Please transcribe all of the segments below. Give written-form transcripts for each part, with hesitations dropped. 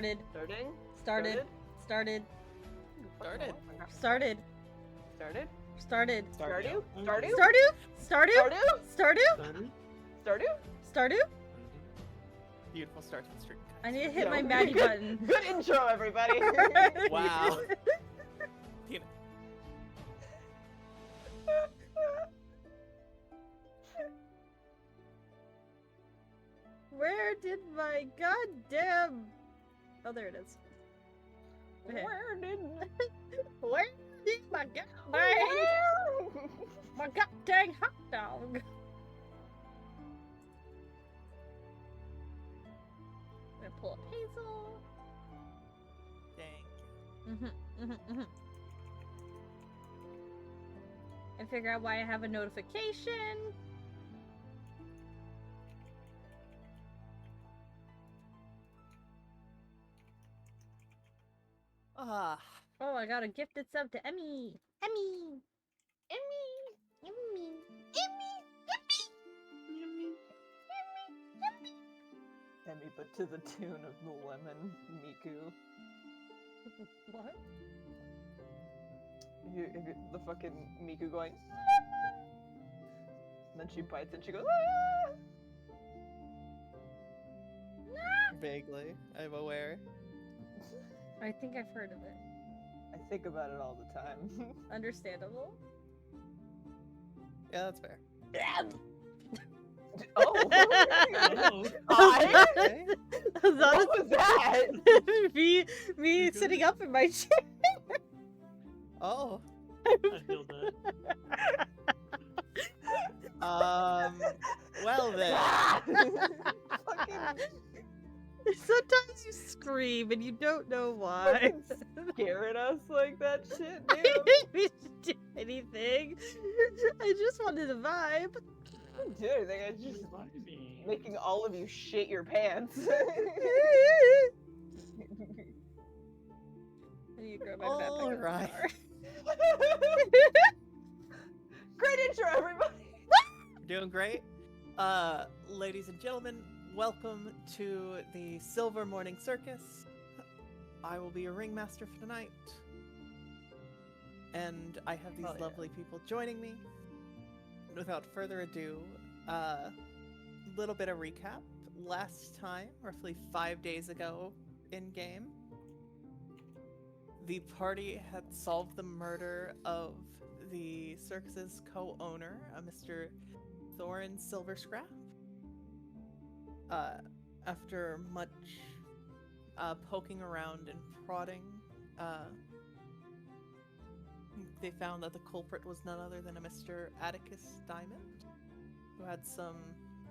Starting? Started. Started. Started. Started. Started. Started. Stardew. Stardew. Stardew. Stardew. Stardew. Stardew. Stardew. Stardew. Beautiful start to the stream. I need to hit No. my Maddie button. Good intro, everybody. Wow. Tina. Where did my goddamn... Oh, there it is. Okay. Where did Where did my goddamn... My goddamn hot dog? I'm gonna pull up Hazel. Dang. And figure out why I have a notification. Ah. Oh, I got a gifted sub to Emmy. Emmy. Emmy. Emmy, but to the tune of the lemon Miku. What? The fucking Miku going. And then she bites and she goes. Vaguely. I'm aware. I think I've heard of it. I think about it all the time. Understandable. Yeah, that's fair. Oh. Okay. What was that? me sitting up in my chair. Oh. I feel that. Well then. Fucking Sometimes you scream and you don't know why. scaring us like that shit, I dude. didn't mean to do anything. I just wanted to vibe. I didn't do anything. I just Vibing. making all of you shit your pants. I need to grab my backpack. All right. Great intro, everybody. Doing great. Ladies and gentlemen, welcome to the Silver Morning Circus. I will be your ringmaster for tonight. And I have these Oh, yeah. lovely people joining me. Without further ado, little bit of recap. Last time, roughly 5 days ago in game, the party had solved the murder of the circus's co-owner, Mr. Thorin Silverscrap. After much poking around and prodding, they found that the culprit was none other than a Mr. Atticus Diamond, who had some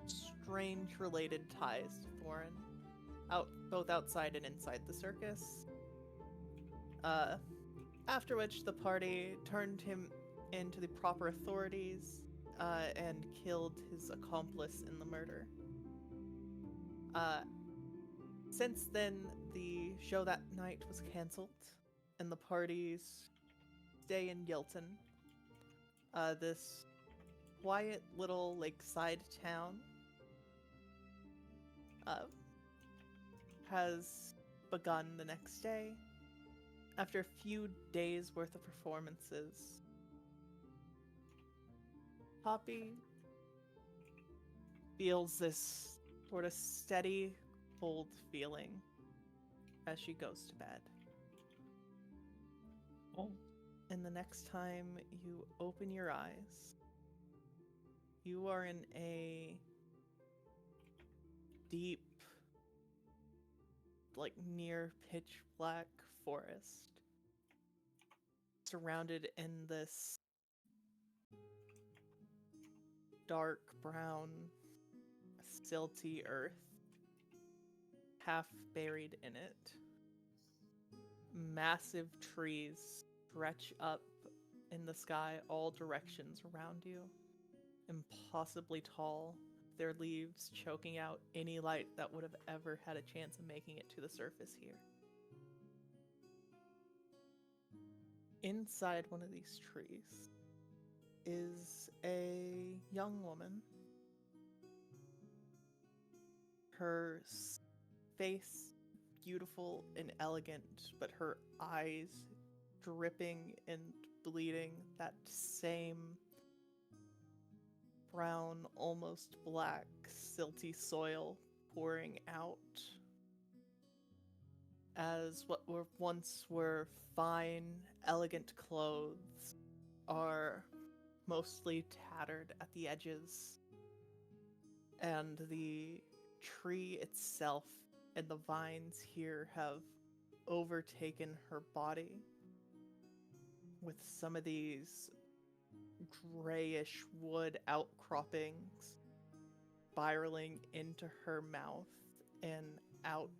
strange related ties to Thorin, both outside and inside the circus. After which the party turned him into the proper authorities and killed his accomplice in the murder. Since then, the show that night was cancelled, and the party's stay in Yelton, this quiet little lakeside town, has begun the next day. After a few days worth of performances, Poppy feels this sort of steady, cold feeling as she goes to bed. Oh. And the next time you open your eyes, you are in a deep, like near pitch black forest, surrounded in this dark brown, silty earth, half buried in it. Massive trees stretch up in the sky all directions around you, impossibly tall, their leaves choking out any light that would have ever had a chance of making it to the surface here. Inside one of these trees is a young woman. Her face beautiful and elegant, but her eyes dripping and bleeding, that same brown, almost black, silty soil pouring out as what once were fine, elegant clothes are mostly tattered at the edges, and the tree itself and the vines here have overtaken her body with some of these grayish wood outcroppings spiraling into her mouth and out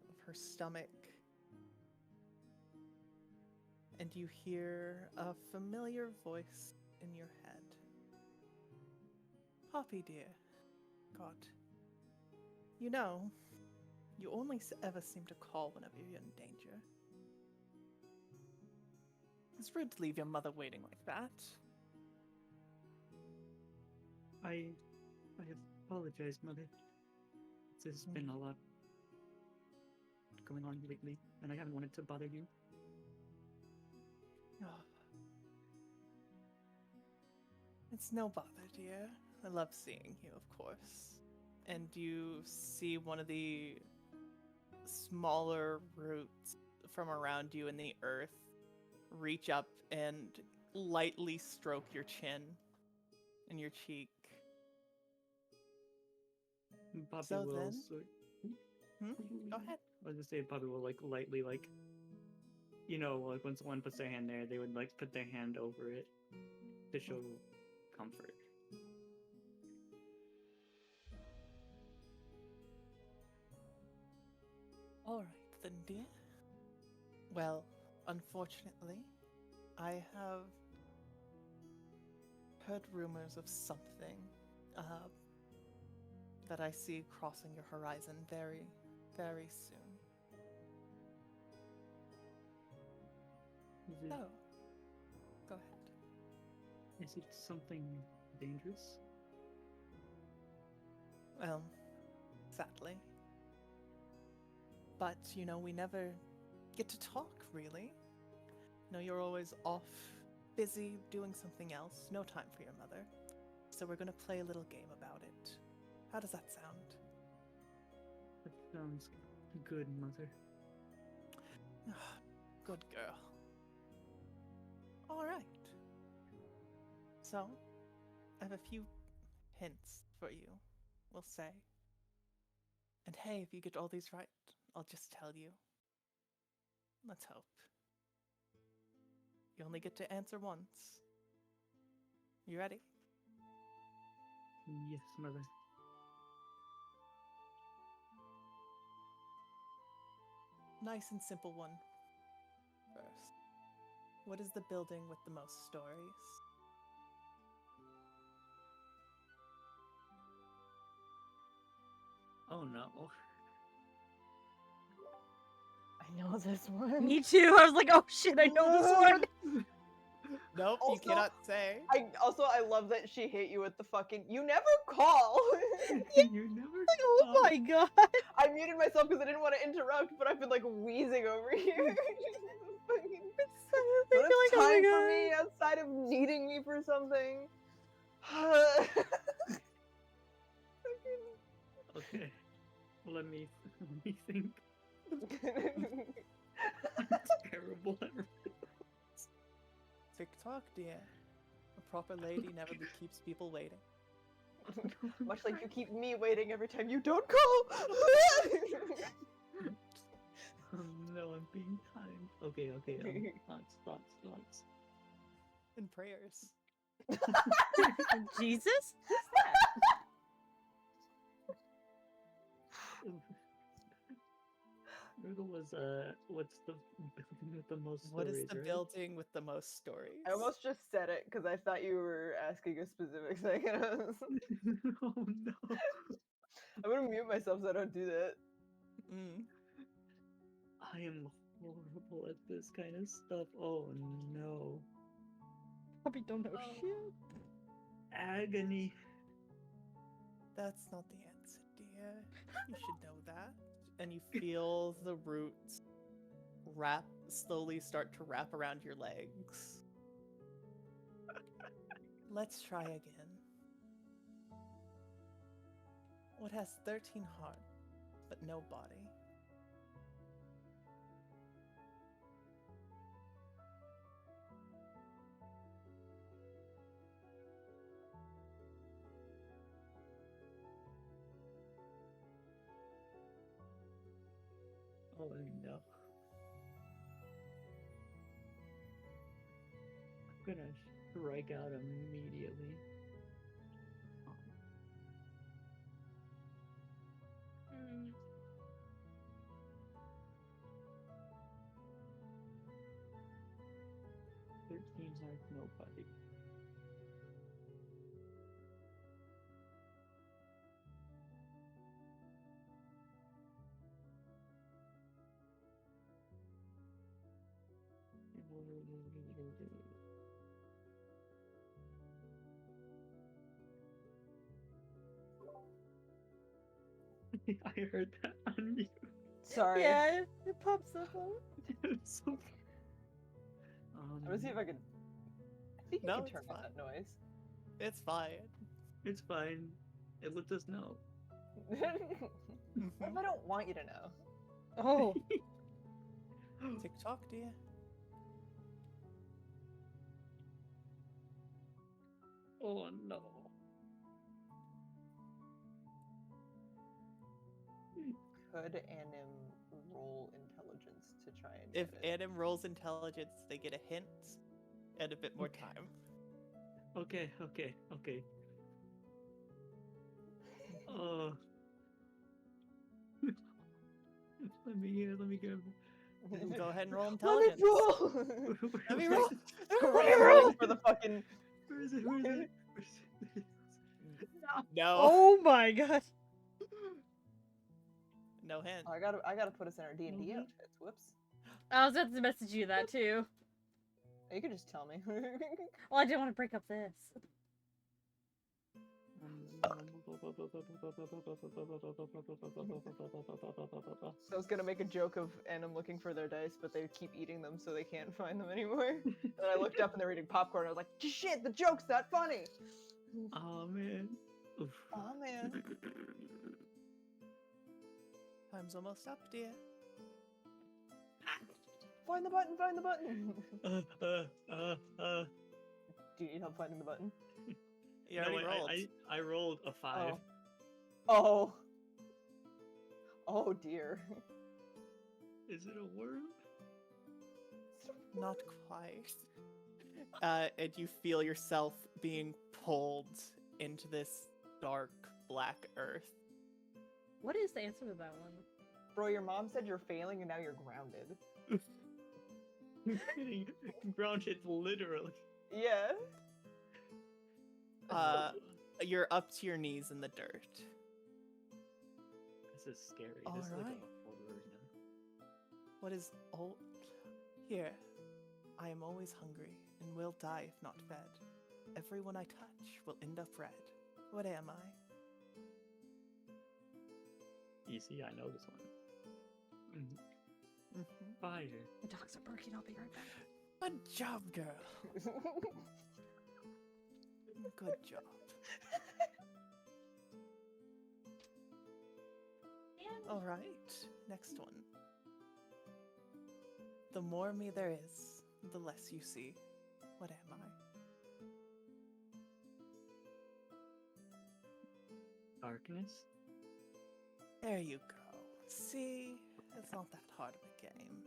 of her stomach. And you hear a familiar voice in your head. Poppy dear, God, you know, you only ever seem to call whenever you're in danger. It's rude to leave your mother waiting like that. I apologize, Mother. There's been a lot going on lately, and I haven't wanted to bother you. Oh. It's no bother, dear. I love seeing you, of course. And you see one of the smaller roots from around you in the earth reach up and lightly stroke your chin and your cheek. Bobby So will then? sort- Go ahead. I was gonna say Bobby will lightly when someone puts their hand there, they would put their hand over it to show comfort. Alright then, dear. Well, unfortunately, I have heard rumors of something that I see crossing your horizon very, very soon. Is it, So, go ahead. is it something dangerous? Well, sadly. But, we never get to talk, really. You're always off, busy, doing something else. No time for your mother. So we're gonna play a little game about it. How does that sound? That sounds good, Mother. Good girl. Alright. So, I have a few hints for you, we'll say. And hey, if you get all these right, I'll just tell you. Let's hope. You only get to answer once. You ready? Yes, Mother. Nice and simple one. First, what is the building with the most stories? Oh no. I know this one. Me too. I was like, oh shit, I know this one. Nope, Also, you cannot say. I love that she hit you with the fucking you never call. You never. Oh my god. I muted myself because I didn't want to interrupt, but I've been wheezing over here. I Don't have feel like, time oh for my me god. outside of needing me for something. Okay. Let me think. Terrible. TikTok, dear. A proper lady never keeps people waiting. Much like you keep me waiting every time you don't call. Oh no, I'm being kind. Okay. Thoughts. And prayers. Jesus? Riddle was what's the building with the most What is stories, the right? building with the most stories? I almost just said it because I thought you were asking a specific thing. Oh no. I'm gonna mute myself so I don't do that. I am horrible at this kind of stuff. Oh no. Probably don't know shit. Agony. That's not the answer, dear. You should know that. and you feel the roots slowly start to wrap around your legs. Let's try again. What has 13 hearts, but no body? Oh no. I'm gonna strike out immediately. Mm. 13 hearts, nobody. I heard that on mute. Sorry. Yeah, it pops up on. So, Let me see if I can. I think No, you can it's turn off fine. that noise. It's fine. it's fine. It let us know. What if I don't want you to know? Oh, TikTok, dear. Oh no. Could Anim roll intelligence to try and If get it? Adam rolls intelligence, they get a hint and a bit more Okay. time. Okay. Oh. let me go. Go ahead and roll Let me intelligence. roll! Let me roll. Scrambling for the fucking. Where is it? Where is it? No. oh my god. No hint. Oh, I gotta put us in our D&D Mhm. outfits. Whoops. I was about to message you that too. You could just tell me. Well, I didn't want to break up this. So I was gonna make a joke of Anim looking for their dice, but they keep eating them, so they can't find them anymore. And I looked up and they're eating popcorn. And I was like, "Shit, the joke's that funny." Oh man. Oof. Oh man. Time's almost up, dear. Find the button. Find the button. uh. Do you need help finding the button? You already rolled. I rolled a 5. Oh. Oh dear. Is it a worm? Not quite. And you feel yourself being pulled into this dark black earth. What is the answer to that one? Bro, your mom said you're failing and now you're grounded. Grounded literally. Yeah. You're up to your knees in the dirt. This is scary. All This is like right. a horror now. What is oh here? I am always hungry and will die if not fed. Everyone I touch will end up red. What am I? Easy, I know this one. Mm-hmm. Fire. The dogs are barking. I'll be right back. Good job, girl. Good job. All right, next one. The more me there is, the less you see. What am I? Darkness. There you go. See? It's not that hard of a game.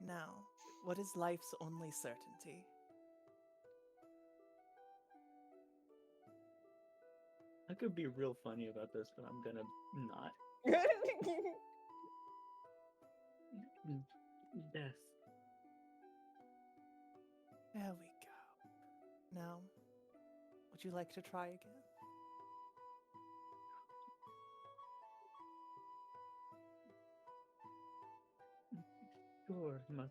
Now, what is life's only certainty? I could be real funny about this, but I'm gonna not. Death. There we go. Now, would you like to try again? Sure, mother.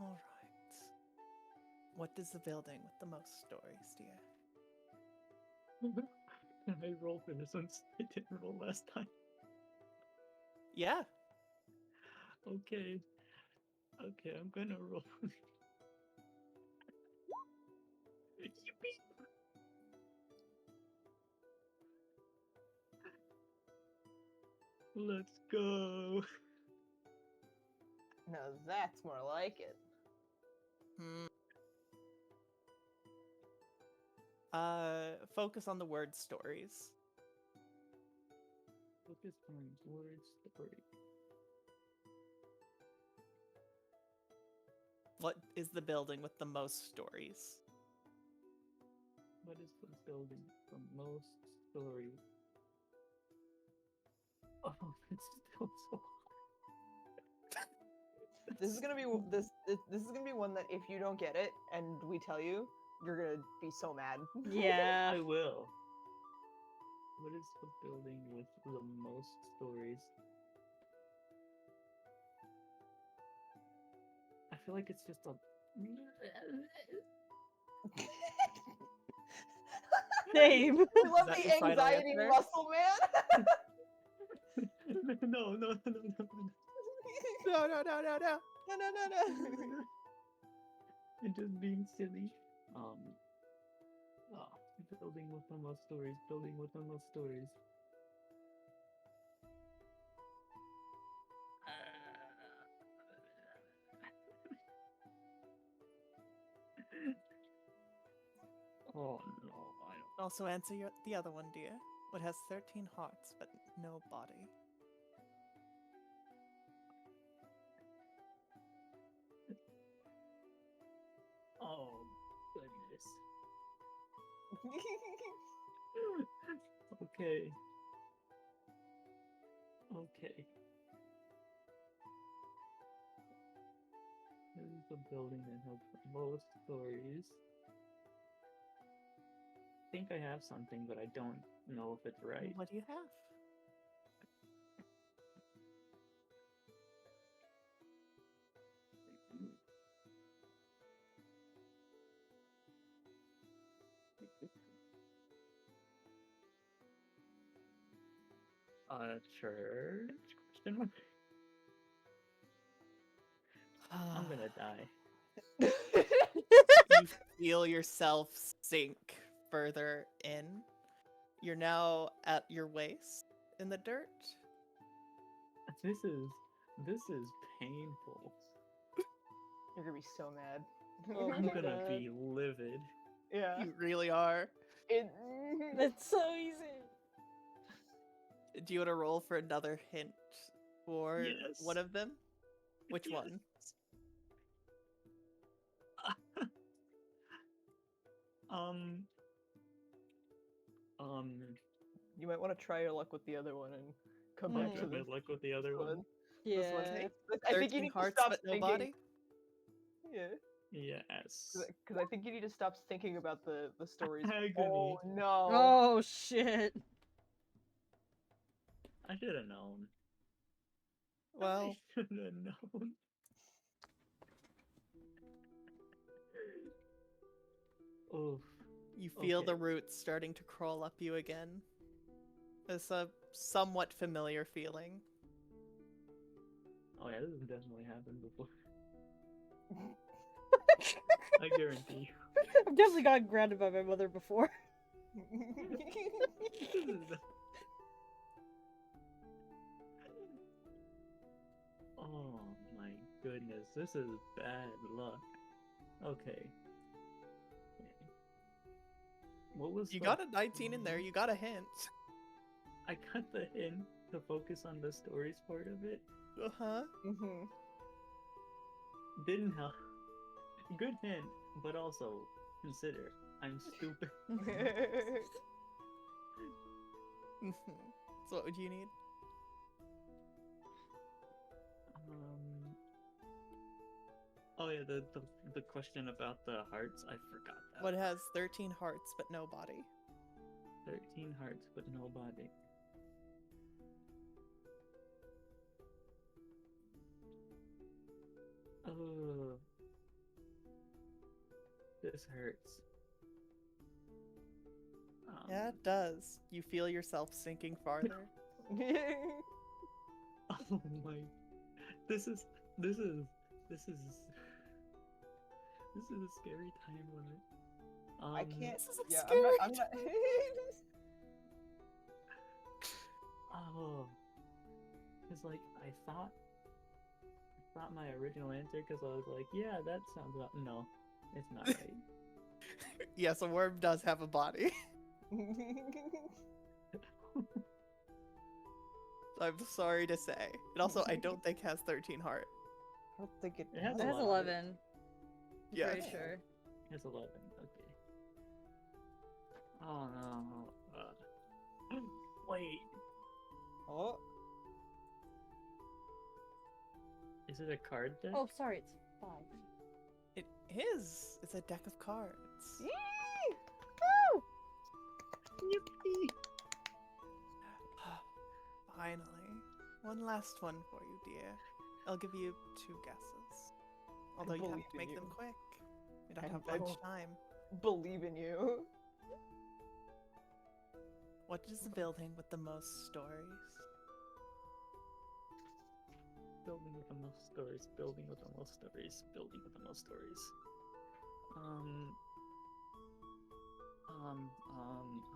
All right. What is the building with the most stories, dear? Can I roll for this since I didn't roll last time? Yeah. Okay. Okay, I'm gonna roll. Yippee! Let's go. Now that's more like it. Hmm. Focus on the word stories. Focus on word story. What is the building with the most stories? What is the building the most story? Oh, it's still so This is gonna be this is gonna be one that if you don't get it and we tell you, you're gonna be so mad. Yeah. I will. What is the building with the most stories? I feel like it's just a. Same. We love that the your final anxiety answer? muscle man. No. No. No. I'm just being silly. Building with the most stories. Building with the most stories. Oh no, I don't. Also answer the other one, dear. What has 13 hearts but no body? Oh goodness. Okay. Okay. This is the building that has the most stories. I think I have something, but I don't know if it's right. What do you have? Church? Question mark? I'm gonna die. You feel yourself sink further in. You're now at your waist in the dirt. This is painful. You're gonna be so mad. Oh I'm my gonna God. be livid. Yeah. You really are. It. That's so easy. Do you want to roll for another hint for Yes. one of them? Which Yes. one? You might want to try your luck with the other one and come I'll back try to my this luck with the other one. This one. Yeah. I think 13 you need to hearts stop but no thinking. body? Yeah. Yes. Because I think you need to stop thinking about the stories. Agony. Oh no. Oh shit. I should have known. Well, I should have known. Oof. you feel the Okay. roots starting to crawl up you again. It's a somewhat familiar feeling. Oh yeah, this has definitely happened before. I guarantee you. I've definitely gotten grounded by my mother before. Oh my goodness, this is bad luck. Okay. What was You the- got a 19 in there, you got a hint. I got the hint to focus on the stories part of it. Uh-huh. Mhm. Didn't help. Good hint, but also consider I'm stupid. So what would you need? Oh yeah, the question about the hearts, I forgot that. What has 13 hearts but no body? 13 hearts but no body. This hurts. Yeah, it does. You feel yourself sinking farther. Oh my. This is this is this is this is a scary time limit. I can't. This is a Yeah, scary I'm not. Oh, it's like I thought my original answer because I was like, yeah, that sounds about. No, it's not right. Yes, a worm does have a body. I'm sorry to say. And also, I don't think has 13 heart. I don't think it It has It has 11. 11. Yeah. Pretty sure. It's 11. Okay. Oh no. Wait. Oh, Is it a card deck? Oh, sorry, it's 5. It is. It's a deck of cards. yee! Yippee! Finally. One last one for you, dear. I'll give you 2 guesses. Although you have believe to make in them you. quick. We don't I have will- much time. Believe in you. What is the building with the most stories? Building with the most stories. Building with the most stories. Building with the most stories. Bum, bum.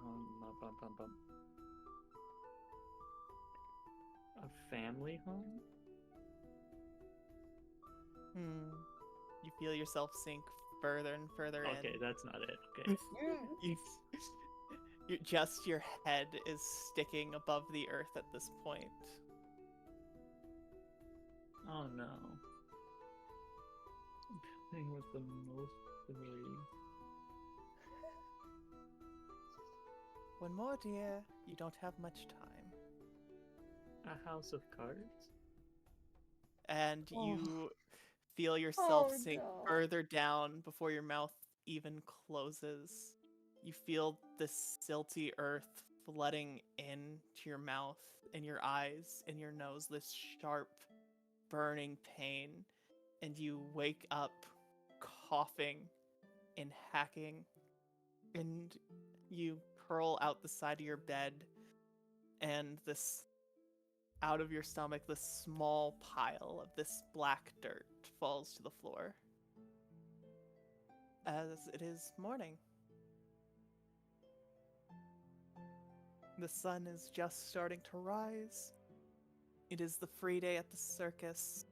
A family home? You feel yourself sink further and further in. Okay, that's not it. Okay. Your head is sticking above the earth at this point. Oh no. Building with the most stories. One more, dear. You don't have much time. A house of cards? And Oh. you feel yourself Oh, sink no. further down before your mouth even closes. You feel this silty earth flooding into your mouth and your eyes and your nose, this sharp, burning pain. And you wake up coughing and hacking. And you curl out the side of your bed, and this out of your stomach, this small pile of this black dirt falls to the floor. As it is morning. The sun is just starting to rise. It is the free day at the circus,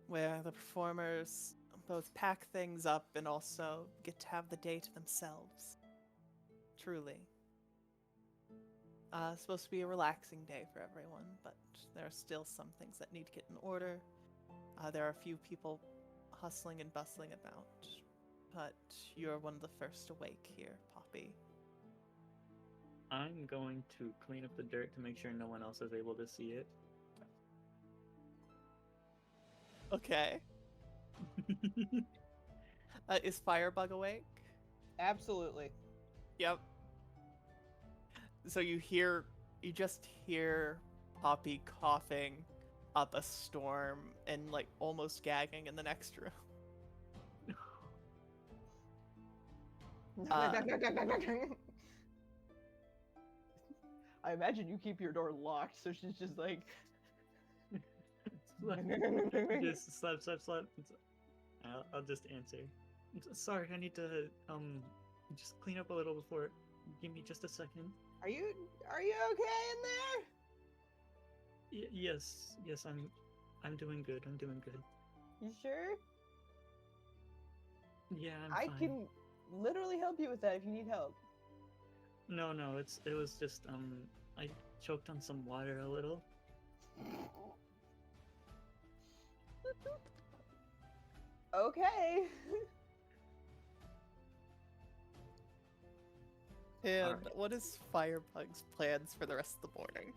where the performers both pack things up and also get to have the day to themselves. Truly. It's supposed to be a relaxing day for everyone, but there are still some things that need to get in order. There are a few people hustling and bustling about, but you're one of the first awake here, Poppy. I'm going to clean up the dirt to make sure no one else is able to see it. Okay. Is Firebug awake? Absolutely. Yep. So you just hear Poppy coughing up a storm and like almost gagging in the next room. I imagine you keep your door locked, so she's just like. Just slap. I'll just answer. Sorry, I need to just clean up a little before. Give me just a second. Are you okay in there? Yes, I'm doing good. I'm doing good. You sure? Yeah, I'm I fine. can literally help you with that if you need help. No, it was just I choked on some water a little. Okay. And Alright. what is Firebug's plans for the rest of the morning?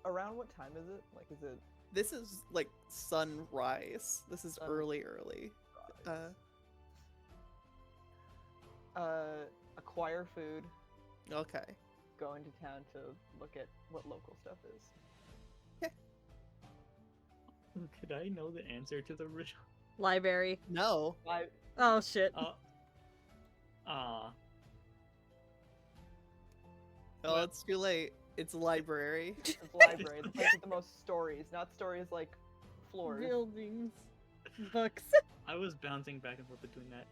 Around what time is it? Like, is it This is like sunrise. This is Sunrise. early. Acquire food, Okay. go into town to look at what local stuff is. Could I know the answer to the riddle? Library. No. Oh shit. Ah. Oh, Well- it's too late. It's a library. It's a library, the place with the most stories, not stories like floors. Buildings. Books. I was bouncing back and forth between that.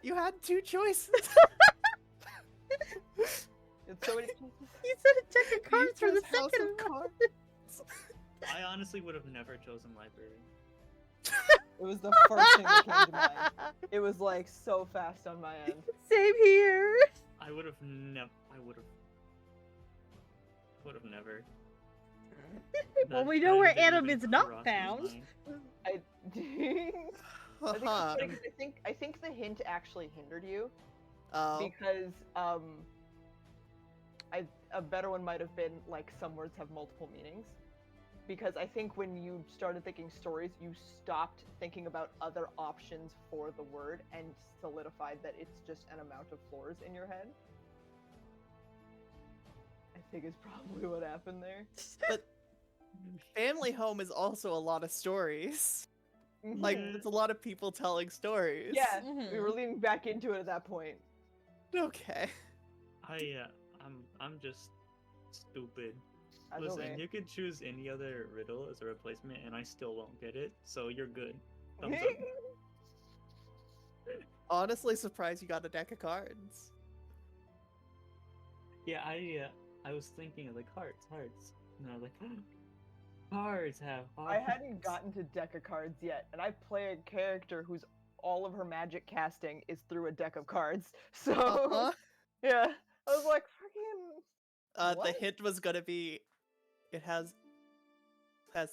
You had two choices. It's so many places. He said a deck of cards for the Beatrice House second of one. I honestly would have never chosen library. It was the first thing that came to mind. It was like so fast on my end. Same here. I would have never. I would have never. Well, That we know where didn't Adam even is not cross my found. mind. I Huh. I think the hint actually hindered you Oh. because a better one might have been like some words have multiple meanings. Because I think when you started thinking stories, you stopped thinking about other options for the word and solidified that it's just an amount of floors in your head. I think is probably what happened there. But family home is also a lot of stories. Like, Mhm. it's a lot of people telling stories. Yeah, we Mhm. were leaning back into it at that point. Okay. I'm just stupid. That's Listen, okay. you could choose any other riddle as a replacement, and I still won't get it. So you're good. Thumbs up. Honestly surprised you got a deck of cards. Yeah, I was thinking of like hearts, and I was like, cards have hearts. I hadn't gotten to deck of cards yet, and I play a character whose all of her magic casting is through a deck of cards. So Uh-huh. yeah, I was like, freaking. The What? hint was gonna be, it has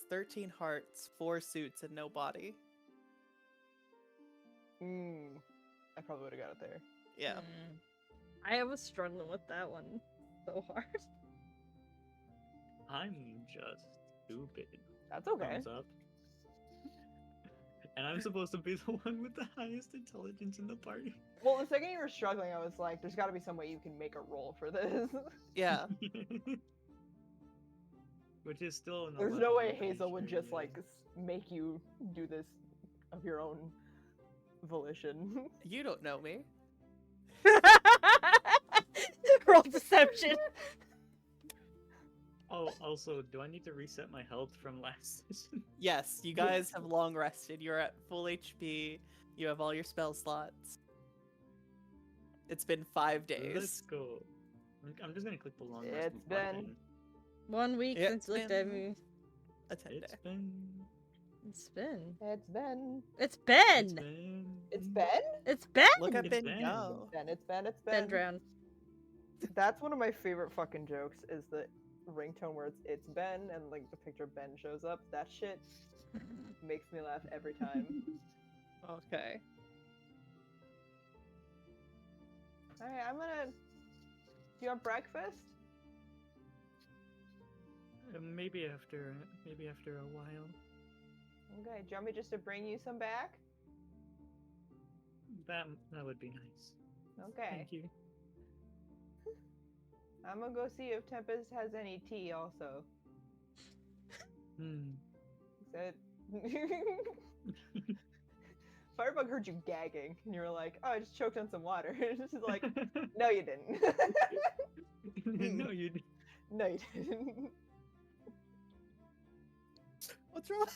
13 hearts, 4 suits, and no body. I probably would have got it there. Yeah. I was struggling with that one so hard. I'm just stupid. That's okay. Thumbs up. And I'm supposed to be the one with the highest intelligence in the party. Well, the second you were struggling, I was like, there's got to be some way you can make a roll for this. Yeah. Which is still an There's 11 no way I'm pretty Hazel would sure, just yeah. like make you do this of your own volition. You don't know me. Roll deception. Oh, also, do I need to reset my health from last session? Yes, you guys have long rested. You're at full HP. You have all your spell slots. It's been 5 days. Let's go. I'm just gonna click the long rest. It's been 1 week Yeah, since you looked at me. A 10 It's day. been. It's been. It's Ben. It's It's Ben. been. It's Ben? It's Ben. Look at It's Ben Ben. go. It's Ben. Ben drowned. That's one of my favorite fucking jokes is the ringtone where it's Ben and like the picture of Ben shows up. That shit makes me laugh every time. Okay. Alright, I'm gonna. Do you want breakfast? Maybe after a while. Okay, do you want me just to bring you some back? That would be nice. Okay. Thank you. I'm gonna go see if Tempest has any tea also. Said Firebug heard you gagging and you were like, oh, I just choked on some water. She's like, no you didn't. No, you. No you didn't. What's wrong?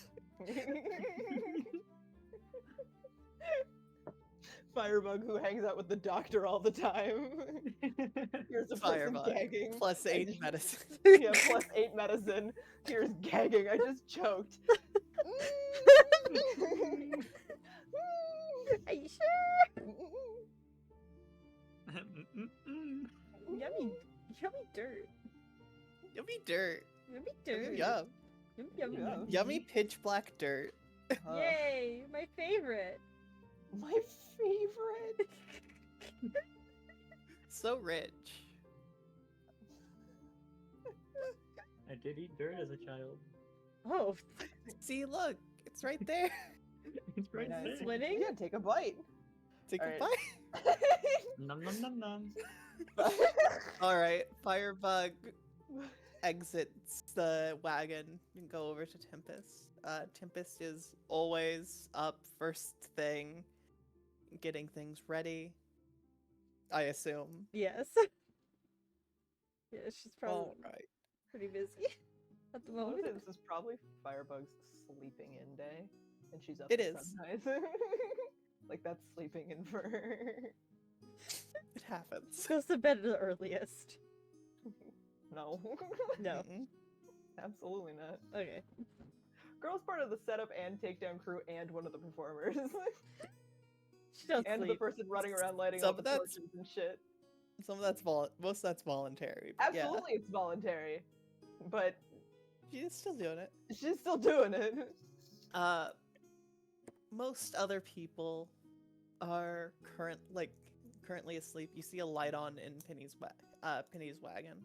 Firebug who hangs out with the doctor all the time. Here's a person Firebug. gagging. Plus 8 medicine. Yeah, plus 8 medicine. Here's gagging. I just choked. Are you sure? Mm-mm-mm. Yummy. Yummy dirt. Yummy dirt. Yummy dirt. Yum. Yum, yum, Yeah. yum. Yummy pitch black dirt. Yay! My favorite. My favorite. So rich. I did eat dirt as a child. Oh, See, look. It's right there. It's right Nice. there. splitting. Yeah, take a bite. Take a Alright. bite. Nom nom nom nom. Alright, Firebug exits the wagon and go over to Tempest. Tempest is always up first thing, getting things ready. I assume. Yes. Yeah, she's probably All right. pretty busy at the I will moment. say this is probably Firebug's sleeping in day, and she's up It at is. sunrise. Like that's sleeping in for her. It happens. Goes to bed the earliest. No. No. Mm-mm. Absolutely not. Okay. Girl's part of the setup and takedown crew and one of the performers. She don't And the sleep. person running around lighting Some all the of that's- torches and shit. Some of that's most of that's voluntary. But Absolutely it's voluntary. But yeah, she's still doing it. she's still doing it. Most other people are currently asleep. You see a light on in Penny's wagon.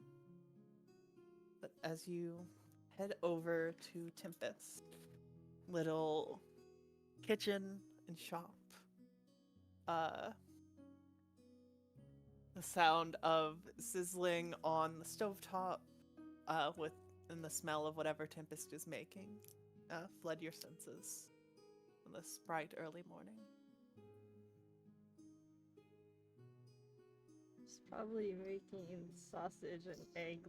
But as you head over to Tempest, little kitchen and shop, the sound of sizzling on the stovetop, and the smell of whatever Tempest is making, fled your senses in this bright early morning. She's probably making sausage and egg,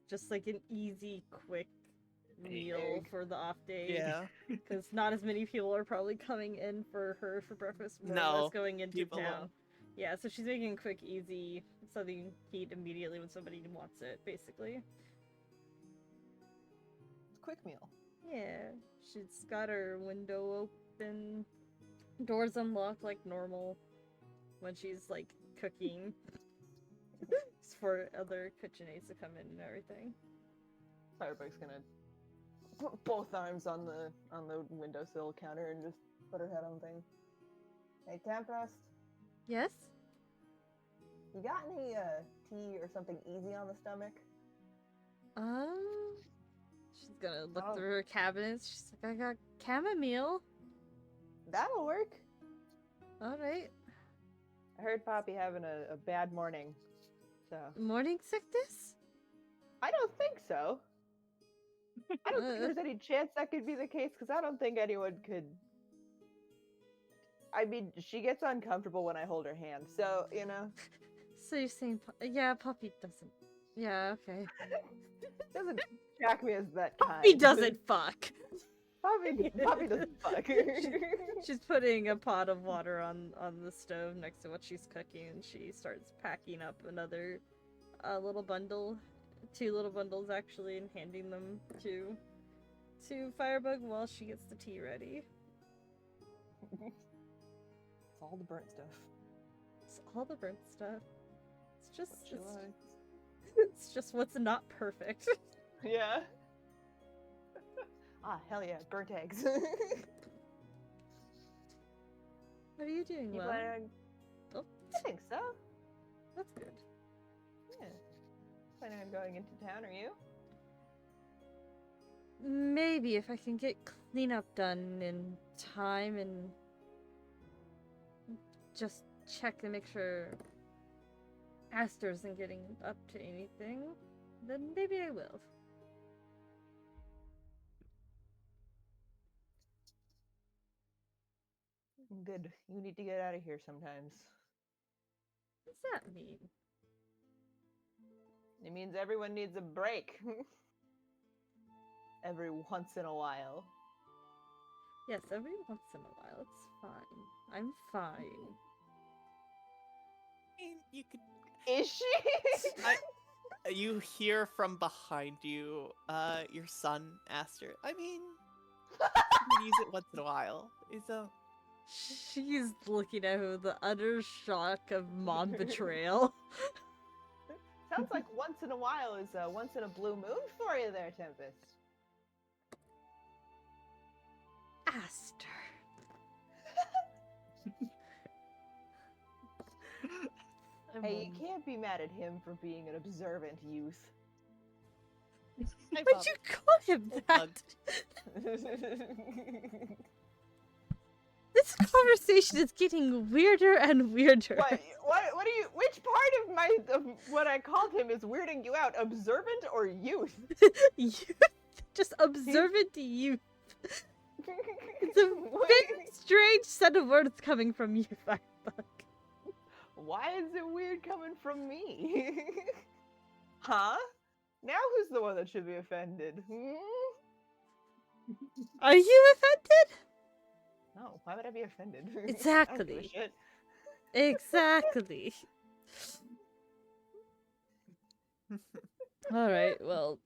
just like an easy, quick meal Egg. for the off day. Yeah. Because not as many people are probably coming in for her for breakfast. More or No, less going into people town. won't. Yeah, so she's making quick, easy, something you can eat immediately when somebody wants it, basically. Quick meal. Yeah, she's got her window open, doors unlocked like normal when she's like cooking. For other kitchen aides to come in and everything. Firebug's gonna put both arms on the windowsill counter and just put her head on thing. Hey Tempest, Yes? you got any tea or something easy on the stomach? She's gonna look Oh. through her cabinets. She's like, I got chamomile. That'll work. Alright. I heard Poppy having a bad morning, so Morning sickness? I don't think so. I don't think there's any chance that could be the case because I don't think anyone could. I mean, she gets uncomfortable when I hold her hand, so you know. So you're saying, yeah, Poppy doesn't. Yeah, okay. Doesn't track me as that kind. Poppy doesn't fuck. Poppy doesn't fuck. She's putting a pot of water on the stove next to what she's cooking, and she starts packing up another little bundle, 2 little bundles actually, and handing them to Firebug while she gets the tea ready. It's all the burnt stuff. It's all the burnt stuff. It's just What she likes. it's just what's not perfect. Yeah. Ah, hell yeah, burnt eggs. Are you doing You well? planning on... Oh, I think so. that's good. Yeah. Planning on going into town, are you? Maybe if I can get cleanup done in time and just check to make sure Aster isn't getting up to anything, then maybe I will. Good. You need to get out of here sometimes. What's that mean? It means everyone needs a break. Every once in a while. Yes, every once in a while. It's fine. I'm fine. I mean, you could. Is she? You hear from behind you, your son, Aster. I mean, you can use it once in a while. It's a. She's looking at him with the utter shock of mom betrayal. Sounds like once in a while is once in a blue moon for you there, Tempest. Aster. Hey, you can't be mad at him for being an observant youth. Why'd you call him that? This conversation is getting weirder and weirder. What do you? Which part of what I called him is weirding you out? Observant or youth? Youth? Just observant youth. It's a very strange set of words coming from you, Firebug. Why is it weird coming from me? Huh? Now who's the one that should be offended? Hmm? Are you offended? No, why would I be offended? I don't give a Exactly. shit. Exactly. All right. Well,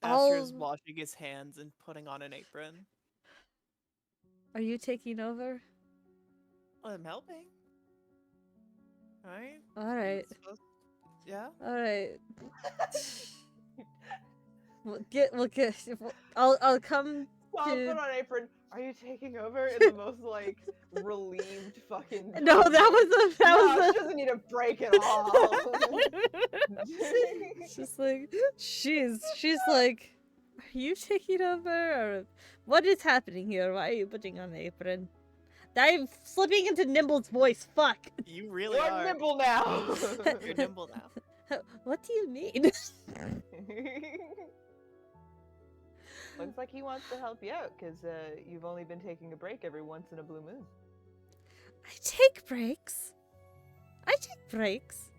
Aster's I'll- washing his hands and putting on an apron. are you taking over? I'm helping. Right? All right. Yeah? All right. We'll get. I'll come Well, to. put on apron. Are you taking over in the most like relieved fucking? No, tone that voice? was a. No, That she doesn't need a break at all. was. She's like, she's like, are you taking over or what is happening here? Why are you putting on an apron? I'm slipping into Nimble's voice. Fuck. You really You're are. nimble now. You're nimble now. What do you mean? Looks like he wants to help you out because you've only been taking a break every once in a blue moon. I take breaks. I take breaks.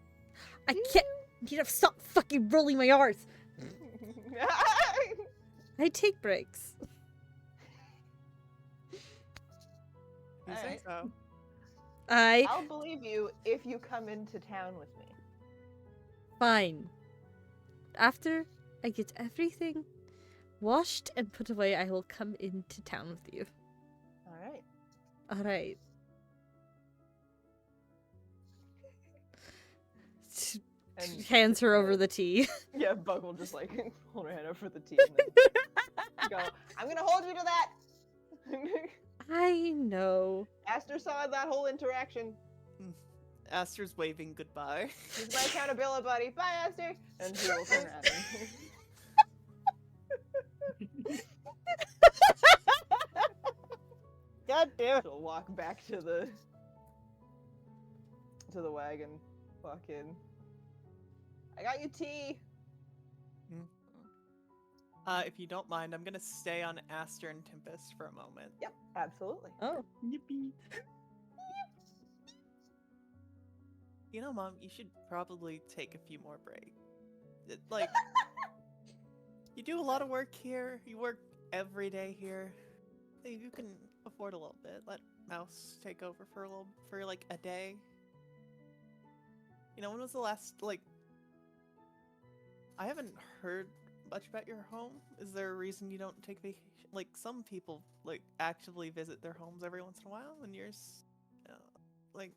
I can't. You know, stop fucking rolling my R's. I take breaks. You think so? I'll believe you if you come into town with me. Fine. After I get everything washed and put away, I will come into town with you. All right. All right. And Hands her over the tea. yeah, Bug will just like hold her hand up for the tea and then go, I'm gonna hold you to that. I know. Aster saw that whole interaction. Aster's waving goodbye. He's my accountability buddy. Bye, Aster. And she will turn around. God damn. She'll walk back to the wagon. Walk in. I got you tea. If you don't mind, I'm gonna stay on Aster and Tempest for a moment. Yep, absolutely. Oh. Yippee. You know, Mom, you should probably take a few more breaks. Like, you do a lot of work here. You work every day here. You can afford a little bit. Let Mouse take over for like a day. You know, when was the last, like, I haven't heard much about your home. Is there a reason you don't take vacation? Like, some people, like, actively visit their homes every once in a while, and yours, like,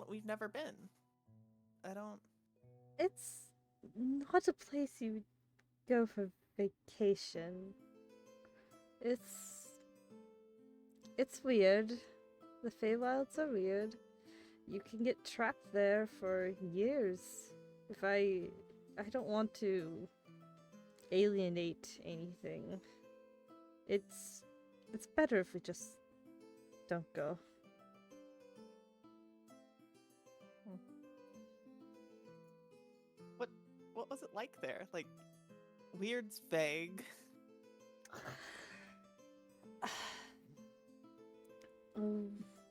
we've never been. I don't... It's not a place you would go for vacation. It's weird. The Feywilds are weird. You can get trapped there for years. I don't want to alienate anything. It's better if we just don't go. What was it like there? Like, weird's vague.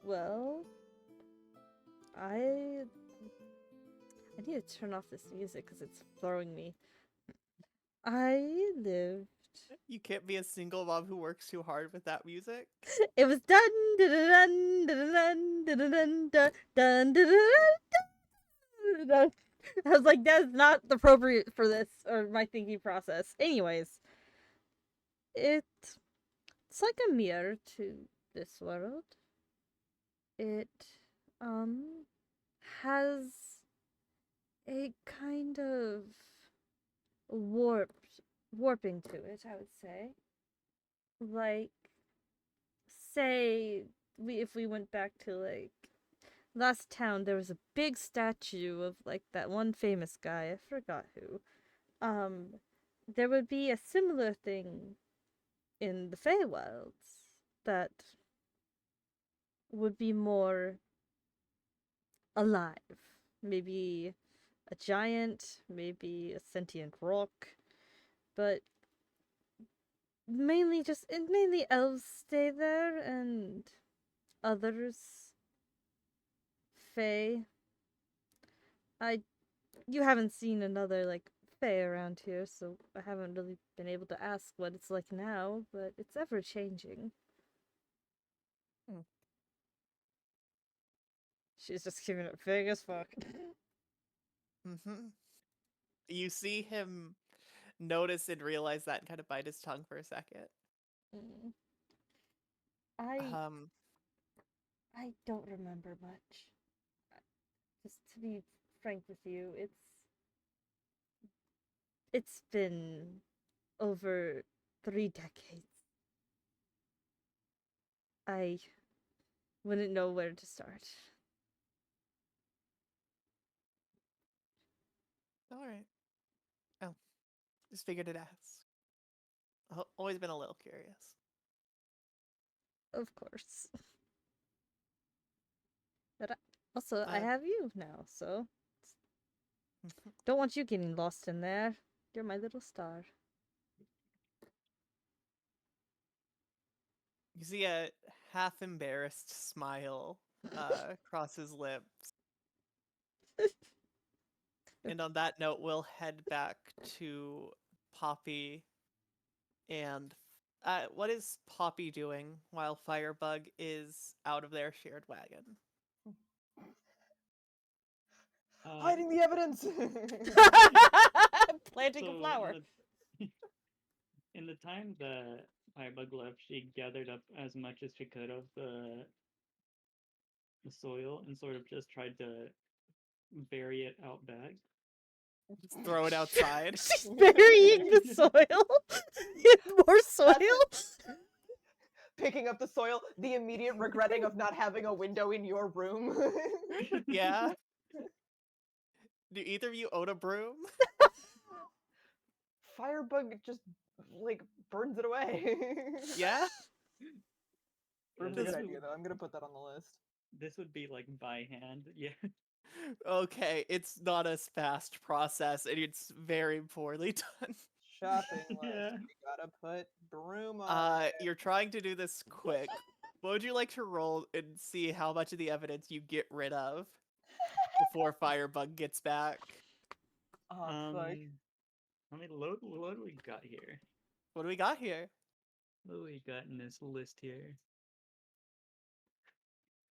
Well, I need to turn off this music because it's throwing me. I lived. You can't be a single mom who works too hard with that music. It was dun dun dun dun dun dun dun dun dun dun. I was like, that's not appropriate for this or my thinking process. Anyways, it's like a mirror to this world. It has a kind of warping to it, I would say. Like, say if we went back to like last town, there was a big statue of like that one famous guy, I forgot who. There would be a similar thing in the Feywilds that would be more alive. Maybe a giant, maybe a sentient rock, but mainly elves stay there, and others, fae. I You haven't seen another like fae around here, so I haven't really been able to ask what it's like now, but it's ever changing. Hmm. She's just keeping it vague as fuck. Mm-hmm. You see him notice and realize that and kind of bite his tongue for a second. Mm. I Um, I don't remember much. Just to be frank with you, it's been over 3 decades. I wouldn't know where to start. all right. Oh, just figured it ask. Always been a little curious. Of course. But also, I Uh, have you now, so don't want you getting lost in there. You're my little star. you see a half embarrassed smile cross his lips. And on that note, we'll head back to Poppy and what is Poppy doing while Firebug is out of their shared wagon? Hiding the evidence. Planting a So flower. in the time that Firebug left, she gathered up as much as she could of the soil and sort of just tried to bury it out back. Just throw it outside. She's burying the soil in more soil. Picking up the soil, the immediate regretting of not having a window in your room. Yeah. Do either of you own a broom? Firebug just like burns it away. Yeah. Broom's a this good Does- idea though. I'm gonna put that on the list. this would be like by hand. Yeah. Okay, it's not a fast process and it's very poorly done. Shopping list. Yeah. We gotta put broom on. You're trying to do this quick. What would you like to roll and see how much of the evidence you get rid of before Firebug gets back? Oh fuck. How many what do we got here? What do we got here? What do we got in this list here?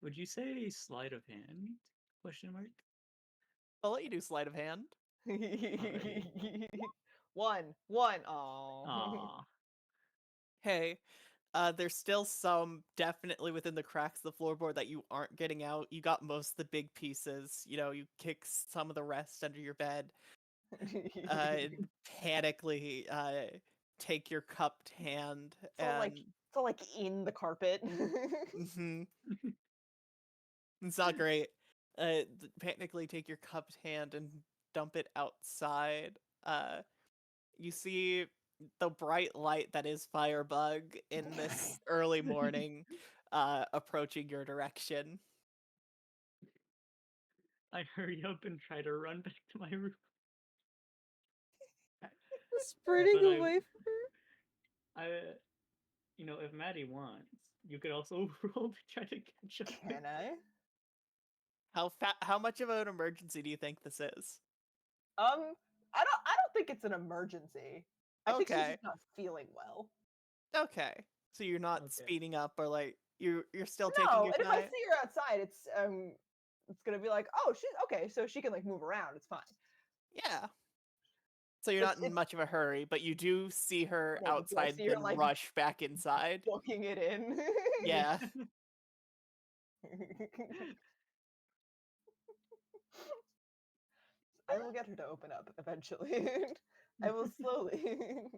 Would you say sleight of hand? Question mark. I'll let you do sleight of hand. One. Oh. Aw. Hey, there's still some definitely within the cracks of the floorboard that you aren't getting out. You got most of the big pieces. You know, you kick some of the rest under your bed. Panically, take your cupped hand It's all like and it's all like in the carpet. Mhm. It's not great. Panically take your cupped hand and dump it outside. You see the bright light that is Firebug in this early morning approaching your direction. I hurry up and try to run back to my room. Sprinting But away from her. I, if Maddie wants, you could also roll to try to catch up. Can I? How much of an emergency do you think this is? I don't think it's an emergency. I think she's Okay. just not feeling well. Okay. So you're not Okay. speeding up or like you're still taking No, your and if I time? see her outside, it's gonna be like, oh, she's okay, so she can like move around. It's fine. Yeah. So you're not in much of a hurry, but you do see her Yeah, but do I outside see her, then like, rush back inside. booking it in. Yeah. I will get her to open up eventually. I will slowly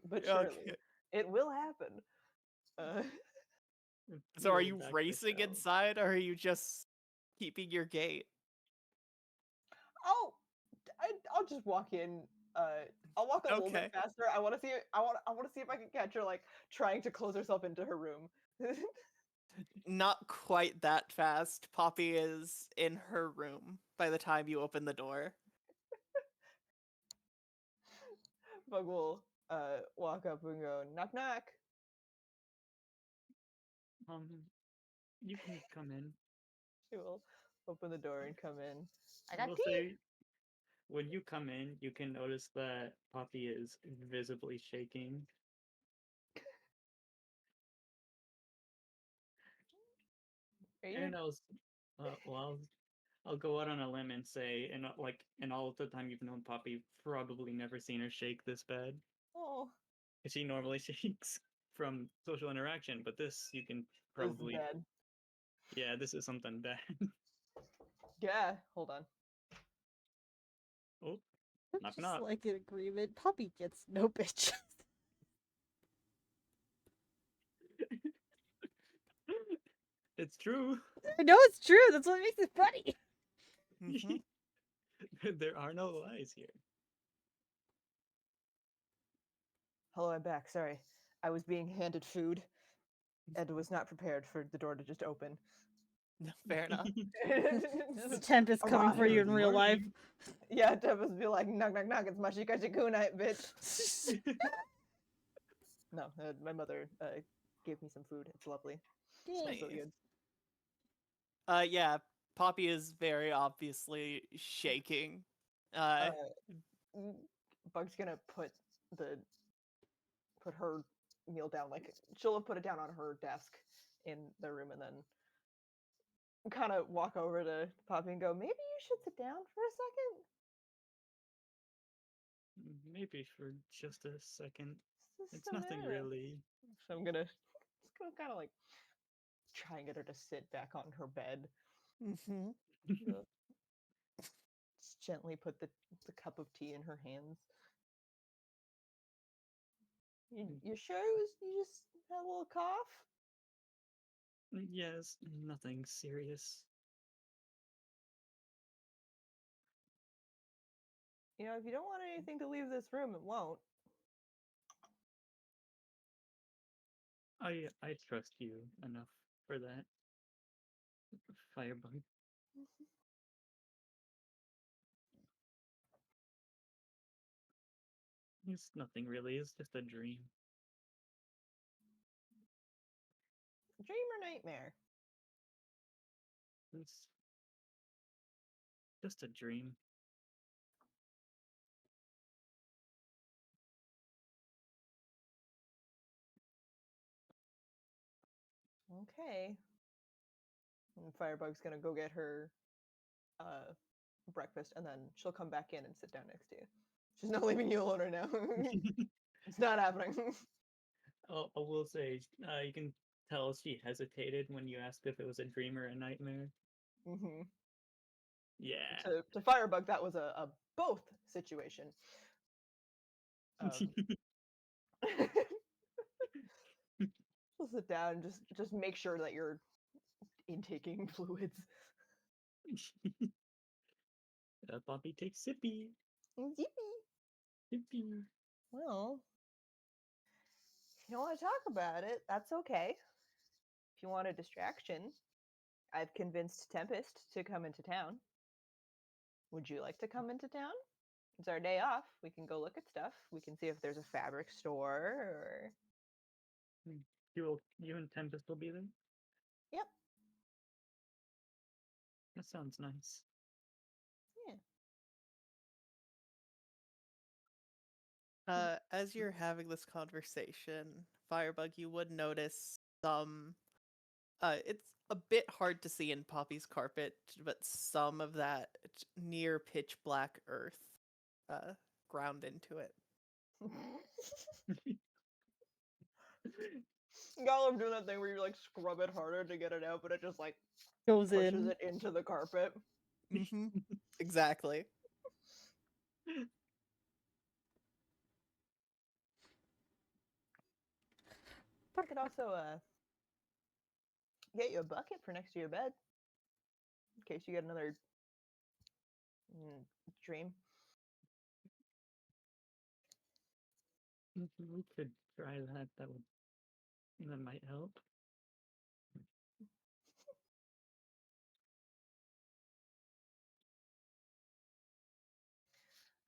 but surely. Okay. It will happen. So are Peel you back the racing shell. inside or are you just keeping your gait? I'll just walk in. I'll walk a little Okay. bit faster. I want to see. I want to see if I can catch her like trying to close herself into her room. Not quite that fast. Poppy is in her room by the time you open the door. Bug will walk up and go knock knock. Um, you can come in. She will open the door and come in. I I got will tea. say, when you come in, you can notice that Poppy is visibly shaking. Are you? And well, I'll go out on a limb and say, in all of the time you've known Poppy, probably never seen her shake this bad. Oh, She normally shakes from social interaction, but this you can this is probably, bad. yeah, this is something bad. Yeah. Hold on. Oh, knock Just knock. like an agreement. Poppy gets no bitches. It's true. I know it's true. That's what makes it funny. Mm-hmm. There are no lies here. Hello, I'm back. Sorry, I was being handed food and was not prepared for the door to just open. Fair enough. The Just tempest coming for arrive. you Good in real life. morning. Yeah, Tempest be like, knock, knock, knock. It's Mashika night, bitch. No, my mother gave me some food. It's lovely. Smells really Nice. good. Yeah, Poppy is very obviously shaking. Uh, Bug's gonna the put her meal down. Like she'll have put it down on her desk in the room, and then kind of walk over to Poppy and go, maybe you should sit down for a second. Maybe for just a second. Just It's a nothing minute. really. So I'm gonna just gonna kind of like try and get her to sit back on her bed. Mm-hmm. Go- Just gently put the cup of tea in her hands. You sure you just had a little cough? Yes, nothing serious. You know, if you don't want anything to leave this room, it won't. I trust you enough for that. Firebug. It's nothing really, it's just a dream. Dream or nightmare? It's just a dream. Okay. And Firebug's gonna go get her breakfast, and then she'll come back in and sit down next to you. She's not leaving you alone right now. It's not happening. I will say, you can tell she hesitated when you asked if it was a dream or a nightmare. Hmm. Yeah. To Firebug, that was a both situation. Um, she'll sit down and just make sure that you're intaking fluids. Poppy takes sippy. Yippee. Sippy. Well, if you don't want to talk about it, that's okay. If you want a distraction, I've convinced Tempest to come into town. Would you like to come into town? It's our day off. We can go look at stuff. We can see if there's a fabric store or. You and Tempest will be there? Yep. That sounds nice. Yeah. As you're having this conversation, Firebug, you would notice some. It's a bit hard to see in Poppy's carpet, but some of that near pitch black earth ground into it. Y'all are doing that thing where you like scrub it harder to get it out, but it just like Goes pushes in. it into the carpet. Mm-hmm. Exactly. I could also get you a bucket for next to your bed in case you get another dream. We could try that. That might help.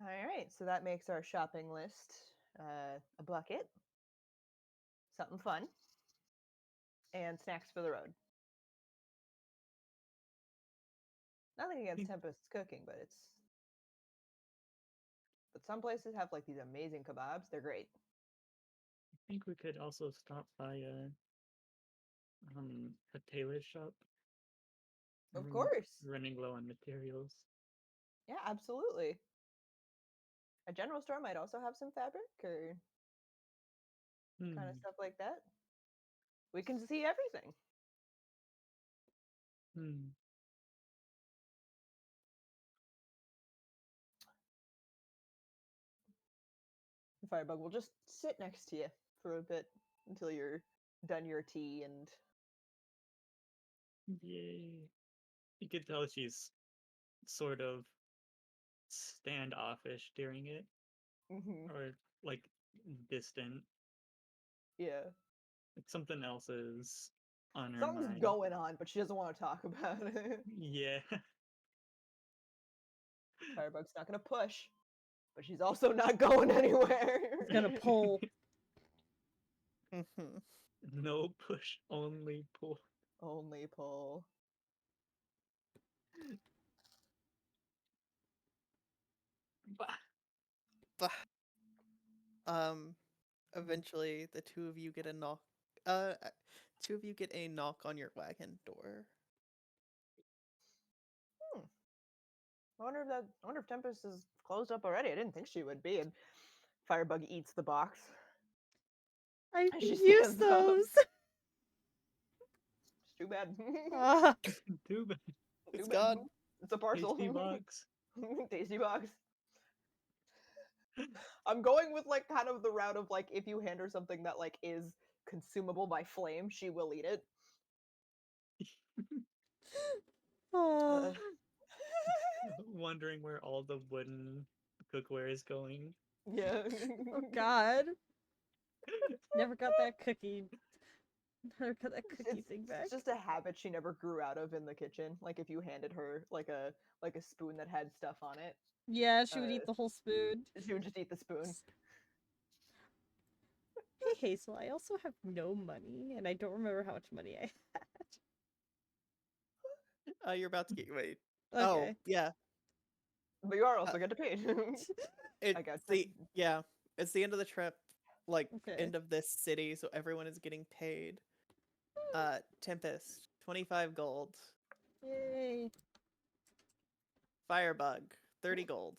All right, so that makes our shopping list a bucket, something fun, and snacks for the road. Nothing against Tempest's cooking, but some places have like these amazing kebabs. They're great. I think we could also stop by a tailor shop. Of We're course. running low on materials. Yeah, absolutely. A general store might also have some fabric or kind of Hmm. stuff like that. We can see everything. Hmm. Firebug will just sit next to you for a bit until you're done your tea and Yay. You could tell she's sort of standoffish during it, or like distant. yeah. Like something else is on her Something's mind. going on, but she doesn't want to talk about it. Yeah. Firebug's not gonna push, but she's also not going anywhere. It's gonna pull. Mhm. No push, only pull. Only pull. Bah. Bah. Um, eventually the two of you get a knock. Uh, uh, two of you get a knock on your wagon door. I wonder if Tempest is closed up already. I didn't think she would be. And Firebug eats the box. I She can use stands up. those. It's too bad. Ah, Too bad. It's Too bad. gone. It's a parcel. Tasty box. Tasty box. I'm going with like kind of the route of like if you hand her something that like is consumable by flame, she will eat it. ah. Wondering where all the wooden cookware is going. Yeah. Oh God! Never got that cookie. Never got that cookie thing back. It's just a habit she never grew out of in the kitchen. Like if you handed her like a spoon that had stuff on it, Yeah, she would uh, eat the whole spoon. she would just eat the spoon. Hey Hazel, I also have no money, and I don't remember how much money I You're about to get wait. had. Oh, Okay. yeah. But you are Uh, also getting paid. It's I got the yeah. It's the end of the trip, like Okay. end of this city, so everyone is getting paid. Tempest, 25 gold. Yay. Firebug, 30 gold.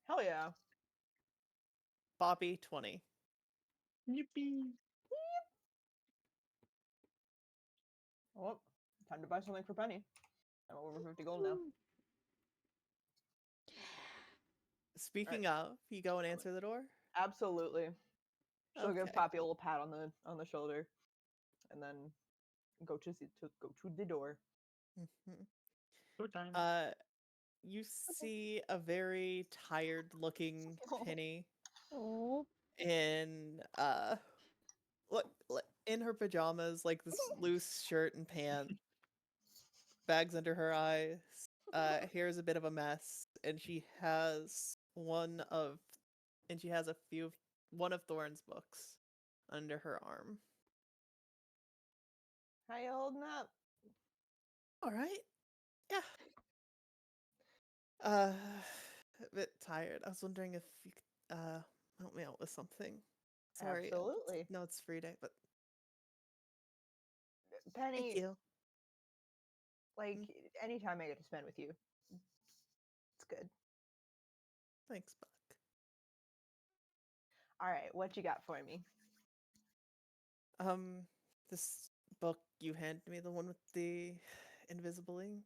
Hell yeah. Poppy, 20. Yippee! Well, time to buy something for Penny. I'm over 50 gold now. Speaking of, you go and answer the door. Absolutely. She'll give Okay. Poppy a little pat on the shoulder, and then go to the door. Mhm. Short time. You see a very tired-looking Penny Oh. in in her pajamas, like this loose shirt and pants, bags under her eyes. Hair's a bit of a mess, and she has one of Thorn's books under her arm. How you holding up? All right. Yeah. A bit tired. I was wondering if you could help me out with something. Sorry. Absolutely. No, it's free day, but Penny, thank you. like anytime I get to spend with you, it's good. Thanks, Buck. All right, what you got for me? This book you handed me, the one with the invisible ink.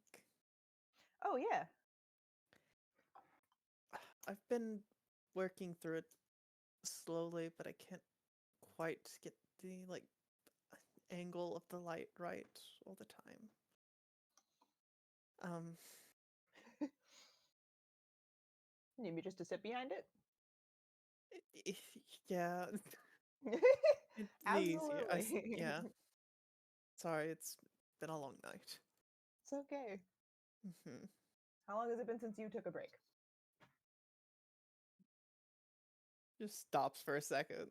Oh yeah. I've been working through it slowly, but I can't quite get the angle of the light right all the time. Need me just to sit behind it? Yeah, it's easier. Absolutely. Yeah. Sorry, it's been a long night. It's okay. Hmm. How long has it been since you took a break? Just stops for a second.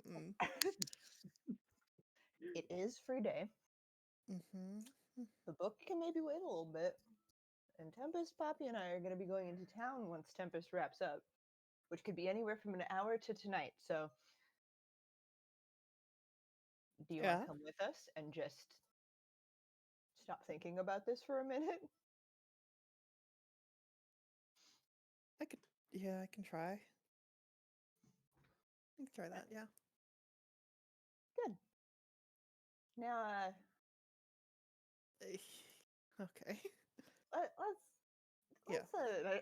It is free day. Mm-hmm. The book can maybe wait a little bit. And Tempest, Poppy, and I are going to be going into town once Tempest wraps up, which could be anywhere from an hour to tonight. So, do you want Yeah, to come with us and just stop thinking about this for a minute? I could. Yeah, I can try. I can try that. Yeah. Good. Now, Eh, Okay. let's Yeah.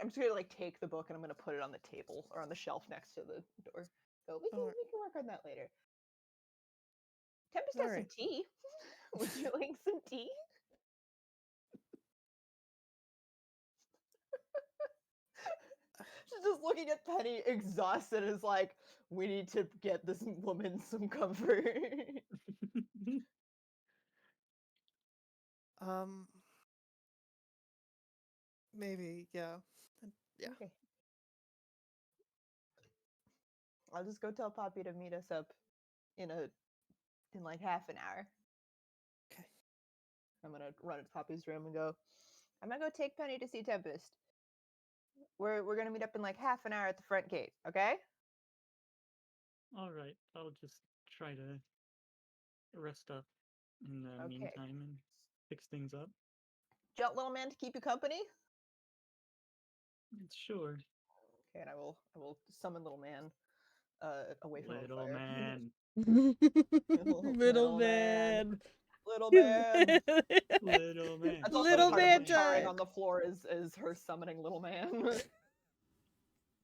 I'm just gonna like take the book and I'm gonna put it on the table or on the shelf next to the door. So we Alright. can work on that later. Tempest All has some right. tea. Would you like some tea? She's just looking at Penny, exhausted, is like, we need to get this woman some comfort. Um. Maybe. Yeah. Yeah. Okay. I'll just go tell Poppy to meet us up in like half an hour. Okay. I'm gonna run to Poppy's room and go, I'm gonna go take Penny to see Tempest. We're gonna meet up in like half an hour at the front gate, okay? All right, I'll just try to rest up in the Okay. meantime and fix things up. Do you want little man to keep you company? Sure, Okay, and I will summon little man away from the little fire. man, Little man. Little man. little man. That's also Little part of man her tarring time. on the floor is her summoning little man.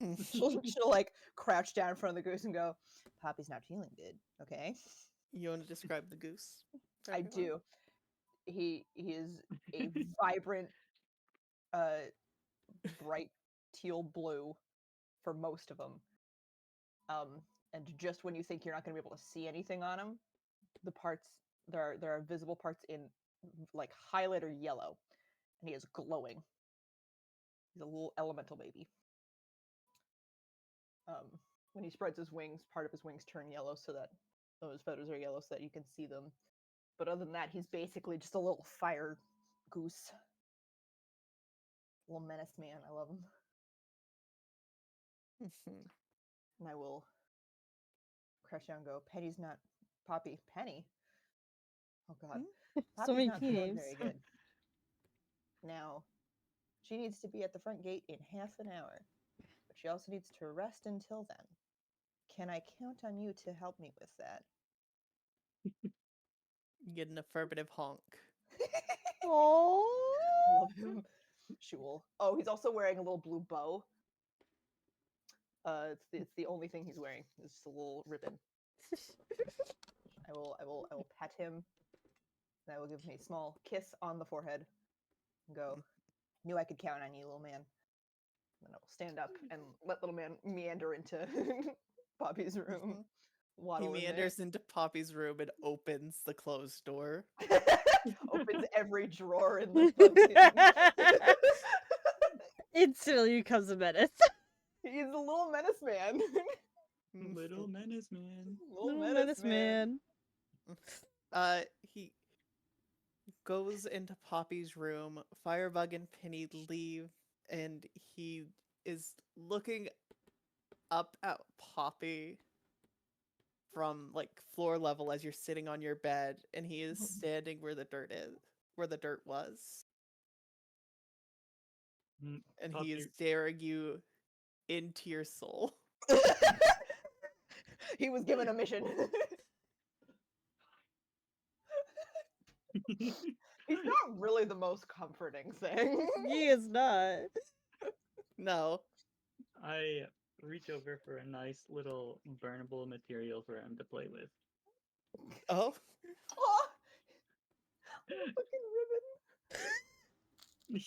Mm. she'll like crouch down in front of the goose and go, Poppy's not feeling good, okay? You want to describe the goose? for I everyone? do. He is a vibrant, bright teal blue for most of them. And just when you think you're not going to be able to see anything on him, the parts there are visible parts in like highlighter yellow, and he is glowing. He's a little elemental baby. When he spreads his wings, part of his wings turn yellow so that those feathers are yellow so that you can see them. But other than that, he's basically just a little fire goose. Little menace man. I love him. Mhm. And I will crash down and go, Penny's not Poppy. Penny? Oh god. So Poppy's many not P feeling names. very good. Now, she needs to be at the front gate in half an hour. But she also needs to rest until then. Can I count on you to help me with that? You get an affirmative honk. Oh. I love him. She will. Oh, he's also wearing a little blue bow. It's the only thing he's wearing. It's just a little ribbon. I will pet him, and I will give him a small kiss on the forehead, and go, knew I could count on you, little man. And then I will stand up and let little man meander into Poppy's room. Mhm. He Waddle in there. meanders into Poppy's room and opens the closed door. Opens every drawer in the fucking. Instantly becomes a menace. He's a little menace man. Little menace man. Little menace man. He goes into Poppy's room. Firebug and Penny leave, and he is looking up at Poppy from like floor level as you're sitting on your bed, and he is standing where the dirt was, Mm, and he is Poppy- staring you into your soul. He was given a mission. He's not really the most comforting thing. He is not. No. I reach over for a nice little burnable material for him to play with. Oh. Oh, fucking ribbon.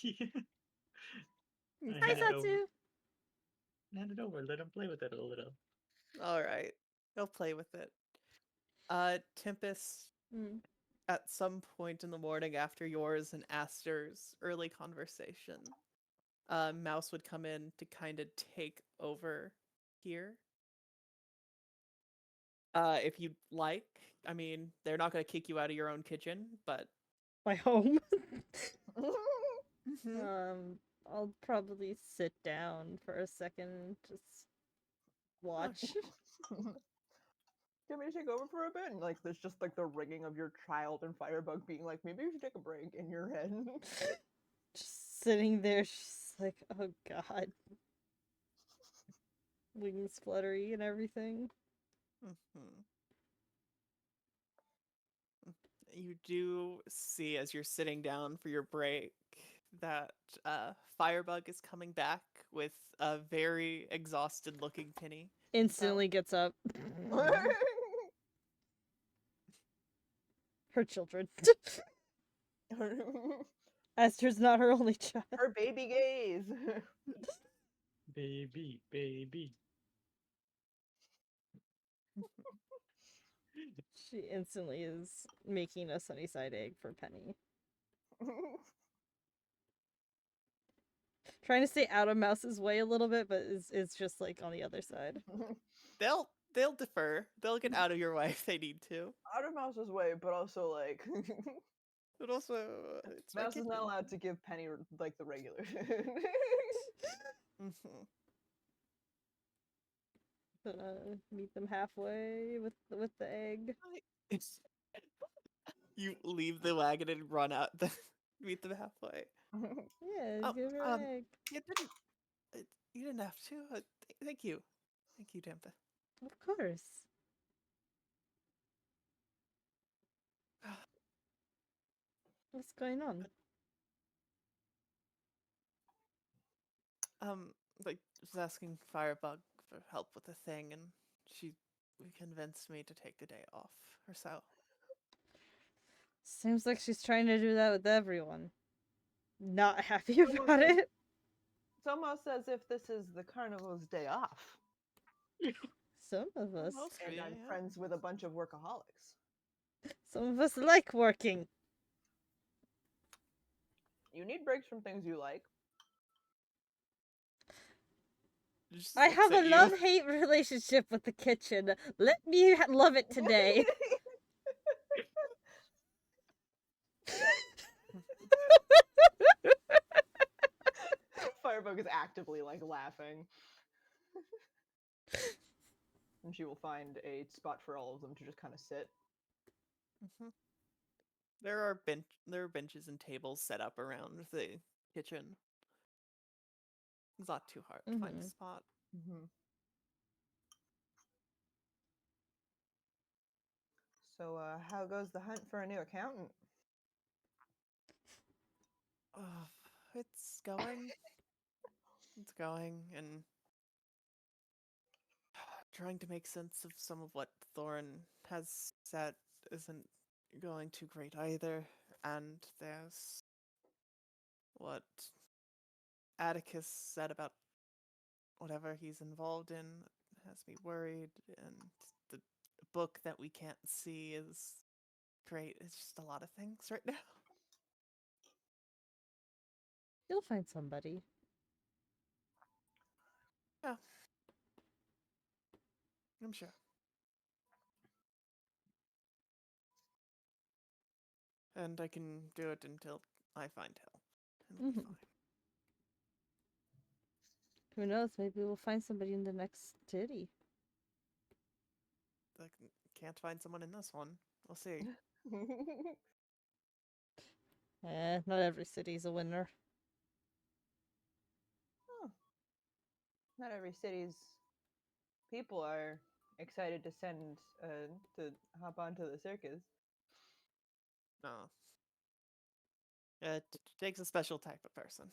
Yeah. I Hi, hand it over. Satsu. Hand it over. Let him play with it a little. All right. He'll play with it. Tempest, Mm. at some point in the morning after yours and Aster's early conversation, Mouse would come in to kind of take over here. If you'd like. I mean, they're not going to kick you out of your own kitchen, but my home. Mhm. I'll probably sit down for a second and just watch. Do you want me to take over for a bit? And like, there's just like the ringing of your child and Firebug being like, maybe you should take a break in your head. Just sitting there, just like, oh god. Wings fluttery and everything. Mhm. You do see as you're sitting down for your break that Firebug is coming back with a very exhausted looking Penny. Instantly gets up. Her children. Esther's not her only child. Her baby gaze. Baby, baby. She instantly is making a sunny side egg for Penny. Trying to stay out of Mouse's way a little bit, but is just like on the other side. They'll defer. They'll get out of your way if they need to. Out of Mouse's way, but also like But also, it's my Mouse is not kitten. allowed to give Penny like the regular. Mhm. Meet them halfway with the egg. You leave the wagon and run out the meet them halfway. Yeah, Oh, give her an egg. you didn't. You didn't have to. Thank you, Tampa. Of course. What's going on? Like was asking Firebug for help with the thing, and she convinced me to take the day off or so. Seems like she's trying to do that with everyone. Not happy about it. It's almost as if this is the carnival's day off. Some of us. Almost, And I'm yeah. friends with a bunch of workaholics. Some of us like working. You need breaks from things you like. Just I looks have a at you. love-hate relationship with the kitchen. Let me love it today. Firebug is actively like laughing. And she will find a spot for all of them to just kind of sit. Mhm. There are benches and tables set up around the kitchen. It's not too hard to find a Mhm. spot. Mm-hmm. So, how goes the hunt for a new accountant? Oh, it's going. It's going, and trying to make sense of some of what Thorin has said isn't going too great either. And there's what Atticus said about whatever he's involved in has me worried, and the book that we can't see is great. It's just a lot of things right now. You'll find somebody. Yeah, I'm sure. And I can do it until I find help. And it'll be Mhm. fine. Who knows? Maybe we'll find somebody in the next city. I can't find someone in this one. We'll see. Not every city's a winner. Oh, not every city's people are excited to send to hop onto the circus. No. It takes a special type of person.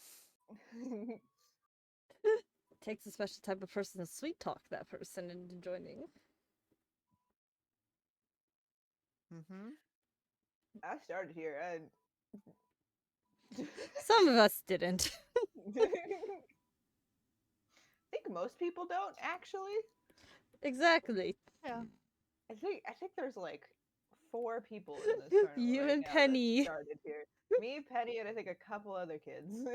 Takes a special type of person to sweet talk that person into joining. Mm-hmm. I started here. Some of us didn't. I think most people don't actually. Exactly. Yeah. I think there's like 4 people in this carnival You right and now Penny. that started here. Me, Penny, and I think a couple other kids.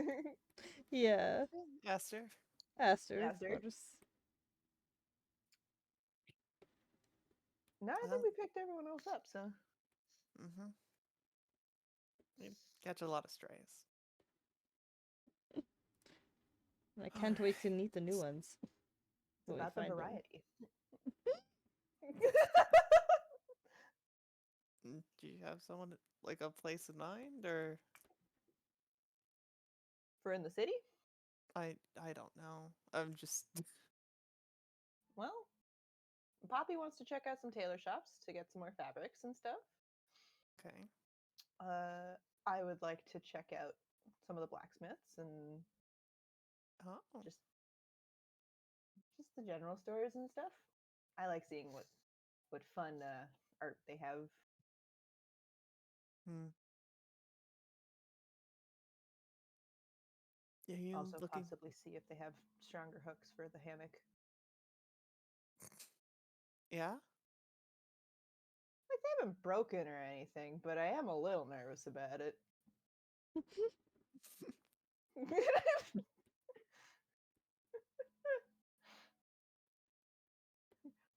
Yeah. Esther. Aster, Yeah, of sir. course. No, I think we picked everyone else up. So Mm-hmm. You catch a lot of strays. I can't wait to meet the new Alright. ones. It's when we about the find 'em. variety. Do you have someone like a place in mind, or For in the city? I don't know. I'm just Well, Poppy wants to check out some tailor shops to get some more fabrics and stuff. okay. I would like to check out some of the blacksmiths and Oh, just the general stores and stuff. I like seeing what fun art they have. hmm. Yeah, you Also, looking? possibly see if they have stronger hooks for the hammock. Yeah. Like they haven't broken or anything, but I am a little nervous about it.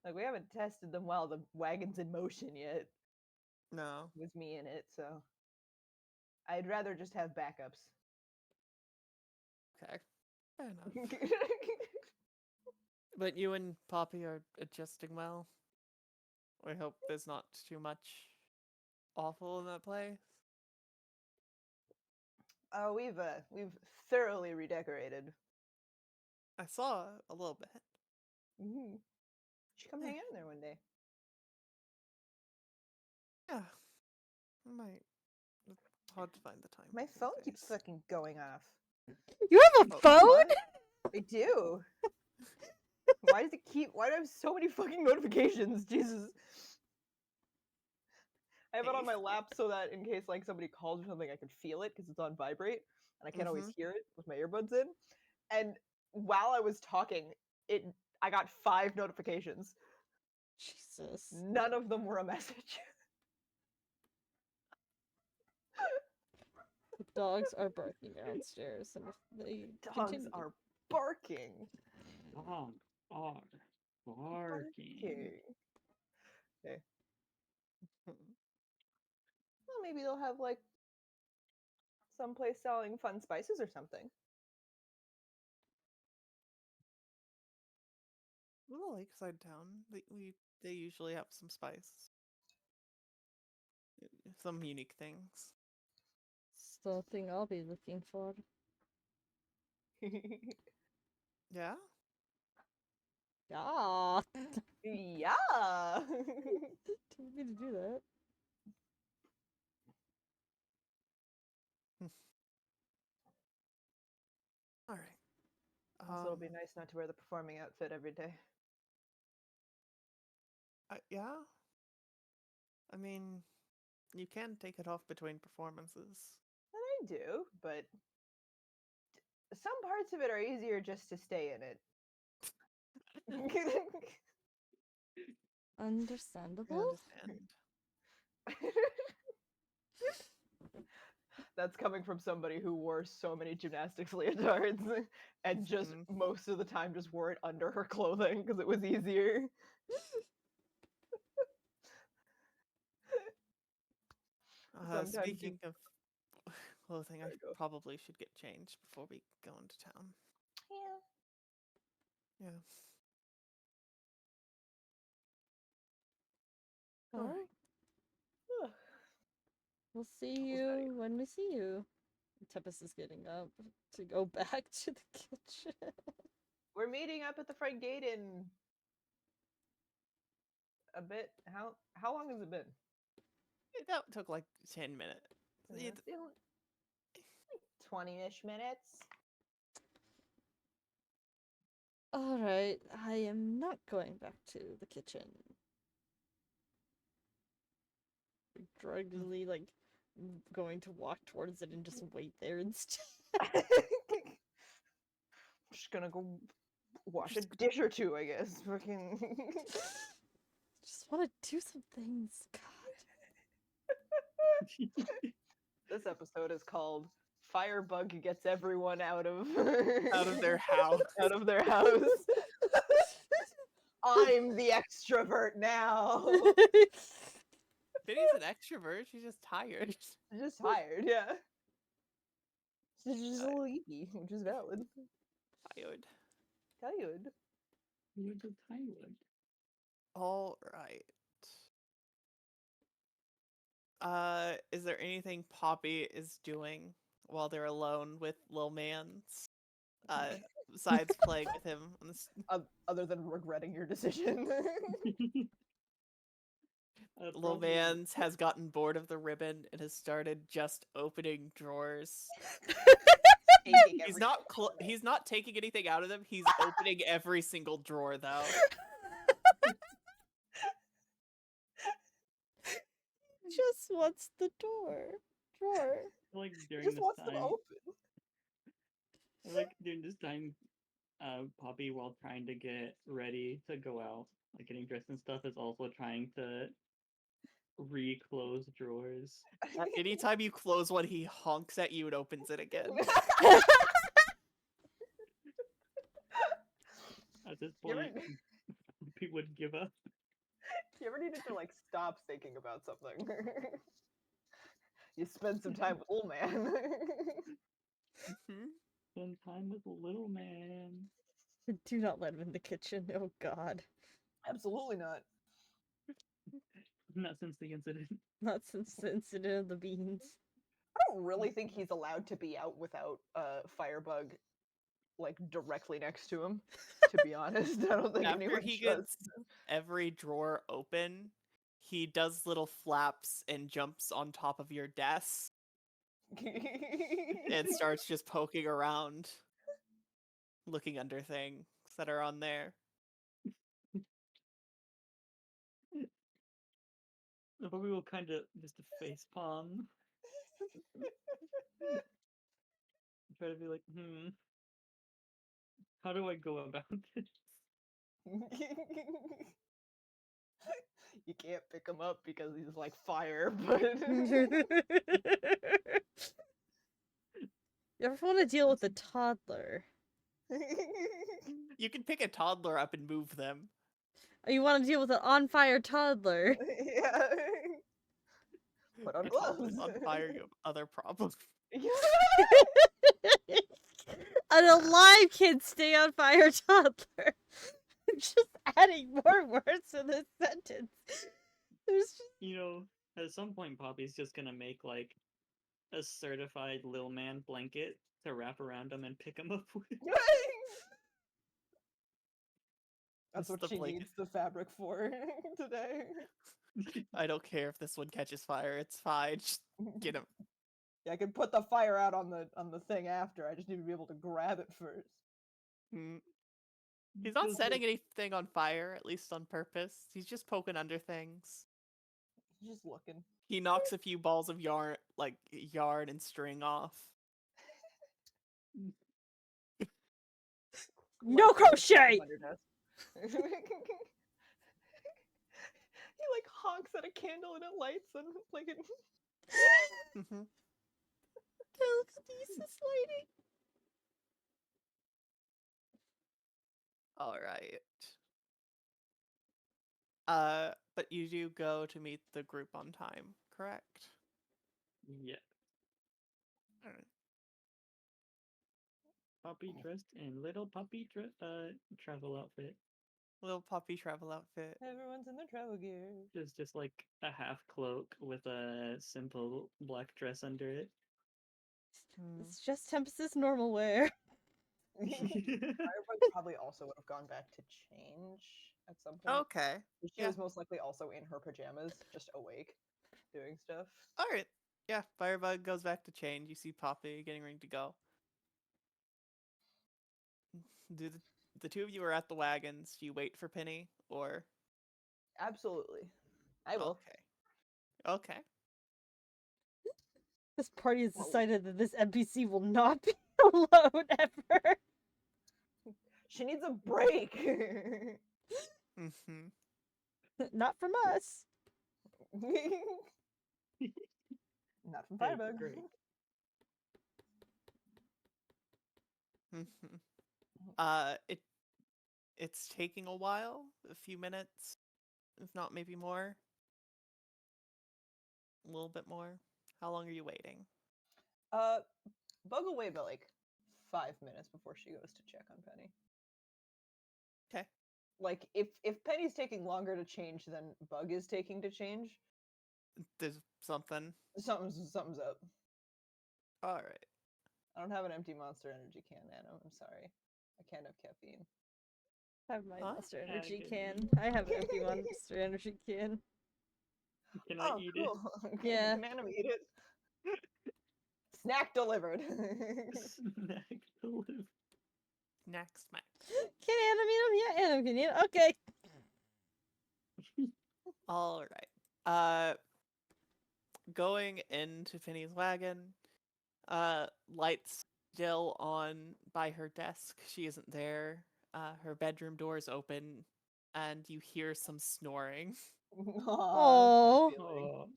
Like we haven't tested them while the wagon's in motion yet. No. With me in it, so I'd rather just have backups. Okay. Fair enough. But you and Poppy are adjusting well. I hope there's not too much awful in that place. Oh, we've thoroughly redecorated. I saw a little bit. Mm-hmm. Should come hang out in there one day. Yeah. I might. It's hard to find the time. My these phone keeps days. fucking going off. You have a Oh, phone? what? I do. Why does it keep? Why do I have so many fucking notifications? Jesus. I have it on my lap so that in case like somebody calls or something, I can feel it because it's on vibrate and I can't always hear it with my earbuds in. And while I was talking, I got 5 notifications. Jesus. None of them were a message. The dogs are barking downstairs, and if they Dogs continue, are barking. Dog are barking. Okay. Well, maybe they'll have like someplace selling fun spices or something. Little lakeside town. They usually have some spice. Some unique things. it's the thing I'll be looking for. Yeah? Yeah. Yeah. Didn't mean to do that. Alright. Also, it'll be nice not to wear the performing outfit every day. Yeah? I mean, you can take it off between performances. And I do, but some parts of it are easier just to stay in it. I Understandable. understand. That's coming from somebody who wore so many gymnastics leotards and just most of the time just wore it under her clothing because it was easier. Sometimes Speaking of clothing, I There you go. probably should get changed before we go into town. Yeah. Yeah. Well, Alright. we'll see Almost you ready. when we see you. Tempest is getting up to go back to the kitchen. We're meeting up at the front gate in a bit. How long has it been? That took like 10 minutes. Yeah, it's been like 20-ish minutes. Alright, I am not going back to the kitchen. Begrudgingly, like, going to walk towards it and just wait there instead. I'm just gonna go wash a dish or two, I guess. Fucking. Just want to do some things. God. This episode is called Firebug Gets Everyone Out of their house. Out of their house. I'm the extrovert now. Penny's an extrovert. She's just tired. She's just tired, yeah. She's just a Tired. sleepy, which is valid. Tired. Tired. You're just tired. All right. Is there anything Poppy is doing while they're alone with Lil Mans? Besides playing with him on this. Other than regretting your decision. Lil Probably- Mans has gotten bored of the ribbon and has started just opening drawers. Taking He's every- not he's not taking anything out of them. He's opening every single drawer though. Just wants the drawer. like He during just this wants them time, open. like during this time, Poppy, while trying to get ready to go out, like getting dressed and stuff, is also trying to re-close drawers. Anytime you close one, he honks at you and opens it again. At this You ever- point, Poppy would give up. You ever needed to like stop thinking about something? You spend some time with old man. Mhm. Spend time with little man. Do not let him in the kitchen. Oh God. Absolutely not. Not since the incident. Not since the incident of the beans. I don't really think he's allowed to be out without Firebug like directly next to him. To be honest, I don't think After anyone he trusts gets every drawer open, he does little flaps and jumps on top of your desk him. and starts just poking around, looking under things that are on there. Poppy will kind of just face palm. Try to be like, how do I go about this? You can't pick him up because he's like fire, but You ever want to deal with a toddler? You can pick a toddler up and move them. Or you want to deal with an on-fire toddler? yeah. Put on A toddler's gloves. on fire, you have other problems. An alive kid stay on fire toddler. Just adding more words to this sentence. There's just... At some point, Poppy's just gonna make like a certified Lil Man blanket to wrap around him and pick him up with. That's This is what the she blanket. needs the fabric for today. I don't care if this one catches fire, it's fine. Just get him. Yeah, I can put the fire out on the thing after. I just need to be able to grab it first. Mm. He's not Just setting like- anything on fire, at least on purpose. He's just poking under things. He's just looking. He knocks a few balls of yarn and string off. No Lights crochet! on your desk. He like honks at a candle and it lights and like it. Mhm. Telekinesis lady. All right. But you do go to meet the group on time, correct? Yeah. Alright. Poppy dressed in little puppy travel outfit. Little puppy travel outfit. Everyone's in their travel gear. Just like a half cloak with a simple black dress under it. Hmm. It's just Tempest's normal wear. Firebug probably also would have gone back to change at some point. Okay. She yeah. was most likely also in her pajamas, just awake, doing stuff. All right. Yeah, Firebug goes back to change. You see Poppy getting ready to go. Do the two of you are at the wagons? Do you wait for Penny or? Absolutely. I will. Okay. Okay. This party has Well- decided that this NPC will not be alone ever. She needs a break. Mm-hmm. Not from us. Not from Hey, Firebug. great. Mm-hmm. It's taking a while, a few minutes, if not maybe more. a little bit more? How long are you waiting? Bug will wait about like 5 minutes before she goes to check on Penny. Okay. Like if Penny's taking longer to change than Bug is taking to change, There's something. something's up. All right. I don't have an empty Monster Energy can, Nano. I'm sorry. I can't have caffeine. I have my Huh? Monster Energy good. can. I have an empty Monster Energy can. Can I eat cool. Yeah. Can Nano eat it? Snack delivered. it? Snack delivered. Next, Mac. Can Adam eat them? Yeah, Adam can eat 'em. Okay. All right. Going into Finny's wagon. Lights still on by her desk. She isn't there. Her bedroom door is open, and you hear some snoring. Aw. Oh,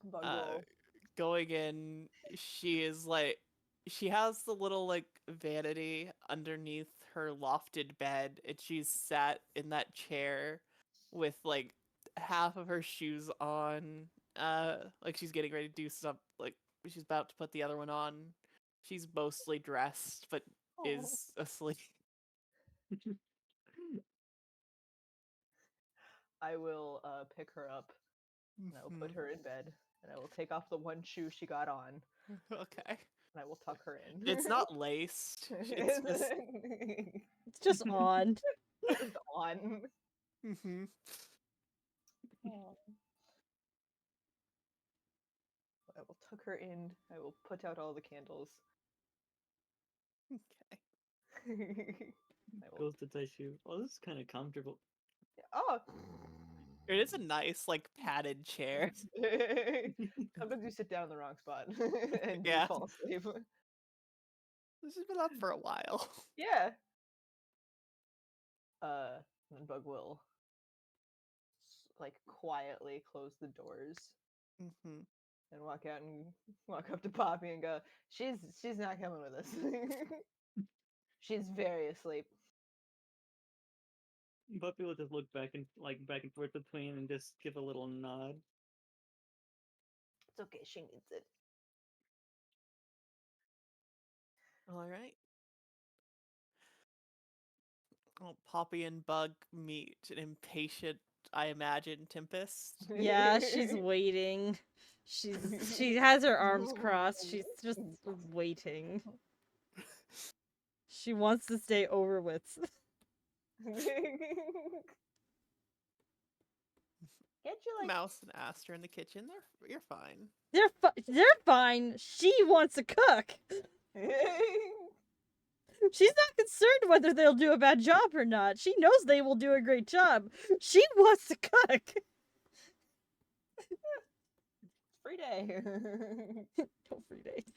Bug Uh, will. Going in, she is like, she has the little like vanity underneath her lofted bed, and she's sat in that chair with like half of her shoes on, like she's getting ready to do something, like she's about to put the other one on. She's mostly dressed, but is asleep. I will pick her up and I will put her in bed and I will take off the one shoe she got on Okay. and I will tuck her in. It's not laced. It's just. It's just on. Just on. Mhm. I will tuck her in. I will put out all the candles. Okay. I will... goes the tissue. Oh, this is kind of comfortable. Oh! It is a nice, like, padded chair. Sometimes you sit down in the wrong spot and you Yeah. fall asleep. This has been up for a while. Yeah. And Bug will like quietly close the doors Mm-hmm. and walk out and walk up to Poppy and go, she's not coming with us. She's very asleep. Buffy will just look back and forth between and just give a little nod. It's okay, she needs it. All right. Well, Poppy and Bug meet an impatient, I imagine, Tempest. Yeah, she's waiting. She has her arms crossed. She's just waiting. She wants to stay over with. Can't you like Mouse and Aster in the kitchen. You're fine. They're fine. She wants to cook. She's not concerned whether they'll do a bad job or not. She knows they will do a great job. She wants to cook. free day? No free days.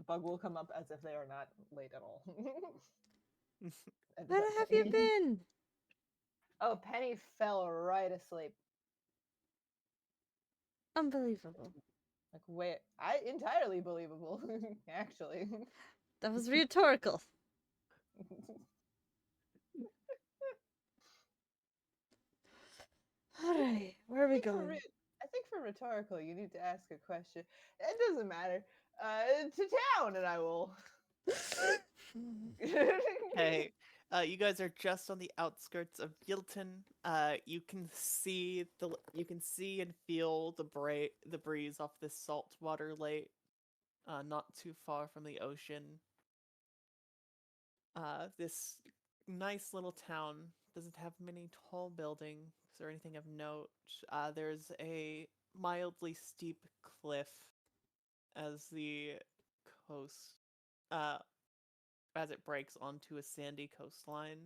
Bug will come up as if they are not late at all. And Where it's have okay. you been? Oh, Penny fell right asleep. Unbelievable. Like, wait, entirely believable, actually. That was rhetorical. Alright, where are we going? I think for rhetorical, you need to ask a question. It doesn't matter. To town, and I will. Hey, you guys are just on the outskirts of Gilton. You can see and feel the breeze off this saltwater lake, not too far from the ocean. This nice little town doesn't have many tall buildings or anything of note. There's a mildly steep cliff as the coast, uh, as it breaks onto a sandy coastline.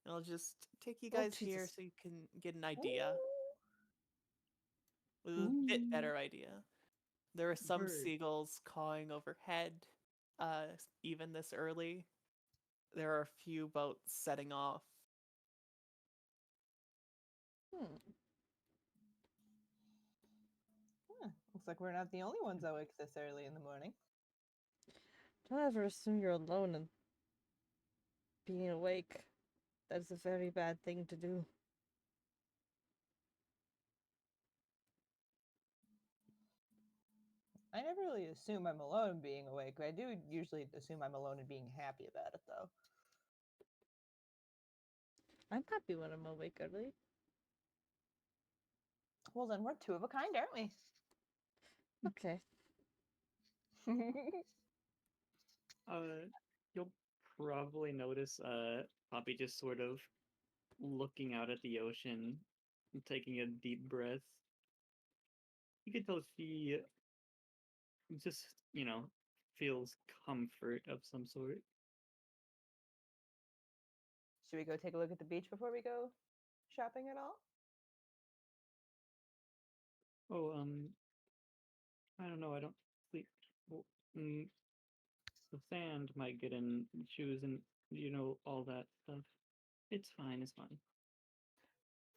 And I'll just take you Oh, guys here Jesus. so you can get an idea, with a bit Ooh. better idea. There are some Bird. seagulls cawing overhead, even this early. There are a few boats setting off. Looks like we're not the only ones awake this early in the morning. Don't ever assume you're alone and being awake. That's a very bad thing to do. I never really assume I'm alone being awake. I do usually assume I'm alone and being happy about it, though. I'm happy when I'm awake early. Well, then we're two of a kind, aren't we? Okay. You'll probably notice Poppy just sort of looking out at the ocean and taking a deep breath. You can tell she just, feels comfort of some sort. Should we go take a look at the beach before we go shopping at all? Oh, I don't know, I don't sleep. Well, the sand might get in shoes and, all that stuff. It's fine, it's fine.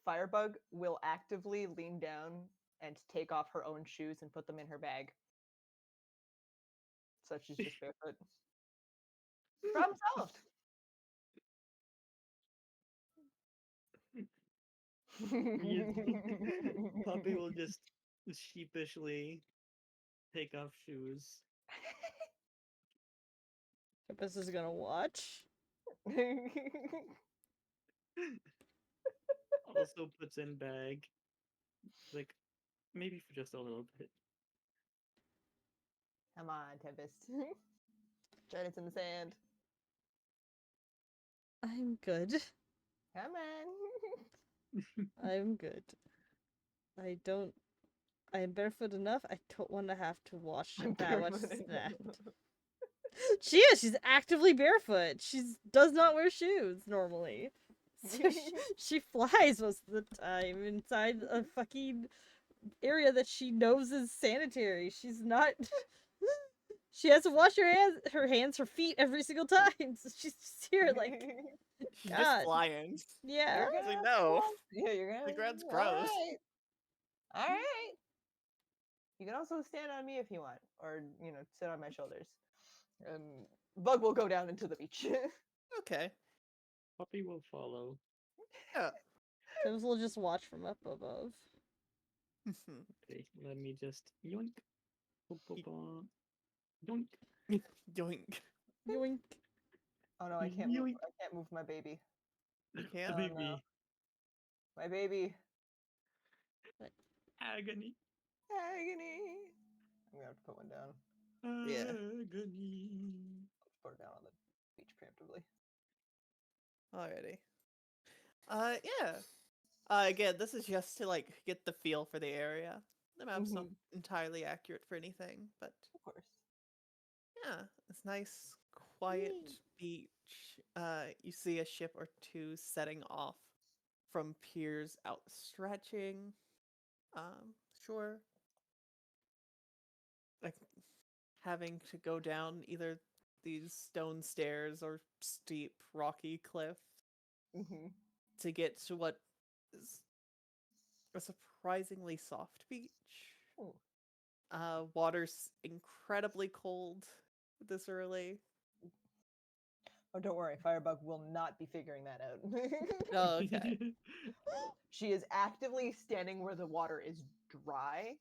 Firebug will actively lean down and take off her own shoes and put them in her bag. So she's just barefoot. Problem solved. Poppy will just sheepishly take off shoes. Tempest is gonna watch. Also puts in bag. Like, maybe for just a little bit. Come on, Tempest. Join us in the sand. I'm good. Come on. I'm good. I don't. I'm barefoot enough. I don't want to have to wash I'm that much barefoot. sand. She is. She's actively barefoot. She does not wear shoes normally. So she flies most of the time inside a fucking area that she knows is sanitary. She's not. She has to wash her hands, her feet every single time. So she's just here like, She's God. just flying. yeah. You're It's like, gonna no. Yeah, you're gonna. The ground's All gross. right. All right. You can also stand on me if you want, or sit on my shoulders. Bug will go down into the beach. Okay. Poppy will follow. Yeah. Tibbs will just watch from up above. Okay, let me just yoink. Yoink. Yoink. Yoink. Oh no, I can't move. Yoink. I can't move my baby. You can't? Oh, Baby. My baby. Agony. Agony. I'm gonna have to put one down. Yeah. Agony. Put it down on the beach preemptively. Alrighty. Yeah. Again, this is just to like get the feel for the area. The map's not entirely accurate for anything, but Of course. yeah, it's nice, quiet Yay. beach. You see a ship or two setting off from piers outstretching. Sure. Like having to go down either these stone stairs or steep rocky cliff to get to what is a surprisingly soft beach. Ooh. Water's incredibly cold this early. Oh, don't worry. Firebug will not be figuring that out. Oh, okay. She is actively standing where the water is dry,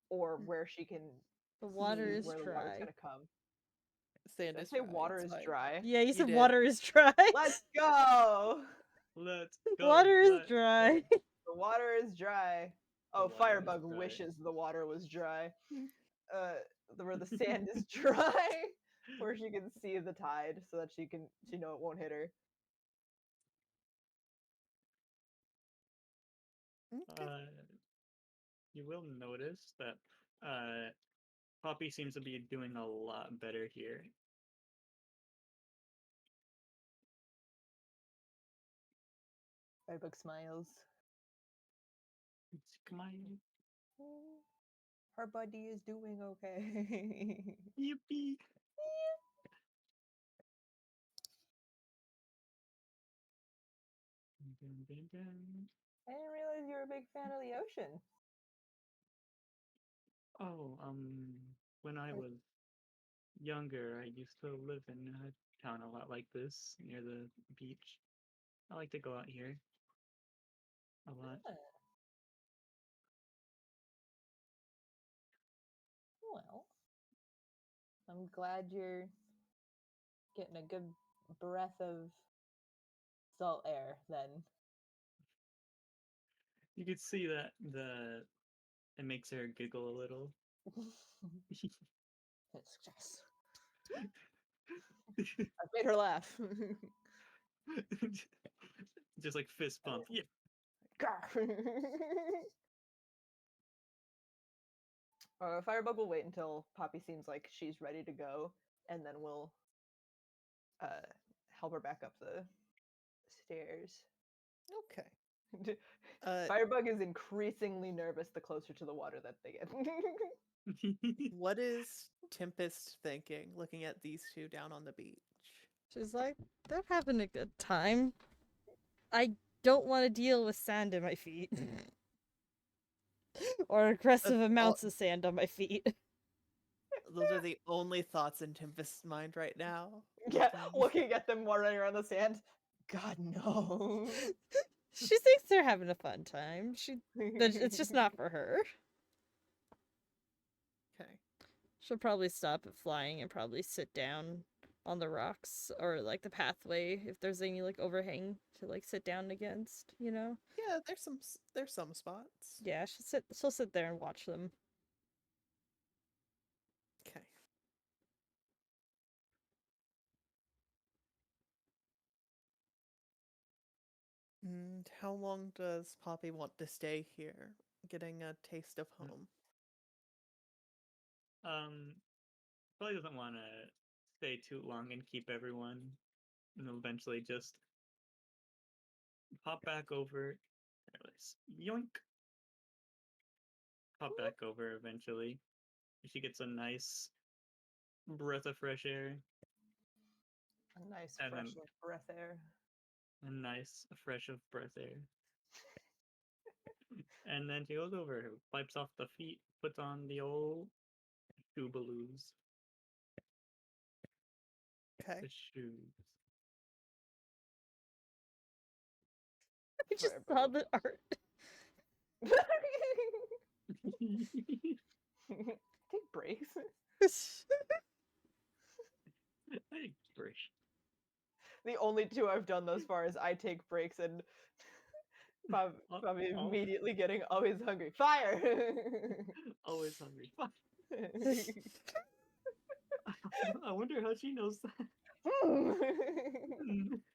or where she can The water see is where the water's dry. gonna come. Sand Did I is say dry, water it's is fine. dry? Yeah, you You said did. water is dry. Let's go. Let's go. Water is let's dry. go. The water is dry. The Oh, water is Firebug dry. wishes the water was dry. Where the sand is dry, where she can see the tide, so that she know it won't hit her. Okay. You will notice that Poppy seems to be doing a lot better here. Firebug smiles. Smile. Her buddy is doing okay. Yippee. Dun, dun, dun. I didn't realize you were a big fan of the ocean. Oh, when I was younger, I used to live in a town a lot like this, near the beach. I like to go out here a lot. Well, I'm glad you're getting a good breath of salt air then. You could see that it makes her giggle a little. It's just I've made her laugh. Just like fist bump. Yeah. Firebug will wait until Poppy seems like she's ready to go, and then we'll help her back up the stairs. Okay. Uh, Firebug is increasingly nervous the closer to the water that they get. what is Tempest thinking, looking at these two down on the beach? She's like, they're having a good time. I don't want to deal with sand in my feet. Or aggressive amounts of sand on my feet. Those are the only thoughts in Tempest's mind right now. Yeah, looking at them while running around the sand. God, no. She thinks they're having a fun time. It's just not for her. Okay. She'll probably stop at flying and probably sit down on the rocks or like the pathway if there's any like overhang to like sit down against, you know? Yeah, there's some spots. Yeah, she'll sit there and watch them. Okay. And how long does Poppy want to stay here, getting a taste of home? Probably doesn't want to stay too long and keep everyone, and eventually just pop back over. Yoink. Pop back over eventually. She gets a nice breath of fresh air. A nice And fresh then- breath air. A nice fresh of breath air. And then she goes over, wipes off the feet, puts on the old shoe-baloos. Okay. The shoes. I just saw the art. Take breaks. Hey, break. The only two I've done thus far is I take breaks and Bobby immediately getting always hungry. Fire! Always hungry. Fuck. I wonder how she knows that.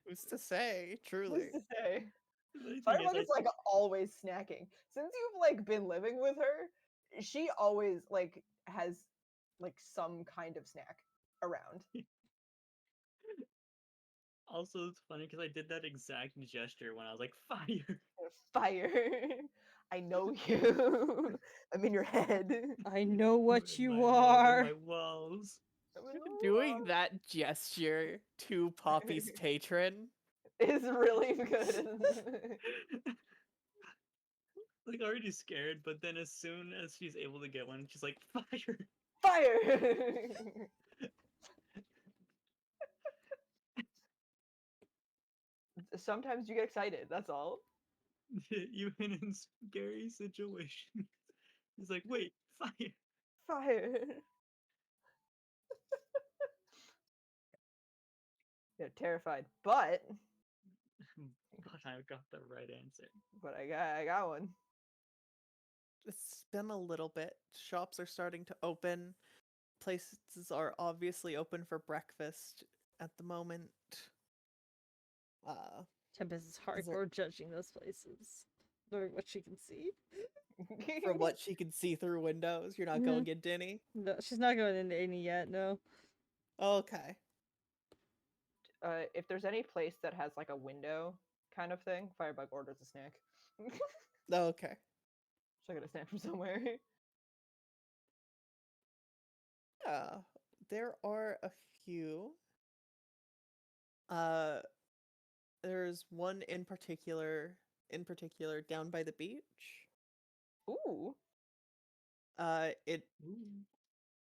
Who's to say? Truly. Who's to say? The thing is, Firebug is like always snacking. Since you've like been living with her, she always like has like some kind of snack around. Also, it's funny because I did that exact gesture when I was like, fire! Fire! I know you. I'm in your head. I know what In you my head, in are. my walls. Doing that gesture to Poppy's patron. is really good. Isn't it? Like, already scared, but then as soon as she's able to get one, she's like, fire! Fire! Sometimes you get excited. That's all. Even in scary situations. He's like, wait, fire! Fire! They're terrified, but But I got the right answer. I got one. It's been a little bit. Shops are starting to open. Places are obviously open for breakfast at the moment. Tempest is Is there- hardcore judging those places. Knowing what she can see. From what she can see through windows, you're not going into any? No, she's not going into any yet, no. Okay. If there's any place that has like a window kind of thing, Firebug orders a snack. Okay. So I got a snack from somewhere. Yeah. There are a few. There's one in particular down by the beach. Ooh. It Ooh.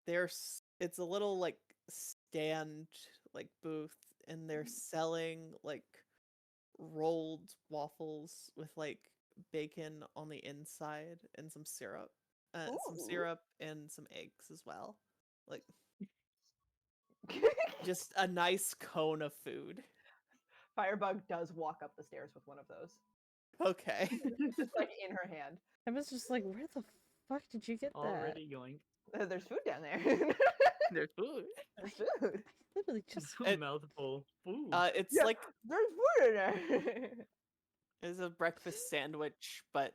it's a little like stand like booth, and they're selling like rolled waffles with like bacon on the inside and some syrup Ooh. and some eggs as well. Like just a nice cone of food. Firebug does walk up the stairs with one of those. Okay. Just like in her hand. I was just like, where the fuck did you get that? Already going. There's food down there. There's food. There's food. I literally just. It- Mouthful. Food. It's Yeah. like There's food in there. it's a breakfast sandwich, but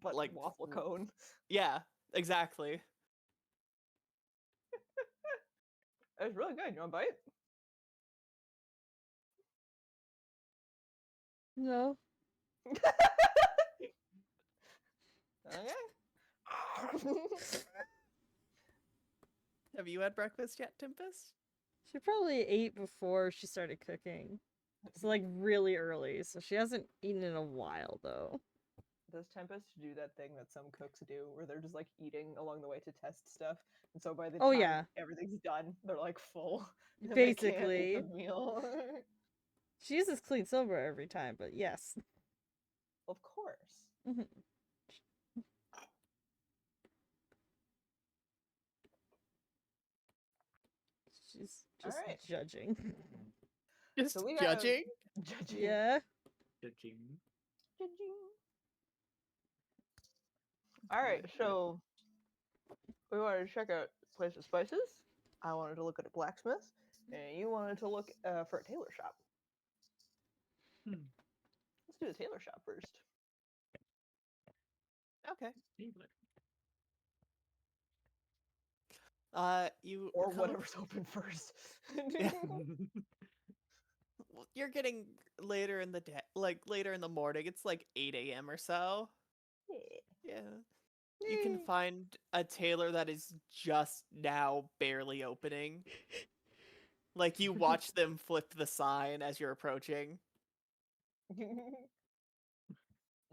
But Like, waffle cone. yeah, exactly. It's really good. You want a bite? No. Okay. Have you had breakfast yet, Tempest? She probably ate before she started cooking. It's like really early, so she hasn't eaten in a while though. Does Tempest do that thing that some cooks do where they're just like eating along the way to test stuff? And so by the Oh, time yeah. everything's done, they're like full. and they can't eat Basically. the meal. She uses clean silver every time, but yes. Of course. Mhm. She's just Alright. judging. Just So we have- judging? Judging. Yeah. Judging. Judging. Alright, so we wanted to check out Place of Spices. I wanted to look at a blacksmith, and you wanted to look for a tailor shop. Hmm. Let's do the tailor shop first. Okay. Taylor. You Or come- whatever's open first. Yeah. Well, you're getting later in the day, like later in the morning. It's like 8 a.m. or so. Yeah. You can Eh. find a tailor that is just now barely opening. Like you watch them flip the sign as you're approaching.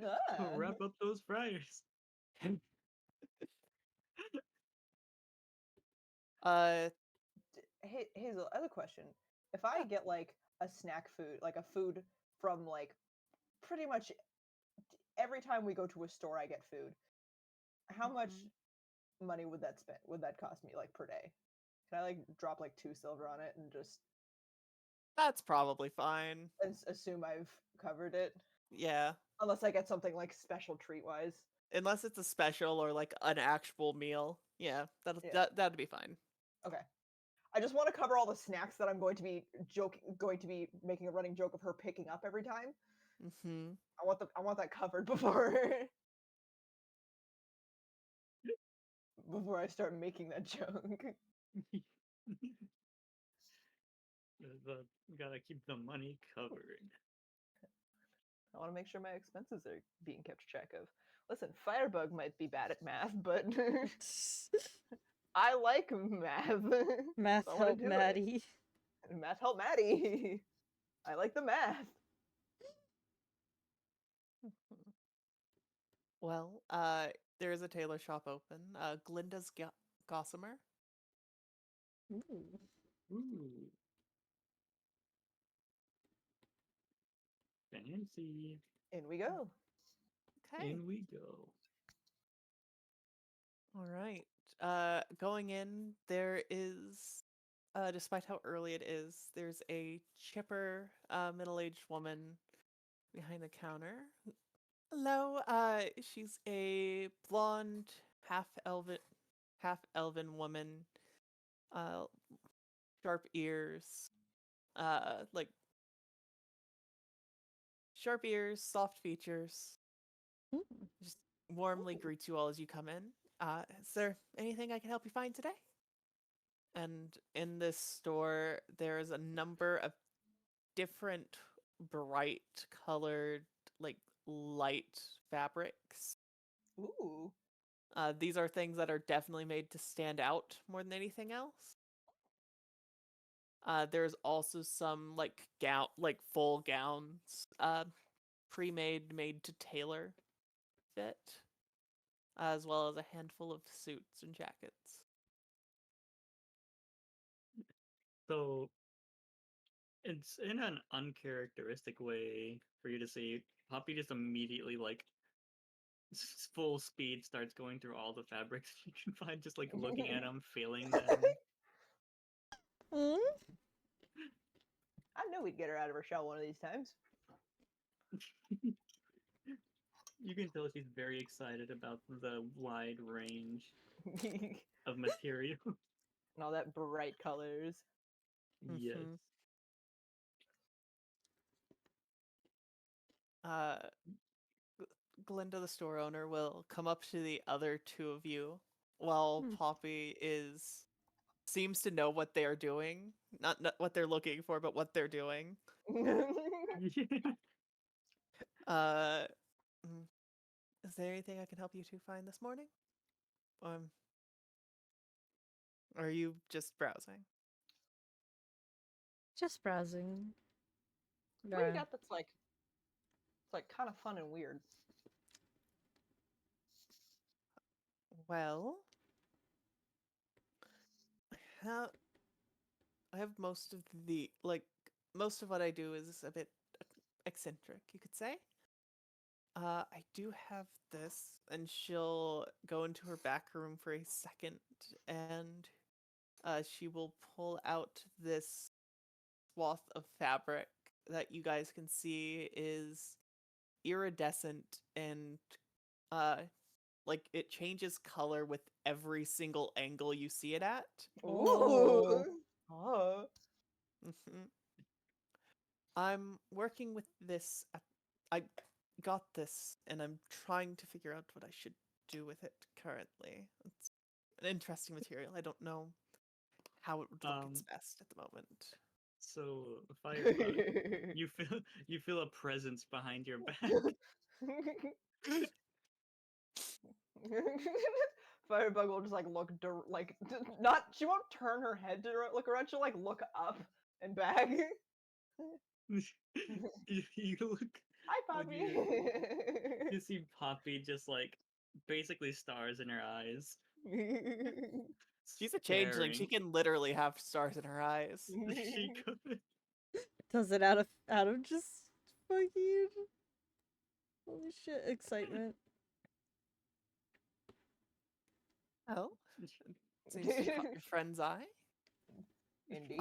Ah. Wrap up those fryers. Hey, Hazel, I have a question. If I get like a snack food, like a food from like pretty much every time we go to a store, I get food. How much money would that spend? Would that cost me like per day? Can I like drop like 2 silver on it and just That's probably fine. assume I've covered it? Yeah. Unless I get something like special treat wise. Unless it's a special or like an actual meal. Yeah, Yeah. that'd be fine. Okay. I just want to cover all the snacks that I'm going to be making a running joke of her picking up every time. Mm-hmm. I want that covered before before I start making that joke. Gotta keep the money covered. I want to make sure my expenses are being kept track of. Listen, Firebug might be bad at math, but I like math. Math I wanna help do it. Maddie. Math help Maddie. I like the math. Well, there is a tailor shop open. Glinda's Gossamer. Ooh. Ooh. Fancy. In we go. Okay. In we go. All right. Going in, there is, despite how early it is, there's a chipper, middle-aged woman behind the counter. Hello. She's a blonde, half elven woman. Sharp ears. Like sharp ears, soft features. Ooh. Just warmly greets you all as you come in. Is there anything I can help you find today? And in this store, there is a number of different bright colored, like light fabrics. Ooh. These are things that are definitely made to stand out more than anything else. There's also some like full gowns, pre-made, made to tailor fit, as well as a handful of suits and jackets. So it's in an uncharacteristic way for you to see Poppy just immediately like full speed starts going through all the fabrics you can find, just like looking at them, feeling them. Mm? we'd get her out of her shell one of these times. You can tell she's very excited about the wide range And of material. all that bright colors. Yes. Mhm. Uh, Glinda, the store owner, will come up to the other two of you while Hmm. Poppy seems to know what they are doing. Not what they're looking for, but what they're doing. Yeah. Uh, mm, is there anything I can help you two find this morning? Or are you just browsing? Just browsing. What do you got that's like, it's like kind of fun and weird? Well, ha- I have most of most of what I do is a bit eccentric, you could say. I do have this, and she'll go into her back room for a second, and she will pull out this swath of fabric that you guys can see is iridescent and uh like it changes color with every single angle you see it at. Oh. Ooh. Oh. Mhm. I'm working with this. I got this, and I'm trying to figure out what I should do with it currently. It's an interesting material. I don't know how it would look its best at the moment. So Firebug, you feel a presence behind your back. Firebug will just like look like not. She won't turn her head to look around. She'll like look up and back. You look Hi, when Poppy. you see Poppy just like basically stars in her eyes, She's a changeling. She staring. can literally have stars in her eyes. She could. Does it out of just fucking holy shit excitement. Oh, seems to have caught your friend's eye. Indeed.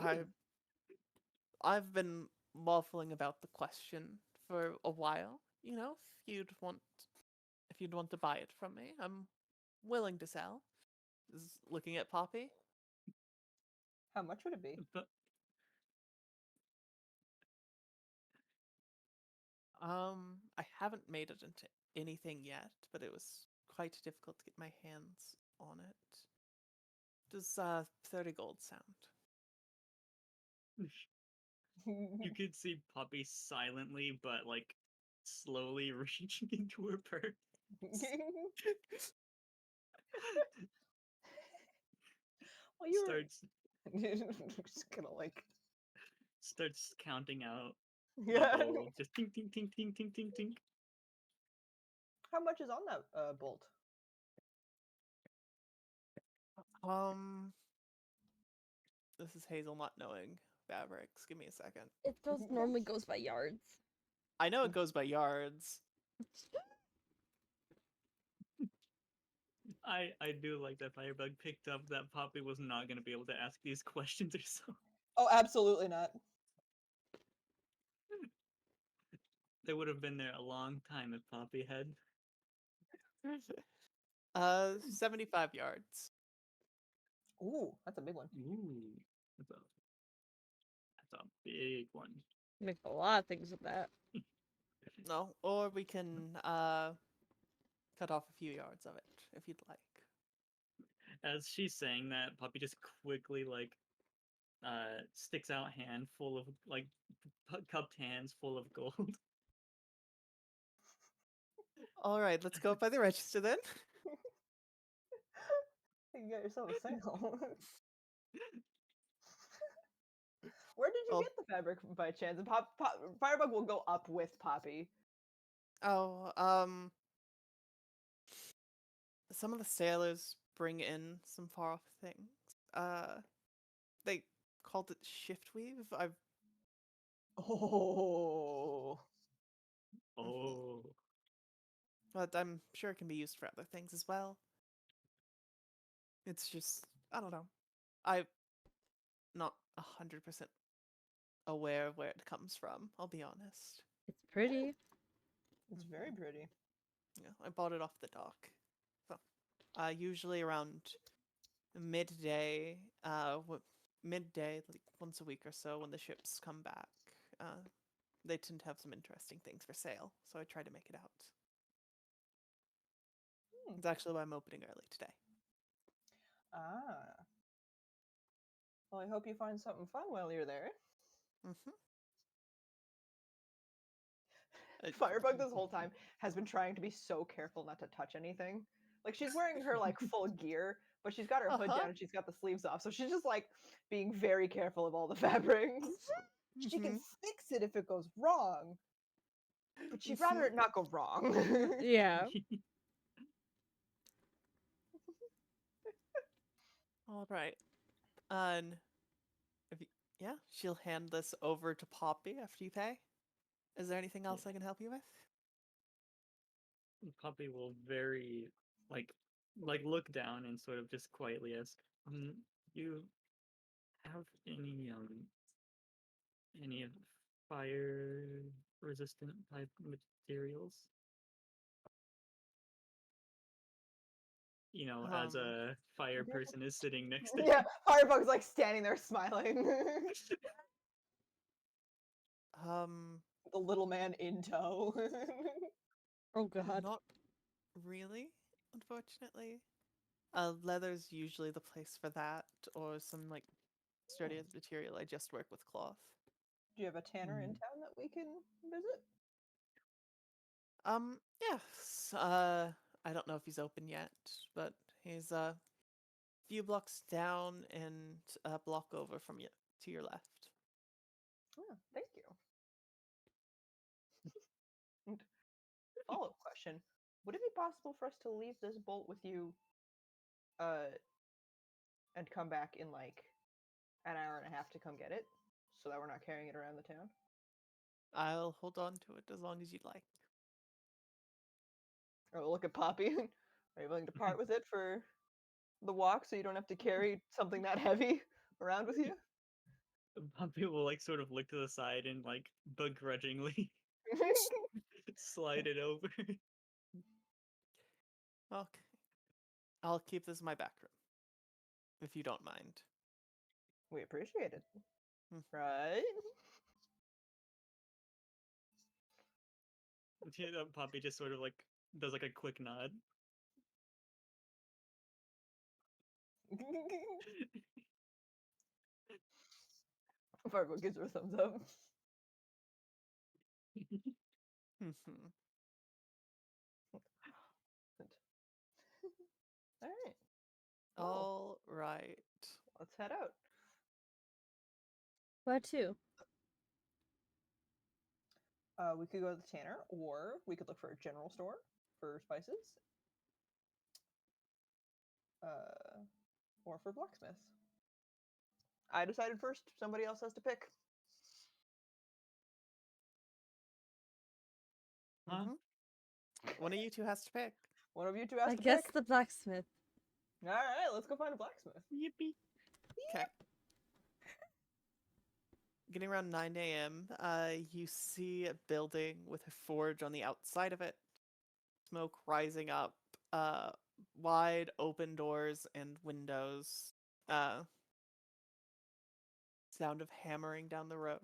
I've been waffling about the question for a while. You know, if you'd want to buy it from me, I'm willing to sell. Is looking at Poppy. How much would it be? But I haven't made it into anything yet, but it was quite difficult to get my hands on it. Does 30 gold sound? you could see Poppy silently, but like slowly reaching into her purse. Well, you were starts just gonna like. starts counting out the Yeah. gold. Just tink tink tink tink tink tink tink. How much is on that bolt? Um, this is Hazel not knowing fabrics. Give me a second. It normally goes by yards. I know it goes by yards. I do like that Firebug picked up that Poppy was not going to be able to ask these questions herself. Oh, absolutely not. They would have been there a long time if Poppy had. 75 yards. Ooh, that's a big one. Ooh, that's a big one. Make a lot of things with that. No, or we can cut off a few yards of it if you'd like. As she's saying that, Poppy just quickly like sticks out hand full of like cupped hands full of gold. All right, let's go up by the register then. You got yourself a sale. Where did you Well, get the fabric by chance? And Firebug will go up with Poppy. oh, some of the sailors bring in some far off things. They called it shift weave. Oh. Oh, But I'm sure it can be used for other things as well. It's just, I don't know. I'm not 100% aware of where it comes from, I'll be honest. It's pretty. It's very pretty. Yeah, I bought it off the dock. So, usually around midday, midday, like once a week or so, when the ships come back, they tend to have some interesting things for sale. So I try to make it out. It's actually why I'm opening early today. Ah. Well, I hope you find something fun while you're there. Mm-hmm. Firebug this whole time has been trying to be so careful not to touch anything. Like she's wearing her like full gear, but she's got her hood down and she's got the sleeves off. So she's just like being very careful of all the fabrics. She can fix it if it goes wrong, but she'd rather it not go wrong. Yeah. All right. And yeah, she'll hand this over to Poppy after you pay. Is there anything else I can help you with? Poppy will very like look down and sort of just quietly ask, you have any of fire resistant type materials? You know, as a fire person is sitting next to Yeah, Firebug's like standing there smiling. The little man in tow. Oh god. Not really, unfortunately. Leather's usually the place for that, or some like sturdier material. I just work with cloth. Do you have a tanner in town that we can visit? Yes. I don't know if he's open yet, but he's a few blocks down and a block over from you to your left. Oh, thank you. And follow-up question. Would it be possible for us to leave this bolt with you and come back in like an hour and a half to come get it? So that we're not carrying it around the town? I'll hold on to it as long as you'd like. Oh, look at Poppy. Are you willing to part with it for the walk so you don't have to carry something that heavy around with you? Poppy will like sort of look to the side and like begrudgingly slide it over. Okay. I'll keep this in my back room, if you don't mind. We appreciate it. Hmm. Right? Poppy just sort of like does like a quick nod. Fargo gives her a thumbs up. All right. Well, All right. let's head out. Where to? We could go to the tanner, or we could look for a general store for spices, or for blacksmiths. I decided first. Somebody else has to pick. Huh? One of you two has to pick. One of you two has I to guess pick. the blacksmith. All right, let's go find a blacksmith. Yippee. Okay. Getting around 9 a.m., you see a building with a forge on the outside of it. Smoke rising up. Wide open doors and windows. Sound of hammering down the road.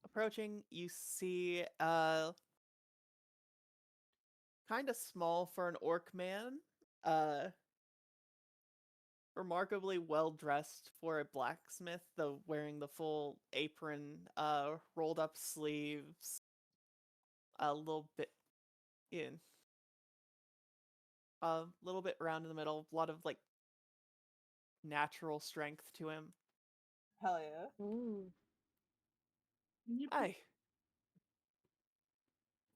Approaching, you see kind of small for an orc man. Remarkably well dressed for a blacksmith, though wearing the full apron, rolled up sleeves, a little bit a little bit round in the middle, a lot of like natural strength to him. Hell yeah. Ooh. Hi.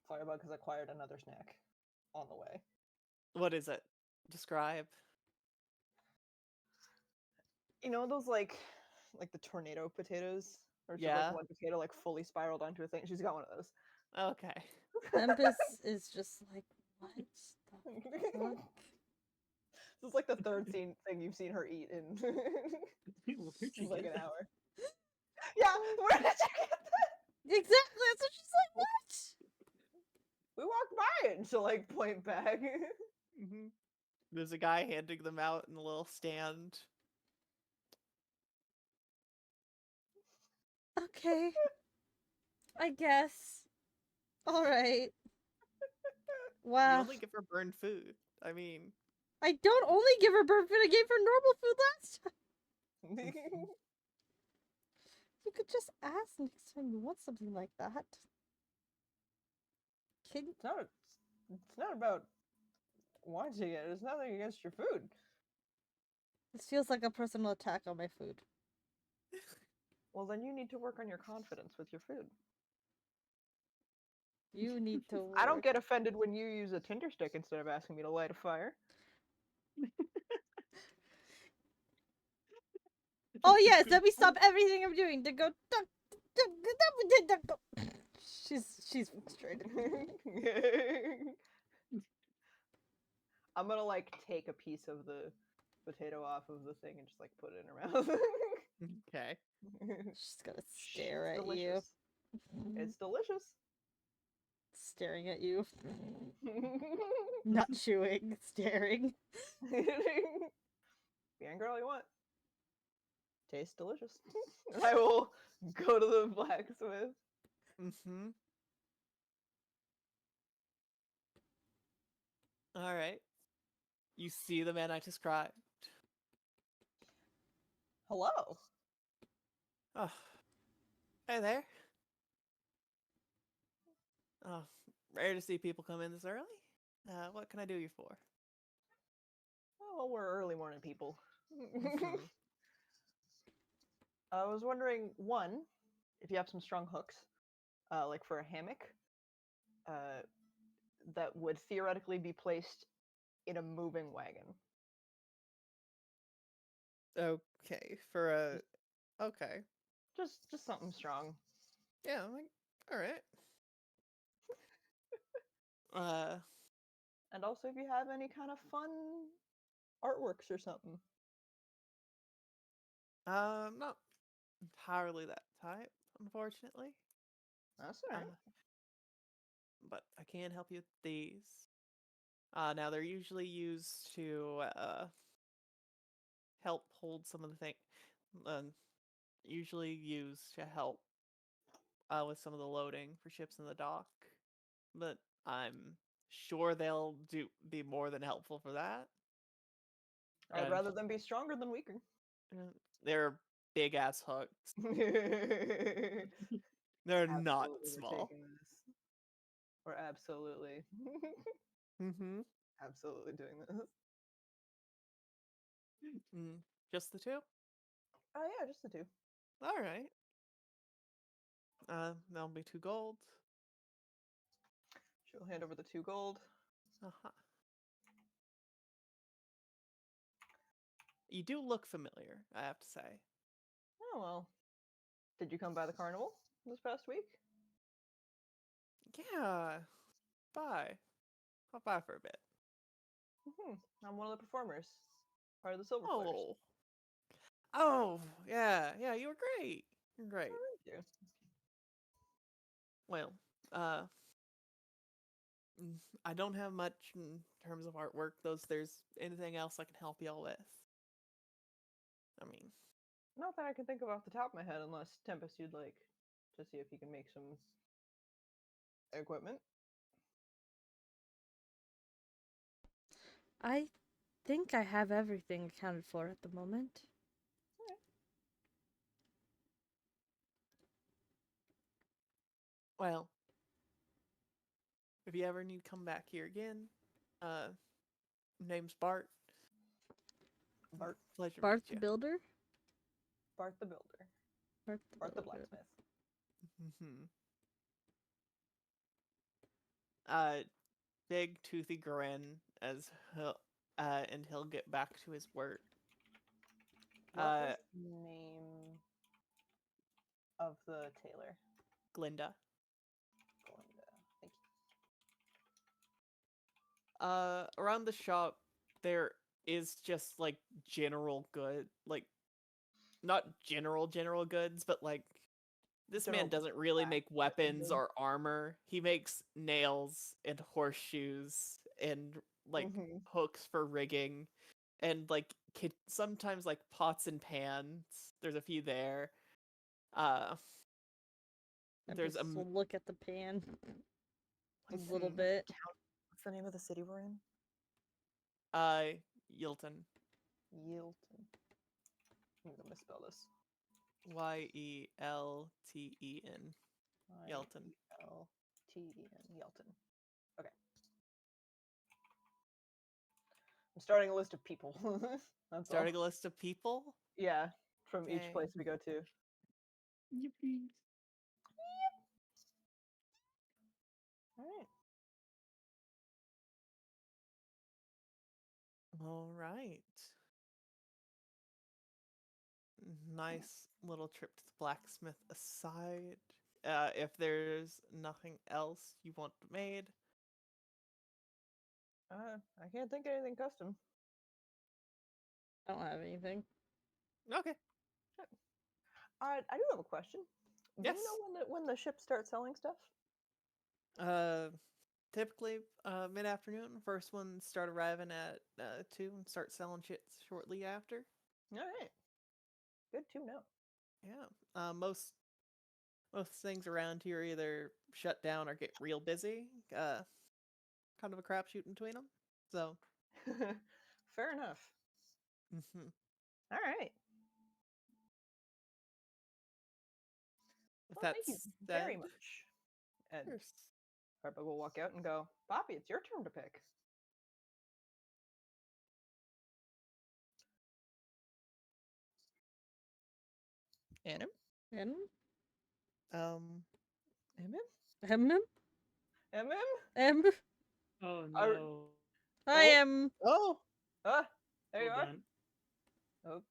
Firebug has acquired another snack on the way. What is it? Describe. You know those like the tornado potatoes? Or it's just Yeah. like one potato like fully spiraled onto a thing. She's got one of those. Okay. Tempest is just like, what the fuck? This is like the third thing you've seen her eat in Where'd you like get an that? hour. Yeah, where did you get that? Exactly, that's what she's like, what? We walked by it, and she'll like point back. Mm-hmm. There's a guy handing them out in a little stand. Okay. I guess. Alright. You Wow. only give her burned food. I mean, I don't only give her bird food, I gave her normal food last time. You could just ask next time you want something like that. Can It's not about wanting it. It's nothing against your food. This feels like a personal attack on my food. Well, then you need to work on your confidence with your food. You need to work. I don't get offended when you use a tinder stick instead of asking me to light a fire. Oh yes, let me stop everything I'm doing to go. She's frustrated. I'm gonna like take a piece of the potato off of the thing and just like put it in her mouth. okay. She's gonna stare at you. Delicious. It's delicious. Staring at you. Not chewing, staring. Be angry all you want. Tastes delicious. And I will go to the blacksmith. Mm-hmm. Alright. You see the man I described. Hello. Oh. Hey there. Oh, rare to see people come in this early. What can I do you for? Oh, well, we're early morning people. Mhm. I was wondering, one, if you have some strong hooks, like for a hammock, that would theoretically be placed in a moving wagon. Okay, for a... Okay. Just something strong. Yeah, I'm like, alright. And also, if you have any kind of fun artworks or something. Not entirely that type, unfortunately. That's alright. But I can help you with these. Now they're usually used to help hold some of the things. Usually used to help with some of the loading for ships in the dock. But I'm sure they'll be more than helpful for that. I'd And rather them be stronger than weaker. they're big ass hooks. They're They're not small. taking this. We're absolutely, Mm-hmm. absolutely doing this. Just the two? Oh yeah, just the two. All right. That'll be 2 gold. She'll hand over the 2 gold. Uh-huh. You do look familiar, I have to say. Oh well. Did you come by the carnival this past week? Yeah. Bye. I'll bye for a bit. I'm one of the performers. Part of the Silver Flares. Oh. Oh, yeah. Yeah, you were great. You're great. Oh, thank you. Well, I don't have much in terms of artwork. There's anything else I can help y'all with? I mean, Not that I can think of off the top of my head, unless Tempest, you'd like to see if you can make some equipment. I think I have everything accounted for at the moment. well, if you ever need to come back here again, name's Bart. Bart. Pleasure Bart to the meet Builder? Bart the Builder. Bart Bart the Builder. Blacksmith. Mm-hmm. Big toothy grin as he'll get back to his work. What is the name of the tailor? Glinda. Glinda. Thank you. Around the shop, there is just like general good, like not general goods, but like this man General doesn't really black make weapons goods. or armor. He makes nails and horseshoes and like Mhm. hooks for rigging and like sometimes like pots and pans. There's a few there. Uh I there's just look at the pan a What's little the bit. town? What's the name of the city we're in? uh Yilton. Yilton. I'm gonna misspell this. Yelten. Yelton. Yelten. Yelton. Okay. I'm starting a list of people. That's Starting all. a list of people. Yeah, from each Dang. place we go to. Yippee. All right. All right. Nice little trip to the blacksmith aside. If there's nothing else you want made, I can't think of anything custom. I don't have anything. okay. I do have a question. Do Yes. you know when the ships start selling stuff? Uh, typically, mid-afternoon. First ones start arriving at 2 and start selling shit shortly after. All right. Good to know. Yeah. Most things around here either shut down or get real busy. Kind of a crapshoot between them. So. Fair enough. Mhm. All right. With Well, that thank you said, very much. And there's Harpo will walk out and go, Poppy, it's your turn to pick. Anim? And um Emim? Em Emim? Em. Oh Are- no. I Oh. am. oh Ah, there you Hold are. on. Oh,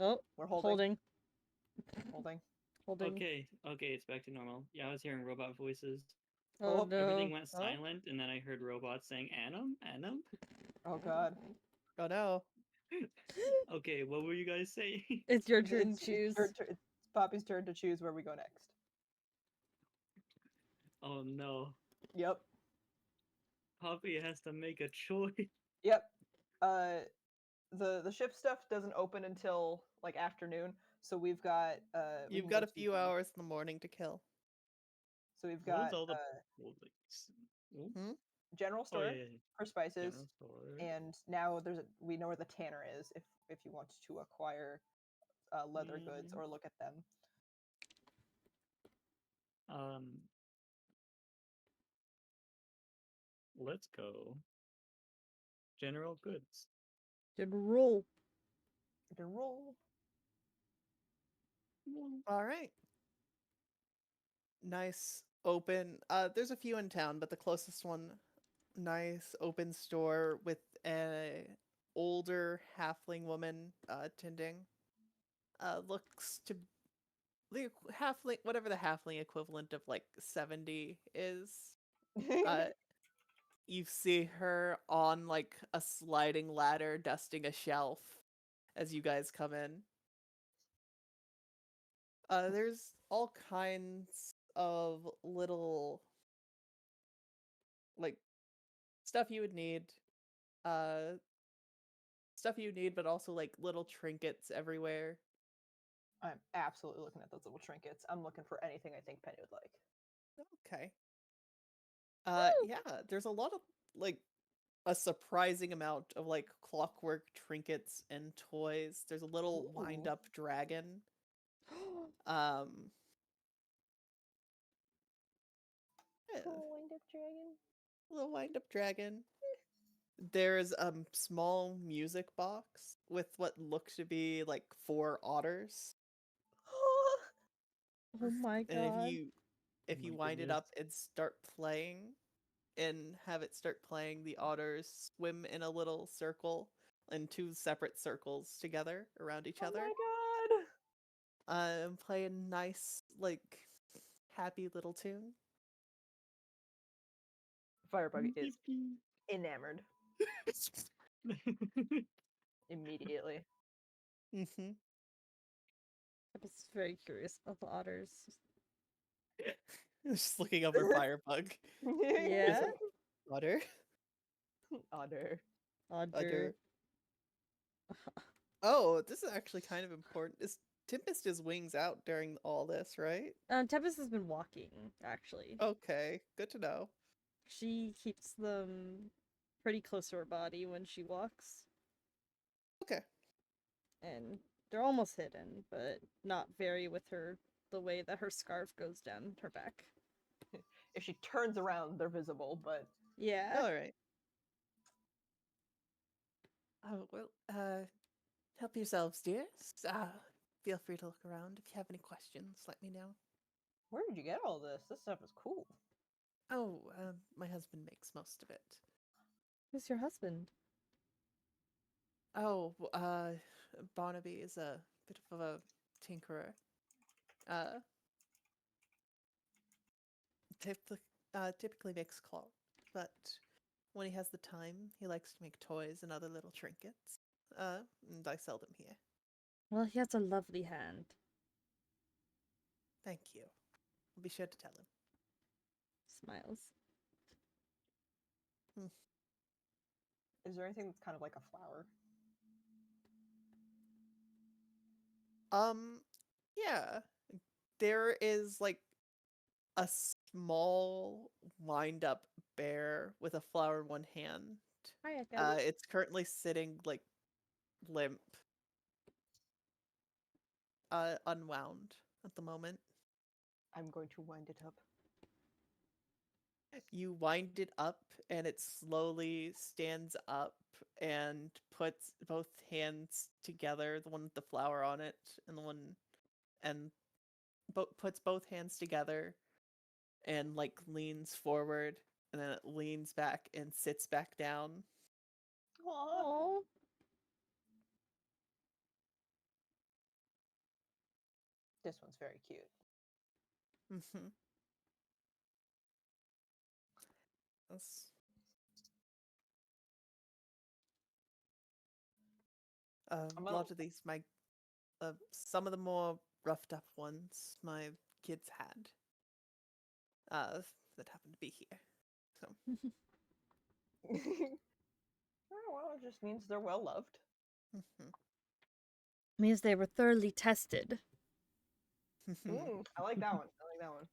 Oh, we're holding. holding. Okay, it's back to normal. Yeah, I was hearing robot voices. Oh Oh, no. Everything went Oh. silent, and then I heard robots saying "Annam, Annam." Oh, God. oh no. Okay, what were you guys saying? It's your turn It's, to choose. it's Poppy's turn to choose where we go next. Oh no, Yep. Poppy has to make a choice. Yep. The ship stuff doesn't open until like afternoon, so we've got we You've can got go a to few hours in the morning to kill. So we've What was got all the well, like, oh, Hmm? general oh store yeah, yeah, for spices, general store. and now we know where the tanner is if you want to acquire leather goods or look at them. Um, let's go. General goods. General. The roll. All right. Nice open. There's a few in town, but the closest one, nice open store with a older halfling woman tending. Looks to the halfling, whatever the halfling equivalent of like 70 is. Uh, you see her on like a sliding ladder dusting a shelf as you guys come in. There's all kinds of little like stuff you would need. Uh Stuff you need, but also like little trinkets everywhere. I'm absolutely looking at those little trinkets. I'm looking for anything I think Penny would like. Okay. Woo! Yeah, there's a lot of like a surprising amount of like clockwork trinkets and toys. There's a little wind Ooh. up dragon. Um yeah, Cool wind-up dragon. little wind up dragon. There's a small music box with what looks to be like 4 otters. Oh my And if god. you My wind it goodness. up and start playing and have it start playing, the otters swim in a little circle in 2 separate circles together around each Oh other. my god. And play a nice like happy little tune. Firebug is Yippee. Enamored immediately. Mm-hmm. I was very curious about the otters. Just looking over Firebug. Yeah? Otter. Otter. Otter. Oh, this is actually kind of important. Is Tempest his wings out during all this, right? Tempest has been walking, actually. Okay, good to know. She keeps them pretty close to her body when she walks. Okay. And they're almost hidden, but not very with her the way that her scarf goes down her back. If she turns around, they're visible, but Yeah. All right. Oh, well, help yourselves, dears. Feel free to look around. If you have any questions, let me know. where did you get all this? This stuff is cool. Oh, my husband makes most of it. Who's your husband? Oh, Barnaby is a bit of a tinkerer. Uh, typically makes cloth, but when he has the time, he likes to make toys and other little trinkets. And I sell them here. Well, he has a lovely hand. Thank you. I'll be sure to tell him. Smiles. Is there anything that's kind of like a flower? Yeah. There is like a small wind up bear with a flower in one hand. Hi, Eka. It's currently sitting like limp, unwound at the moment. I'm going to wind it up. You wind it up and it slowly stands up and puts both hands together, the one with the flower on it and the one and puts both hands together and like leans forward and then it leans back and sits back down. Aww. Aww. This one's very cute. Mm-hmm. That's... I'm a gonna- lot of these, some of the more roughed up ones my kids had, that happen to be here. So, Oh, well, it just means they're well loved. mhm. Means they were thoroughly tested. I like that one. I like that one.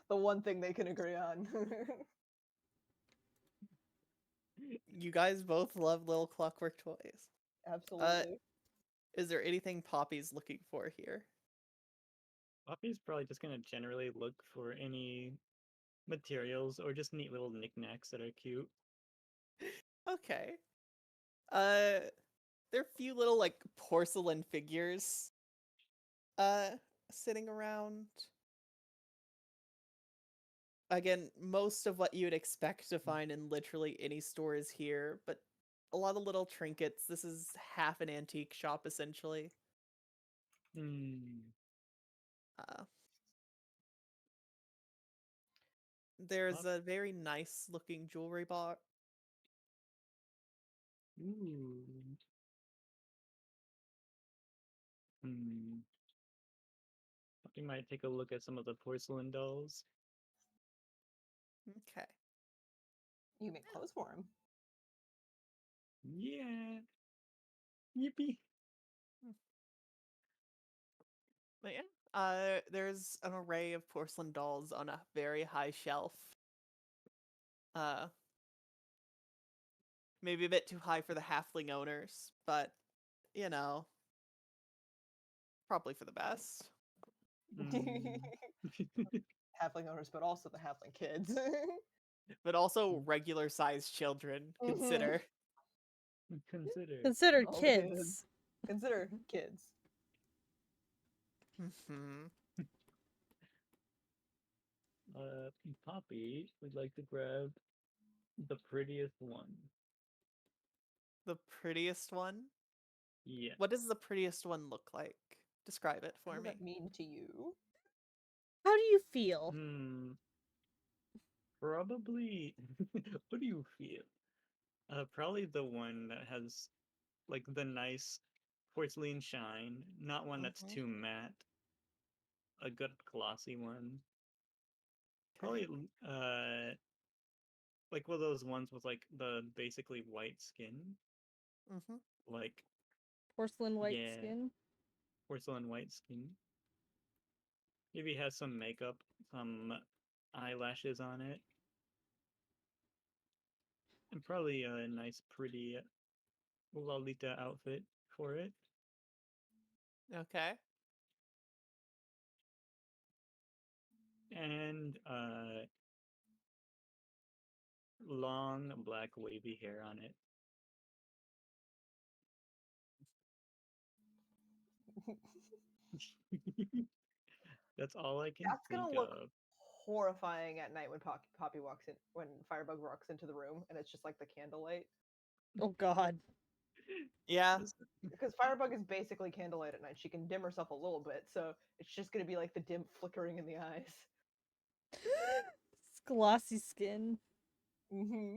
The one thing they can agree on. You guys both love little clockwork toys. Absolutely. Is there anything Poppy's looking for here? Poppy's probably just gonna generally look for any materials or just neat little knickknacks that are cute. Okay. There are a few little like porcelain figures sitting around. Again, most of what you'd expect to find in literally any store is here, but a lot of little trinkets. This is half an antique shop essentially. Hmm. Uh, there's a very nice looking jewelry box. Ooh. Hmm. Poppy might take a look at some of the porcelain dolls. Okay. You make clothes for him. Yeah. Yippee. But yeah, there's an array of porcelain dolls on a very high shelf. Uh, maybe a bit too high for the halfling owners, but you know, probably for the best. Mm. Halfling owners, but also the halfling kids. But also regular sized children. Consider. Consider. Consider All the kids. Consider kids. Mhm. Poppy would like to grab the prettiest one. The prettiest one? Yeah. What does the prettiest one look like? Describe it What for does me. that mean to you? How do you feel? Hmm. Probably. What do you feel? Probably the one that has like the nice porcelain shine, not one that's Mhm. too matte. A good glossy one. Okay. Probably like one of those ones with like the basically white skin. Mm-hmm. Like Porcelain white yeah, skin. porcelain white skin. Maybe has some makeup, some eyelashes on it, and probably a nice pretty Lolita outfit for it. Okay. And long black wavy hair on it. That's all I can That's think gonna look of. horrifying at night when Poppy walks in, when Firebug walks into the room, and it's just like the candlelight. Oh god. Yeah. This- Because Firebug is basically candlelight at night. She can dim herself a little bit, so it's just gonna be like the dim flickering in the eyes. It's glossy skin. Mm-hmm.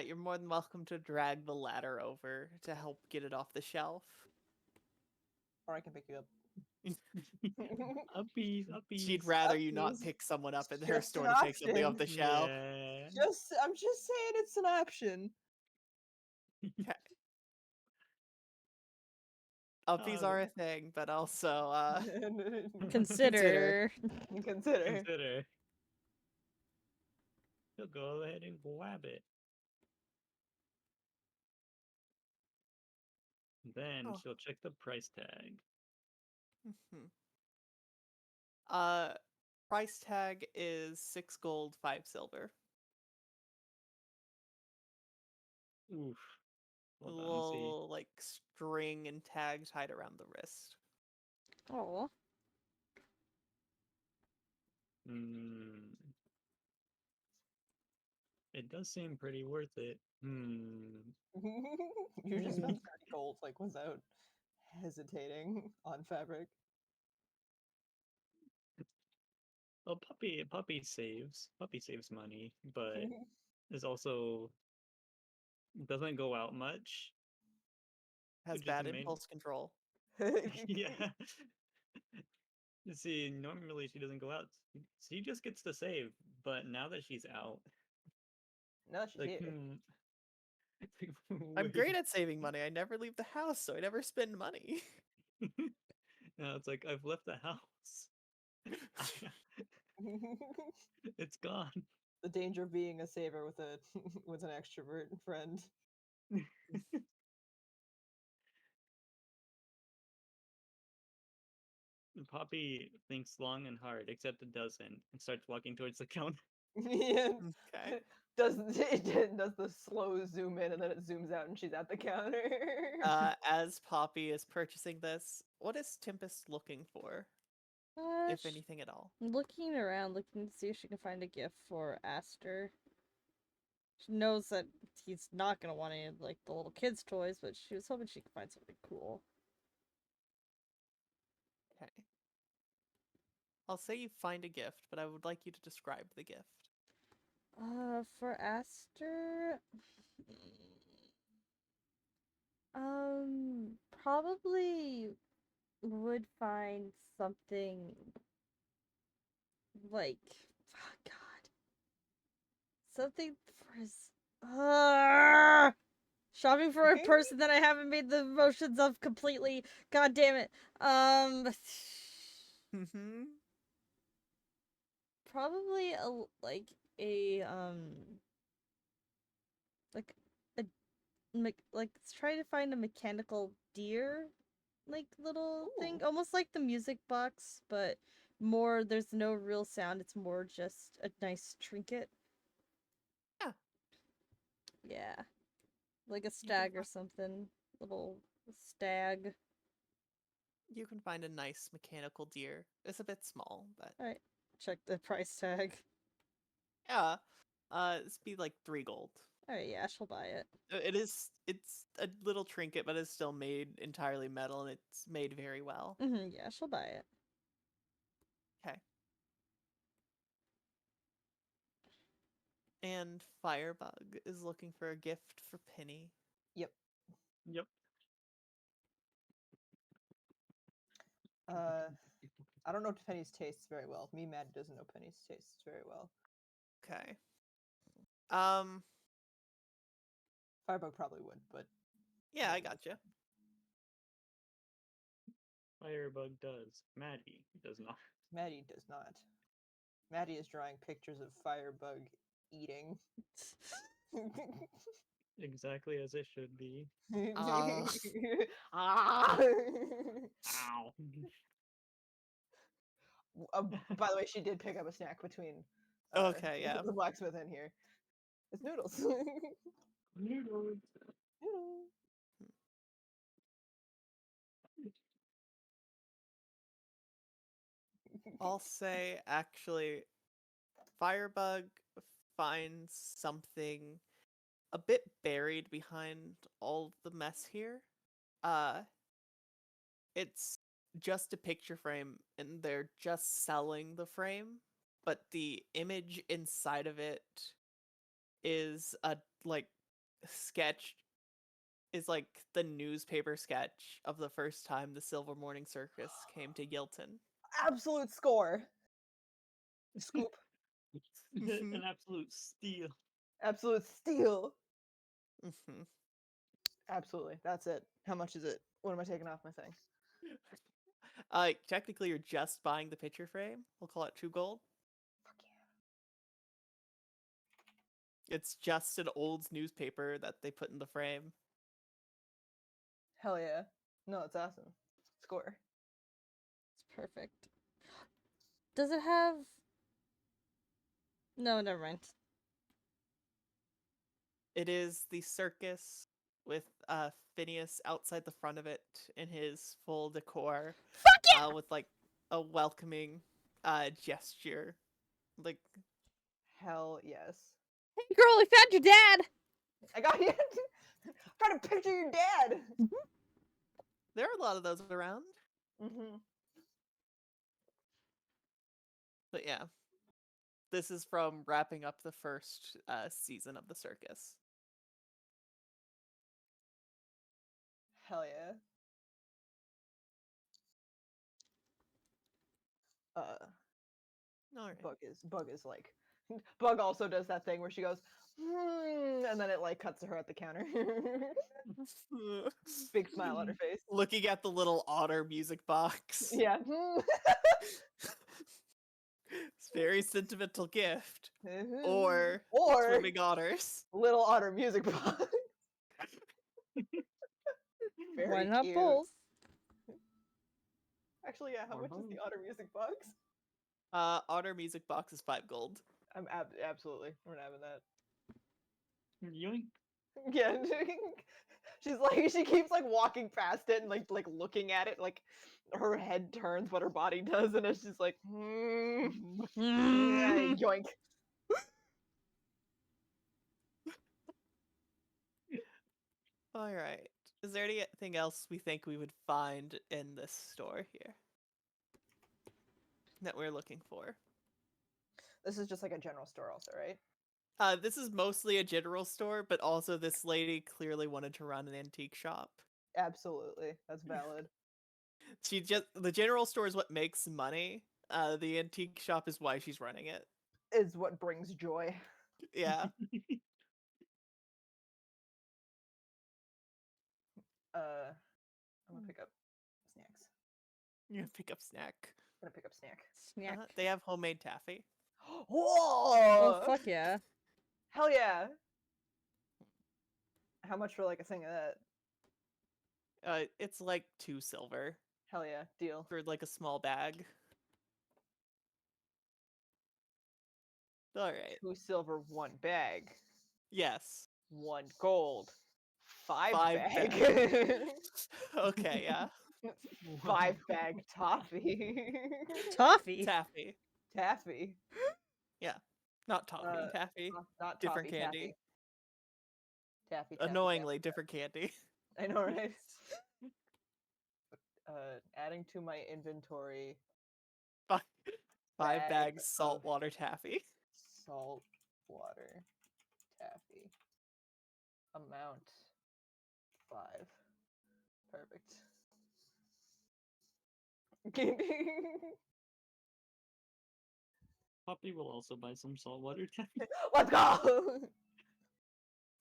You're more than welcome to drag the ladder over to help get it off the shelf. Or I can pick you up. Uppies, She'd uppies. rather you not Uppies. pick someone up in It's her just store an to take something off option. the shelf. Yeah. I'm just saying it's an option. Okay. Uppies Uh, are a thing, but also Consider. Consider. consider. He'll go ahead and grab it. Then Oh. she'll check the price tag. Mhm. Price tag is 6 gold, 5 silver. Oof. A Hold on, let's see. little like string and tag tied around the wrist. Oh. Hmm. It does seem pretty worth it. You just spent 30 gold, like, without hesitating on fabric. Well, puppy saves money, but is also doesn't go out much, Has which is the bad main. impulse control. Yeah. See, normally she doesn't go out. She just gets to save, but now that she's out, No, she's like, here. I'm wait. great at saving money. I never leave the house, so I never spend money. Now it's like I've left the house. It's gone. The danger of being a saver with a with an extrovert friend. Poppy thinks long and hard, except it doesn't, and starts walking towards the counter. Yeah. Okay. Does the slow zoom in and then it zooms out and she's at the counter. As Poppy is purchasing this, what is Tempest looking for, if anything at all? Looking around, looking to see if she can find a gift for Aster. She knows that he's not gonna want any of like the little kids' toys, but she was hoping she could find something cool. Okay. I'll say you find a gift, but I would like you to describe the gift. For Aster, probably would find something like, oh God, something for his, shopping for a person that I haven't made the motions of completely. God damn it. Mm-hmm. Probably like a like a like try to find a mechanical deer like little thing, Ooh. almost like the music box, but more there's no real sound. It's more just a nice trinket. Yeah. Yeah. Like a You can stag or something. Little stag. You can find a nice mechanical deer. It's a bit small, but Alright. Check the price tag. yeah. It's be like 3 gold. Alright, yeah, she'll buy it. It's a little trinket, but it's still made entirely metal and it's made very well. Yeah, she'll buy it. Okay. And Firebug is looking for a gift for Penny. Yep. Yep. I don't know Penny's tastes very well. Me, Matt, doesn't know Penny's tastes very well. Okay. Firebug probably would, but Yeah, I gotcha. Firebug does. Maddie does not. Maddie does not. Maddie is drawing pictures of Firebug eating. Exactly as it should be. Ah. Ow. By the way, she did pick up a snack between Okay, yeah. the blacksmith in here. It's noodles. Noodles. Noodles. I'll say actually Firebug finds something a bit buried behind all the mess here. It's just a picture frame and they're just selling the frame, but the image inside of it is a sketch is like the newspaper sketch of the first time the Silver Morning Circus came to Yilton. Absolute score. Scoop. An absolute steal. Absolute steal. Mhm. Absolutely. That's it. How much is it? What am I taking off my thing? Technically, you're just buying the picture frame. We'll call it 2 gold. Fuck yeah. It's just an old newspaper that they put in the frame. Hell yeah. No, it's awesome. Score. It's perfect. Does it have... No, never mind. It is the circus with Phineas outside the front of it in his full decor. Fuck yeah! With like a welcoming gesture. Like, Hell yes. Hey girl, we found your dad! I got you. Trying to picture your dad. there are a lot of those around. Mm-hmm. But yeah. This is from wrapping up the first season of the circus. Hell yeah. Alright. Bug is like Bug also does that thing where she goes and then it like cuts to her at the counter. Big smile on her face. Looking at the little otter music box. Yeah. It's a very sentimental gift. Or swimming otters. Little otter music box. Very Why not cute. both? Actually, yeah. How Or much is both. the otter music box? Otter music box is 5 gold. I'm absolutely. We're not having that. Yoink. Yeah. She's like she keeps like walking past it and like looking at it, like her head turns but her body does, and it's just like yoink. Alright. Is there anything else we think we would find in this store here? That we're looking for? This is just like a general store also, right? This is mostly a general store, but also this lady clearly wanted to run an antique shop. Absolutely. That's valid. The general store is what makes money. The antique shop is why she's running it. Is what brings joy. Yeah. I'm gonna pick up snacks. You pick up snack. I'm gonna pick up snack. Snack. They have homemade taffy. Whoa! Oh, fuck yeah. Hell yeah! How much for like a thing of that? It's like 2 silver Hell yeah, deal. for like a small bag. Alright. 2 silver, 1 bag. Yes. 1 gold. 5 5 bag. Okay, yeah. 5 bag toffee. Toffee. Taffy. Taffy. Yeah. Not toffee. Taffy. Not Different toffee, candy. Taffy. Annoyingly different candy. I know, right? Adding to my inventory 5 Bag bags of saltwater taffy. salt water taffy. Amount 5. Perfect. Poppy will also buy some saltwater taffy. Let's go!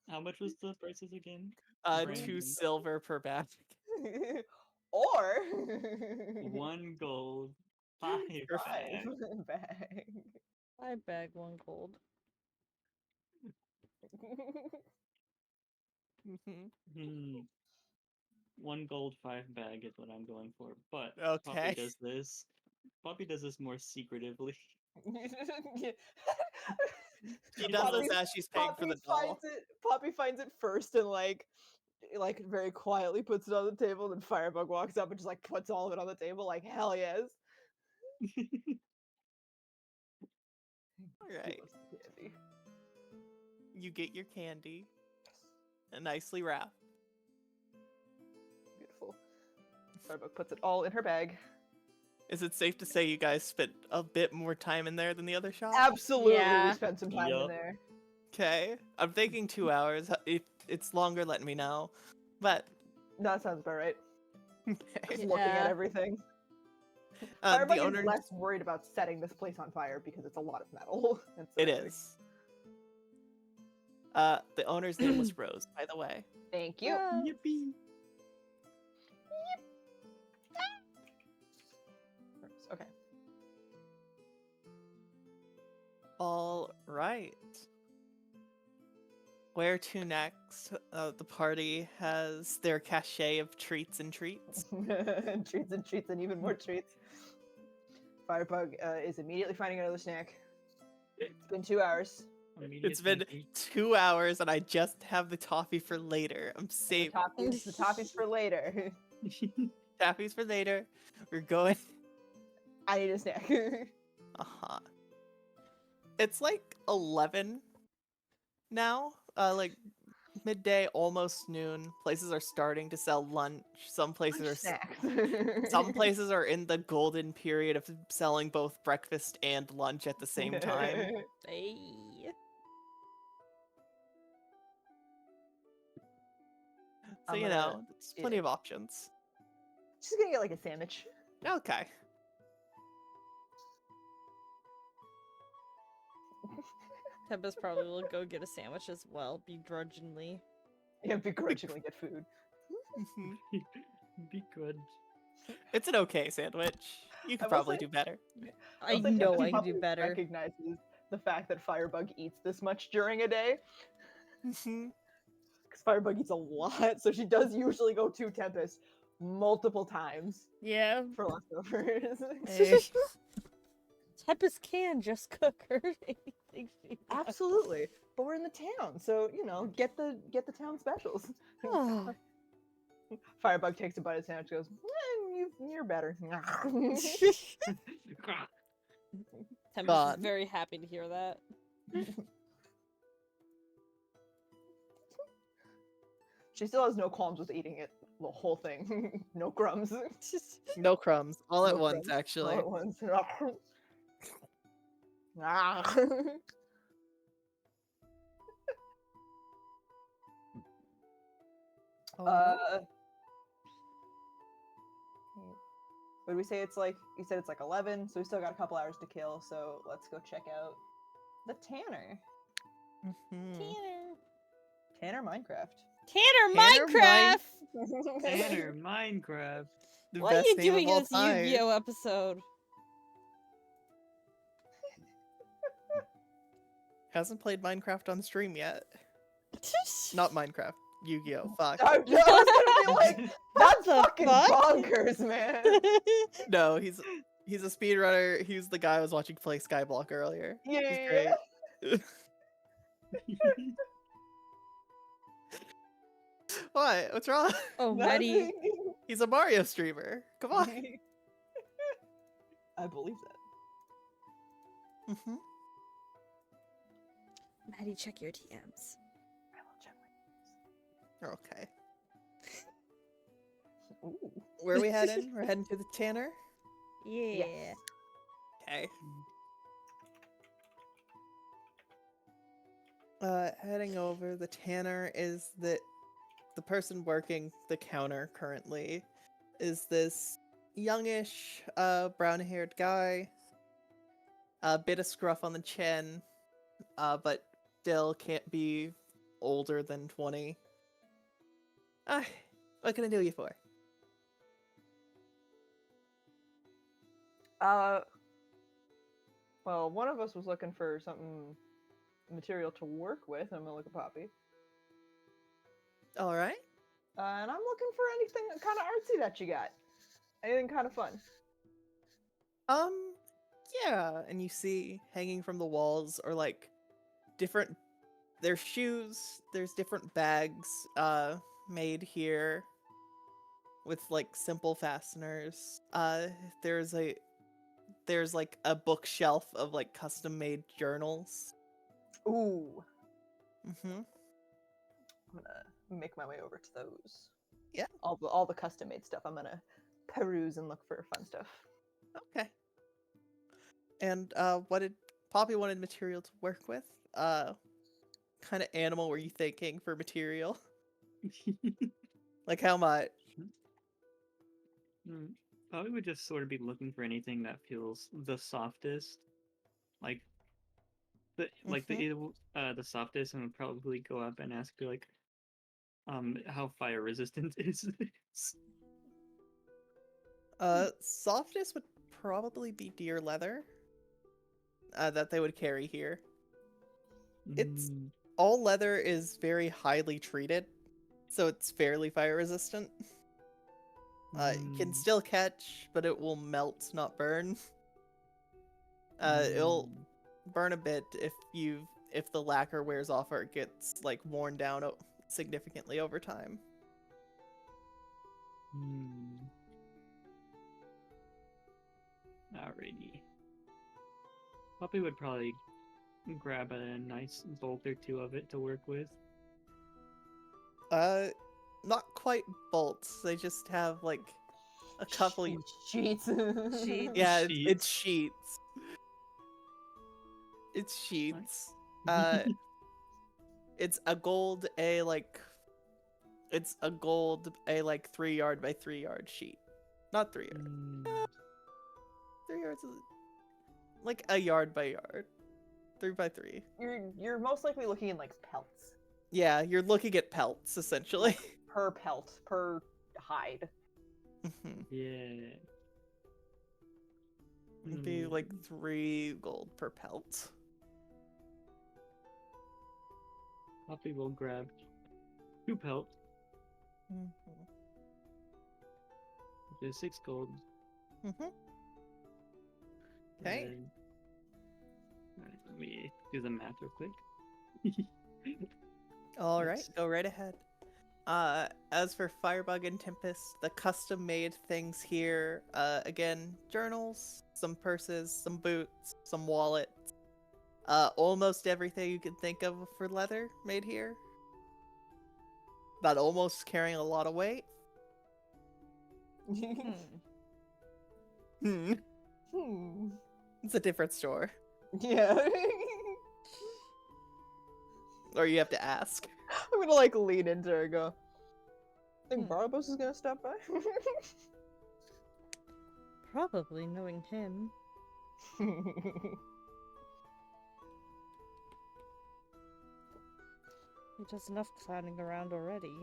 How much was the prices again? 2 Brandon. silver per bag. Or 1 gold, 5 Perfect. bags. bag. I bag 1 gold. Mhm. 1 gold, 5 bag is what I'm going for. But Okay. Poppy does this more secretively. She does this as she's paying for the doll. Poppy finds it first and like very quietly puts it on the table. Then Firebug walks up and just like puts all of it on the table. Like hell yes. Alright. Candy. You get your candy. And nicely wrapped. Beautiful. Firebug puts it all in her bag. Is it safe to say you guys spent a bit more time in there than the other shop? Absolutely, Yeah. we spent some time in Yup. there. Okay. I'm thinking 2 hours. If it's longer, let me know. But No, that sounds about right. okay. Just looking at Yeah. everything. The Firebug owner is less worried about setting this place on fire because it's a lot of metal. And so It it's like, is. The owner's name was Rose, by the way. Thank you. Yeah. Yippee! Okay. All right. Where to next? The party has their cachet of treats and treats. Treats and treats and even more treats. Firebug is immediately finding another snack. It's been 2 hours. It's been 2 hours and I just have the toffee for later. I'm The saving toffee's for later. taffies for later. We're going. I need a snack. Uh-huh. It's like 11 now. Like midday, almost noon. Places are starting to sell lunch. Some places are snacks. some places are in the golden period of selling both breakfast and lunch at the same time. Hey. So I'm you gonna know, there's eat plenty it. of options. Just gonna get like a sandwich. Okay. Tempest probably will go get a sandwich as well, begrudgingly. Yeah, begrudgingly get food. Be good. It's an okay sandwich. You could will probably say- do better. I I'll say know Tempest I can do probably better. Recognizes the fact that Firebug eats this much during a day. Mhm. Because Firebug eats a lot, so she does usually go to Tempest multiple times Yeah. for leftovers. Hey. Tempest can just cook her anything she wants. Absolutely, but we're in the town, so you know, get the town specials. Oh. Firebug takes a bite of sandwich, goes, "You're better." Tempest God. is very happy to hear that. She still has no qualms with eating it, the whole thing. No crumbs. No crumbs. All at No once, crumbs. actually. All at once. Ah. What did we say? It's like you said. It's like 11, so we still got a couple hours to kill. So let's go check out the Tanner. Mhm. Tanner Minecraft. Tanner Tanner Minecraft! Tanner, Minecraft. The What are best you name doing of all in this time. Yu-Gi-Oh episode? Hasn't played Minecraft on stream yet. Not Minecraft. Yu-Gi-Oh! Fuck. I was gonna be like, that's the fucking fuck? bonkers, man. No, he's a speedrunner. He's the guy I was watching play Skyblock earlier. He's Yeah. great. What? What's wrong? Oh, Maddie. Nothing. He's a Mario streamer. Come on. I believe that. Mm-hmm. Maddie, check your DMs. I will check my. Okay. Ooh. Where are we heading? We're heading to the Tanner. Yeah. Okay. Heading over, the tanner is the person working the counter currently is this youngish, brown-haired guy. A bit of scruff on the chin, but still can't be older than 20. What can I do you for? Well, one of us was looking for something material to work with. I'm gonna look at Poppy. All right. And I'm looking for anything kind of artsy that you got. Anything kind of fun. Yeah, and you see hanging from the walls are like different. There's shoes. There's different bags, made here with like simple fasteners. There's like a bookshelf of like custom made journals. Ooh. Mm-hmm. I'm gonna make my way over to those. Yeah. All the custom made stuff. I'm gonna peruse and look for fun stuff. Okay. And what did Poppy wanted material to work with? Kind of animal were you thinking for material? Like how much? Probably would just sort of be looking for anything that feels the softest, like the softest, and would probably go up and ask her like, how fire resistant is this? Softest would probably be deer leather. That they would carry here. It's all leather is very highly treated, so it's fairly fire resistant. It can still catch, but it will melt, not burn. It'll burn a bit if the lacquer wears off or it gets like worn down significantly over time. Alrighty. Poppy would probably grab a nice bolt or two of it to work with. Not quite bolts. They just have like a couple. Sheets. Sheets. Yeah, Sheets. it's sheets. It's sheets. It's a gold It's a gold 3-yard by 3-yard sheet. Not 3 yard. 3 yards is like a yard by yard. 3 by 3. You're most likely looking in like pelts. Yeah, you're looking at pelts essentially. Per pelt, per hide. Yeah. It'd be like 3 gold per pelt. Poppy will grab 2 pelts, which is 6 gold. Okay. Alright, let me do the math real quick. All right, go right ahead. As for Firebug and Tempest, the custom-made things here, again, journals, some purses, some boots, some wallets, almost everything you can think of for leather made here. But almost carrying a lot of weight. It's a different store. Yeah. Or you have to ask. I'm gonna like lean into her and go, think Barnabas is gonna stop by? Probably, knowing him. He does enough clowning around already.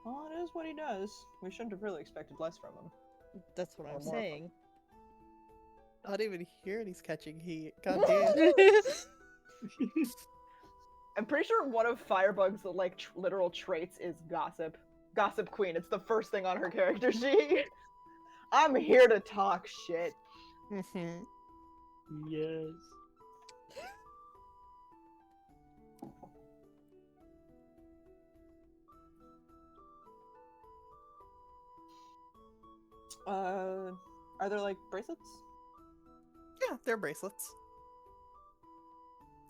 Well, it is what he does. We shouldn't have really expected less from him. That's what I'm More saying. Not even here and he's catching heat. God damn. I'm pretty sure one of Firebug's like literal traits is gossip. Gossip queen. It's the first thing on her character sheet. I'm here to talk shit. Yes. Are there like bracelets? Yeah, they're bracelets.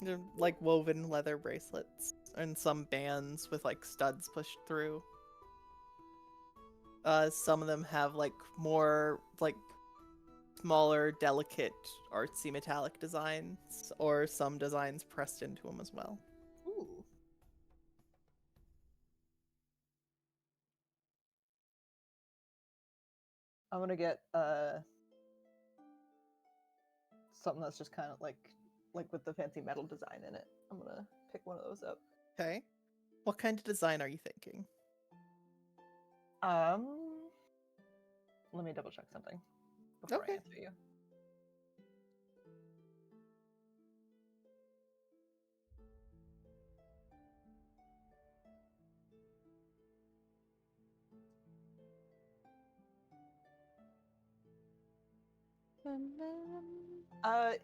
They're like woven leather bracelets. And some bands with like studs pushed through. Some of them have like more like smaller, delicate, artsy metallic designs, or some designs pressed into them as well. Ooh. I'm gonna get something that's just kind of like with the fancy metal design in it. I'm gonna pick one of those up. Okay. What kind of design are you thinking? Let me double check something before Okay. I answer you.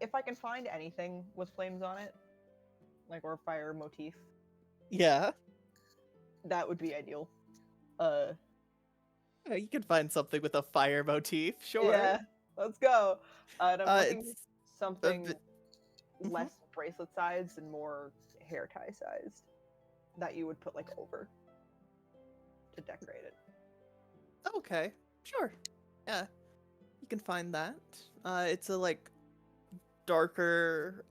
If I can find anything with flames on it, like or fire motif, Yeah. that would be ideal. You can find something with a fire motif, sure. Yeah, let's go. And I'm looking It's for something bit- Mhm. less bracelet sized and more hair tie sized that you would put like over to decorate it. Okay, sure. Yeah, you can find that. It's a like darker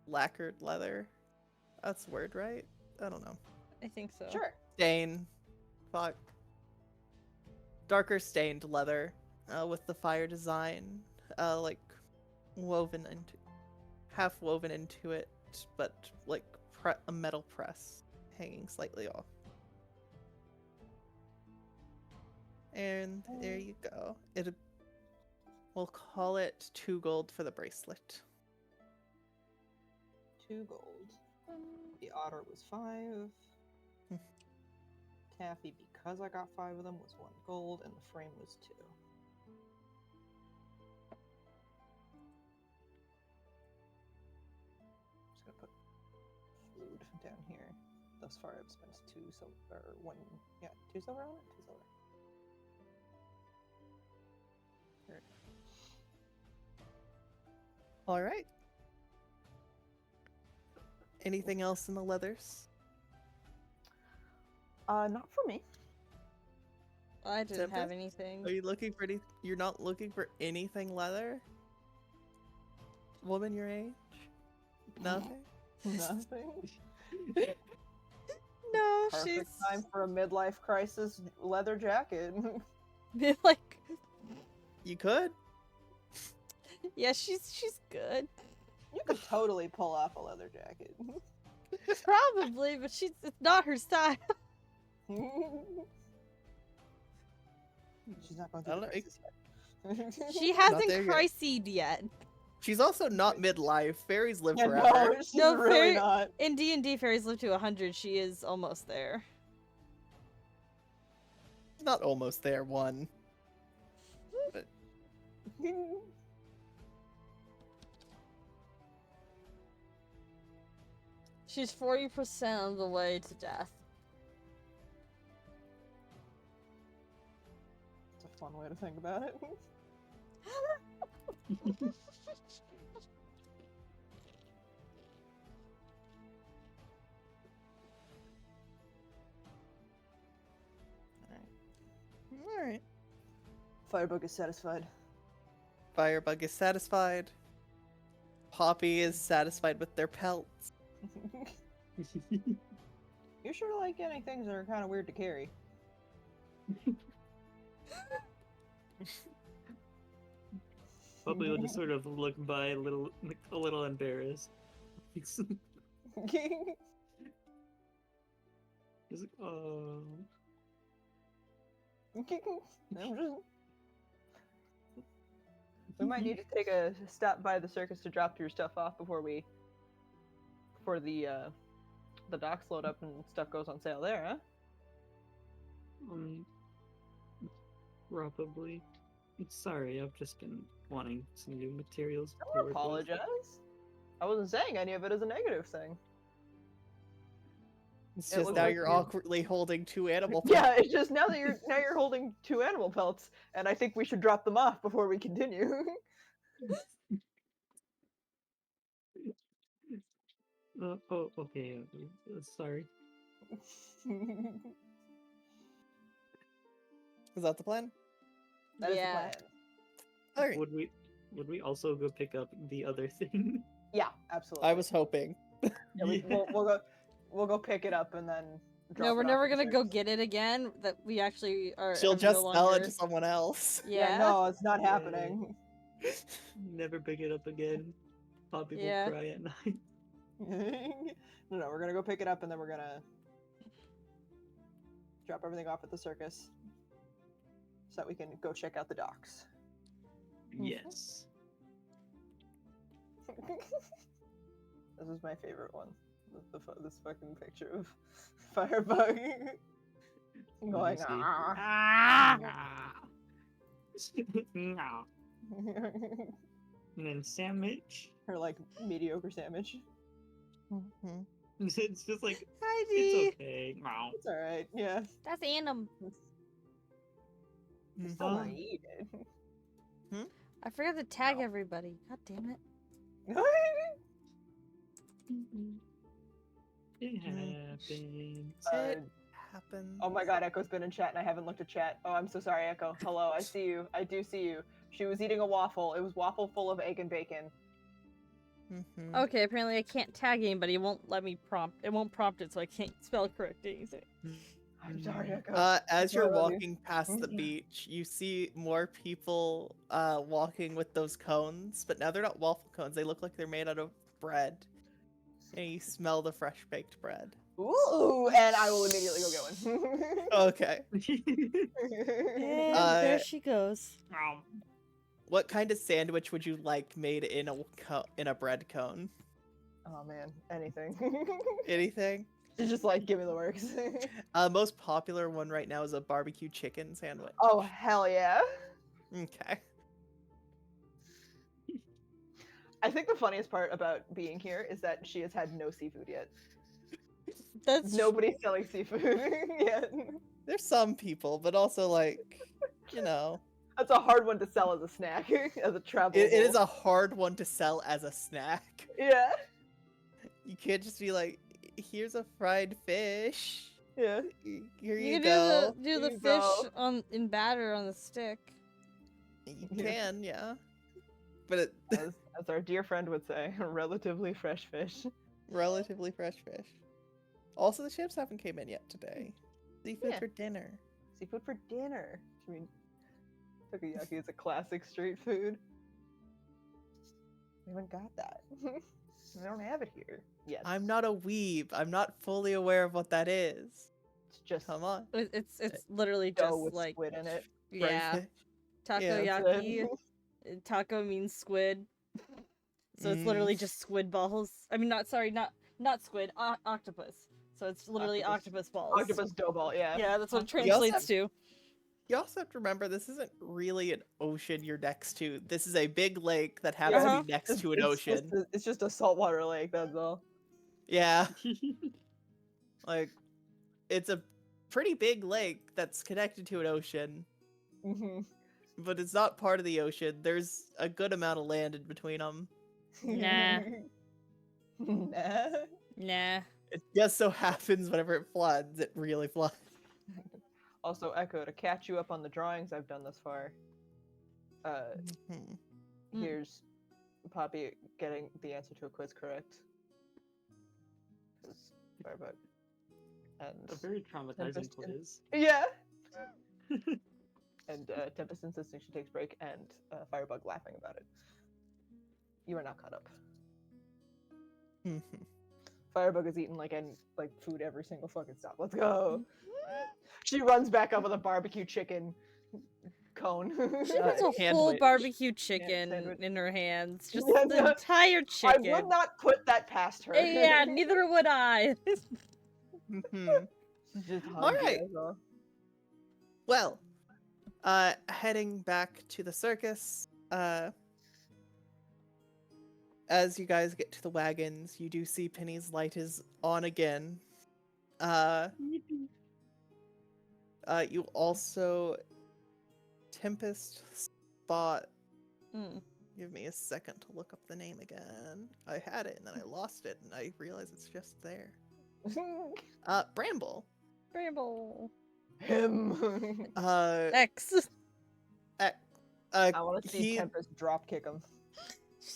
lacquered leather. That's the word, right? I don't know. I think so. Sure. Stain. Fuck. Darker stained leather with the fire design like woven into half woven into it, but like a metal press hanging slightly off. And there you go. We'll call it 2 gold for the bracelet. 2 gold. The otter was 5. Taffy, because I got 5 of them, was 1 gold, and the frame was 2. Just gonna put food down here. Thus far, I've spent 2 silver, or 1, yeah, 2 silver on it? 2 silver. Here. All right. Anything else in the leathers? Not for me. I didn't have Tempest? anything. Are you looking for any? You're not looking for anything leather? Woman your age? Nothing? Nothing. No, Perfect time for a midlife crisis leather jacket. she's like, You could. yeah, she's good. You could totally pull off a leather jacket. Probably, but it's not her style. She's not going I through don't the know, crisis yet. She there hasn't yet. criced yet. She's also not midlife. Fairies live Yeah, forever. no, she's No, really fairy- not. In D&D, fairies live to 100. She is almost there. She's not almost there, one. But She's 40% of the way to death. It's a fun way to think about it. alright. Firebug is satisfied. Firebug is satisfied. Poppy is satisfied with their pelts. You sure like getting things that are kind of weird to carry. Probably will just sort of look by a little embarrassed. He's like, oh. We might need to take a stop by the circus to drop your stuff off before the docks load up and stuff goes on sale there, huh? Probably. Sorry, I've just been wanting some new materials. to Don't work with. apologize. I wasn't saying any of it as a negative thing. It's It just looks now like you're you- awkwardly holding 2 animal pelts. Yeah, it's just now that you're holding 2 animal pelts, and I think we should drop them off before we continue. Oh, okay. Sorry. Is that the plan? That is Yeah. the plan. All right. Would we also go pick up the other thing? Yeah, absolutely. I was hoping. Yeah, Yeah. we'll go pick it up and then. Drop No, we're it off never at the gonna go circus. get it again. That we actually are. She'll have just no sell it longer... to someone else. Yeah. No, it's not Yeah. happening. Never pick it up again. Poppy Yeah. will cry at night. No, we're gonna go pick it up and then we're gonna drop everything off at the circus so that we can go check out the docks. Yes. This is my favorite one. This fucking picture of Firebug going. see. "Ah." And then sandwich. Her like mediocre sandwich. Mhm. It's just like Hi, Dee. it's okay. Wow. It's all right. Yeah. That's Annam. Still Mhm. not eat it. I forgot to tag everybody. God damn it. It happens. It happens. Oh my god, Echo's been in chat and I haven't looked at chat. Oh, I'm so sorry, Echo. Hello, I see you. I do see you. She was eating a waffle. It was waffle full of egg and bacon. Mhm. Okay, apparently I can't tag anybody. It won't let me prompt. It won't prompt it, so I can't spell correct anything. I'm sorry, Echo. As I you're love you. walking past the beach, you see more people walking with those cones, but now they're not waffle cones. They look like they're made out of bread. And you smell the fresh baked bread. Ooh, and I will immediately go get one. Okay. And Uh, there she goes. What kind of sandwich would you like made in a bread cone? Oh man, anything. Anything? It's just like, give me the works. Most popular one right now is a barbecue chicken sandwich. Oh, hell yeah. Okay. I think the funniest part about being here is that she has had no seafood yet. That's Nobody's selling seafood yet. There's some people, but also like, you know, That's a hard one to sell as a snack, as a travel. it is a hard one to sell as a snack. Yeah. You can't just be like, here's a fried fish. Yeah. Here you you can go. do the You fish go. in batter on the stick. You Yeah. can, yeah. But it, As our dear friend would say, relatively fresh fish. relatively fresh fish. Also, the chips haven't came in yet today. Seafood Yeah. for dinner. Seafood for dinner. I mean, takoyaki is a classic street food. We haven't got that. We don't have it here yet. I'm not a weeb. I'm not fully aware of what that is. It's just Come on. It's literally dough just with like squid in it. Fried yeah, fish. That's takoyaki. it. Taco means squid, so it's literally just squid balls. I mean, not squid, octopus. So it's literally octopus balls. Octopus dough ball, yeah. Yeah, that's what it You also translates to. You also have to remember this isn't really an ocean you're next to. This is a big lake that happens Uh-huh. to be next to an ocean. It's just a saltwater lake, that's all. Yeah, like it's a pretty big lake that's connected to an ocean, Mm-hmm. but it's not part of the ocean. There's a good amount of land in between them. Nah. Nah. Nah. It just so happens whenever it floods, it really floods. Also, Echo, to catch you up on the drawings I've done thus far, Mhm. Mm. here's Poppy getting the answer to a quiz correct. 'Cause Firebug. And A very traumatizing Tempest- quiz. yeah. And Tempest insisting she takes break, and Firebug laughing about it. You are now caught up. Mhm. Firebug is eating like food every single fucking stop. Let's go. She runs back up with a barbecue chicken cone. She has a whole Sandwich. barbecue chicken sandwich. in her hands. Just Yeah, the no, entire I chicken. would not put that past her. Yeah, neither would I. Mhm. Just All hungry, right. that's all. Well, heading back to the circus, as you guys get to the wagons, you do see Penny's light is on again. You also Tempest spot. Give me a second to look up the name again. I had it and then I lost it and I realized it's just there. Bramble. Bramble. Him. X. X. I want to see he Tempest drop kick him.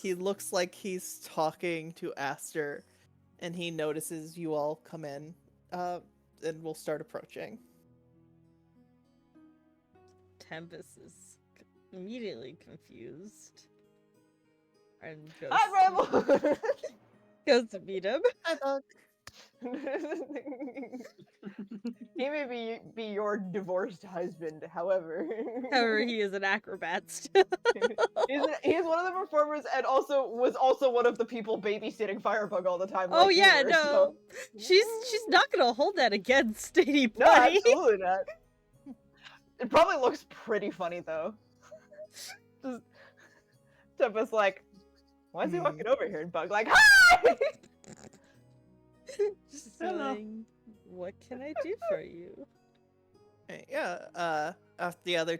he looks like he's talking to Aster, and he notices you all come in, and will start approaching. Tempest is immediately confused. And Hi, Rebel! goes to meet him. Hi, Bug. He may be your divorced husband, however. However, he is an acrobat still. He's one of the performers and was also one of the people babysitting Firebug all the time. Oh like you yeah, were, no. so- She's not gonna hold that against anybody. No, absolutely not. It probably looks pretty funny though. Just Tempest like, why is he walking over here? And Bug like, hi! Just Hello. saying, what can I do for you? Yeah, after the other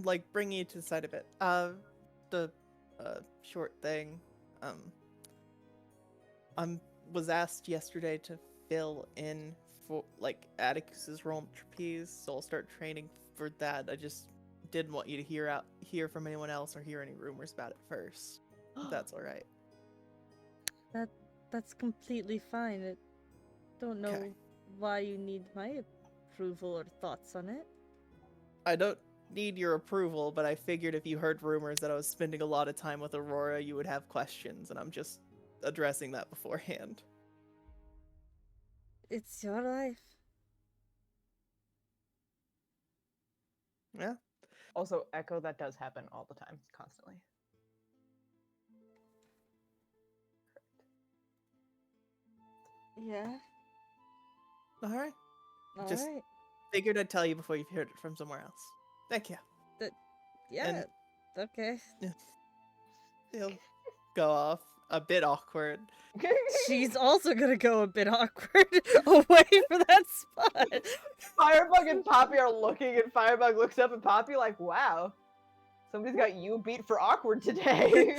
like bring you to the side of it. The short thing. Was asked yesterday to fill in for like Atticus's role in trapeze, so I'll start training for that. I just didn't want you to hear from anyone else or hear any rumors about it first. If that's all right. That's completely fine. I don't know Okay. why you need my approval or thoughts on it. I don't need your approval, but I figured if you heard rumors that I was spending a lot of time with Aurora, you would have questions, and I'm just addressing that beforehand. It's your life. Yeah. Also, echo that does happen all the time, constantly. Yeah. All right. All Just- right. Figured I'd tell you before you've heard it from somewhere else. Thank you. Yeah. Okay. He'll go off a bit awkward. She's also gonna go a bit awkward away from that spot. Firebug and Poppy are looking, and Firebug looks up at Poppy like, wow, somebody's got you beat for awkward today.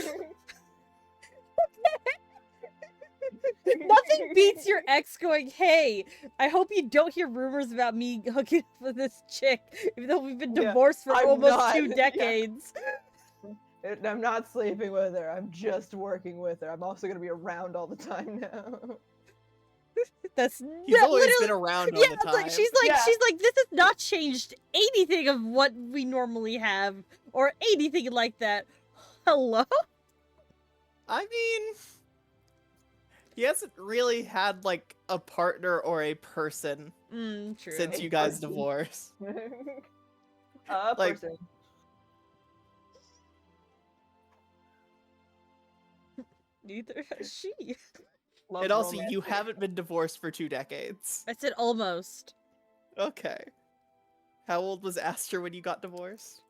Nothing beats your ex going, hey, I hope you don't hear rumors about me hooking up with this chick, even though we've been Yeah, divorced for I'm almost not. 2 Yeah. decades. I'm not sleeping with her, I'm just working with her. I'm also gonna be around all the time now. That's He's that always literally- been around all yeah, the it's time. like she's like this has not changed anything of what we normally have or anything like that. Hello? I mean, he hasn't really had like a partner or a person True. since A you guys person. divorced. Person. Neither has she. Love And also, romance. you haven't been divorced for 2 decades. I said almost. Okay. How old was Aster when you got divorced?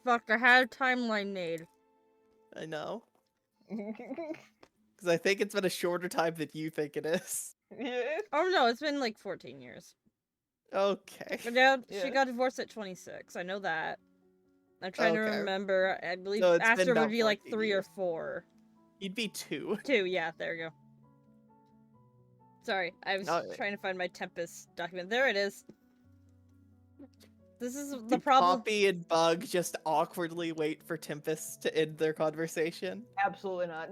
Fuck, I had a timeline made. I know. Because I think it's been a shorter time than you think it is. Yeah. Oh no, it's been like 14 years. Okay. But now Yeah. she got divorced at 26. I know that. I'm trying to Okay. remember. I believe So it's been Aster would about be like 14 3 or years. 4. You'd be 2. 2, yeah, there you go. Sorry, I was Alright. trying to find my Tempest document. There it is. This is the Do problem. Poppy and Bug just awkwardly wait for Tempest to end their conversation? Absolutely not.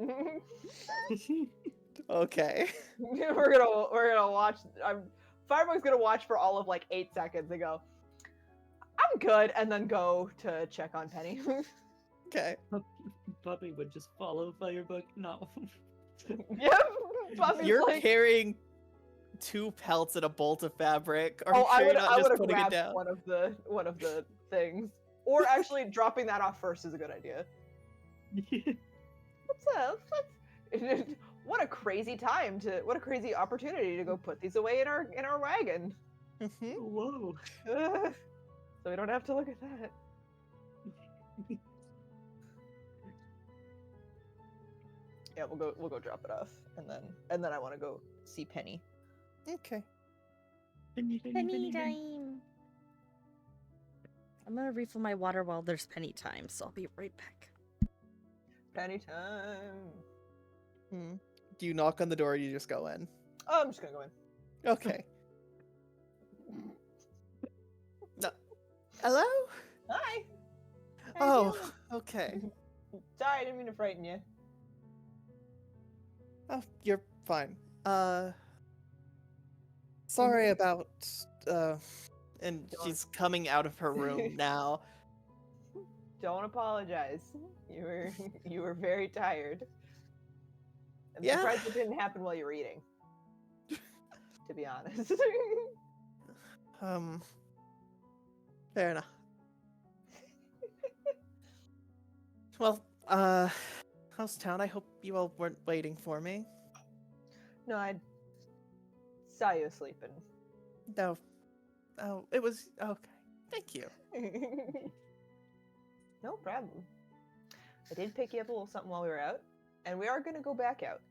Okay. we're gonna watch. Firebug's gonna watch for all of like 8 seconds and go, I'm good, and then go to check on Penny. Okay. Puppy would just follow Firebug. No. Yep. Puppy's You're like, carrying 2 pelts and a bolt of fabric. Are oh, you I sure would you're not I just would have putting it grabbed down? one of the things, or actually dropping that off first is a good idea. What's up? What a crazy what a crazy opportunity to go put these away in our wagon. Mhm. Whoa. So we don't have to look at that. Yeah, we'll go drop it off, and then I want to go see Penny. Okay. Penny time. I'm gonna refill my water while there's penny time, so I'll be right back. Penny time. Hmm. Do you knock on the door or you just go in? Oh, I'm just gonna go in. Okay. No. Hello? Hi. How you Oh, feeling? okay. Sorry, I didn't mean to frighten you. Oh, you're fine. Sorry about, and Don't- she's coming out of her room now. Don't apologize. You were very tired. I'm Yeah. surprised it didn't happen while you were eating. To be honest. Fair enough. Well, how's town? I hope you all weren't waiting for me. No, I saw you sleeping. No. Oh, it was okay. Thank you. No problem. I did pick you up a little something while we were out, and we are going to go back out.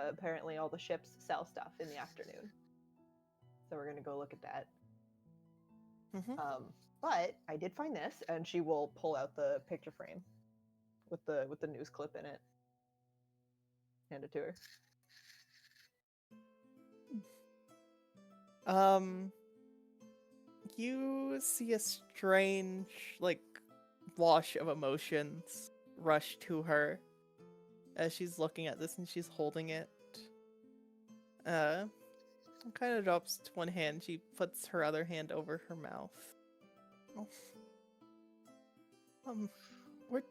Apparently all the ships sell stuff in the afternoon. So we're going to go look at that. Mm-hmm. But I did find this, and she will pull out the picture frame with the news clip in it. Hand it to her. You see a strange, like, wash of emotions rush to her as she's looking at this and she's holding it. Kind of drops to one hand. She puts her other hand over her mouth. Oh. Where,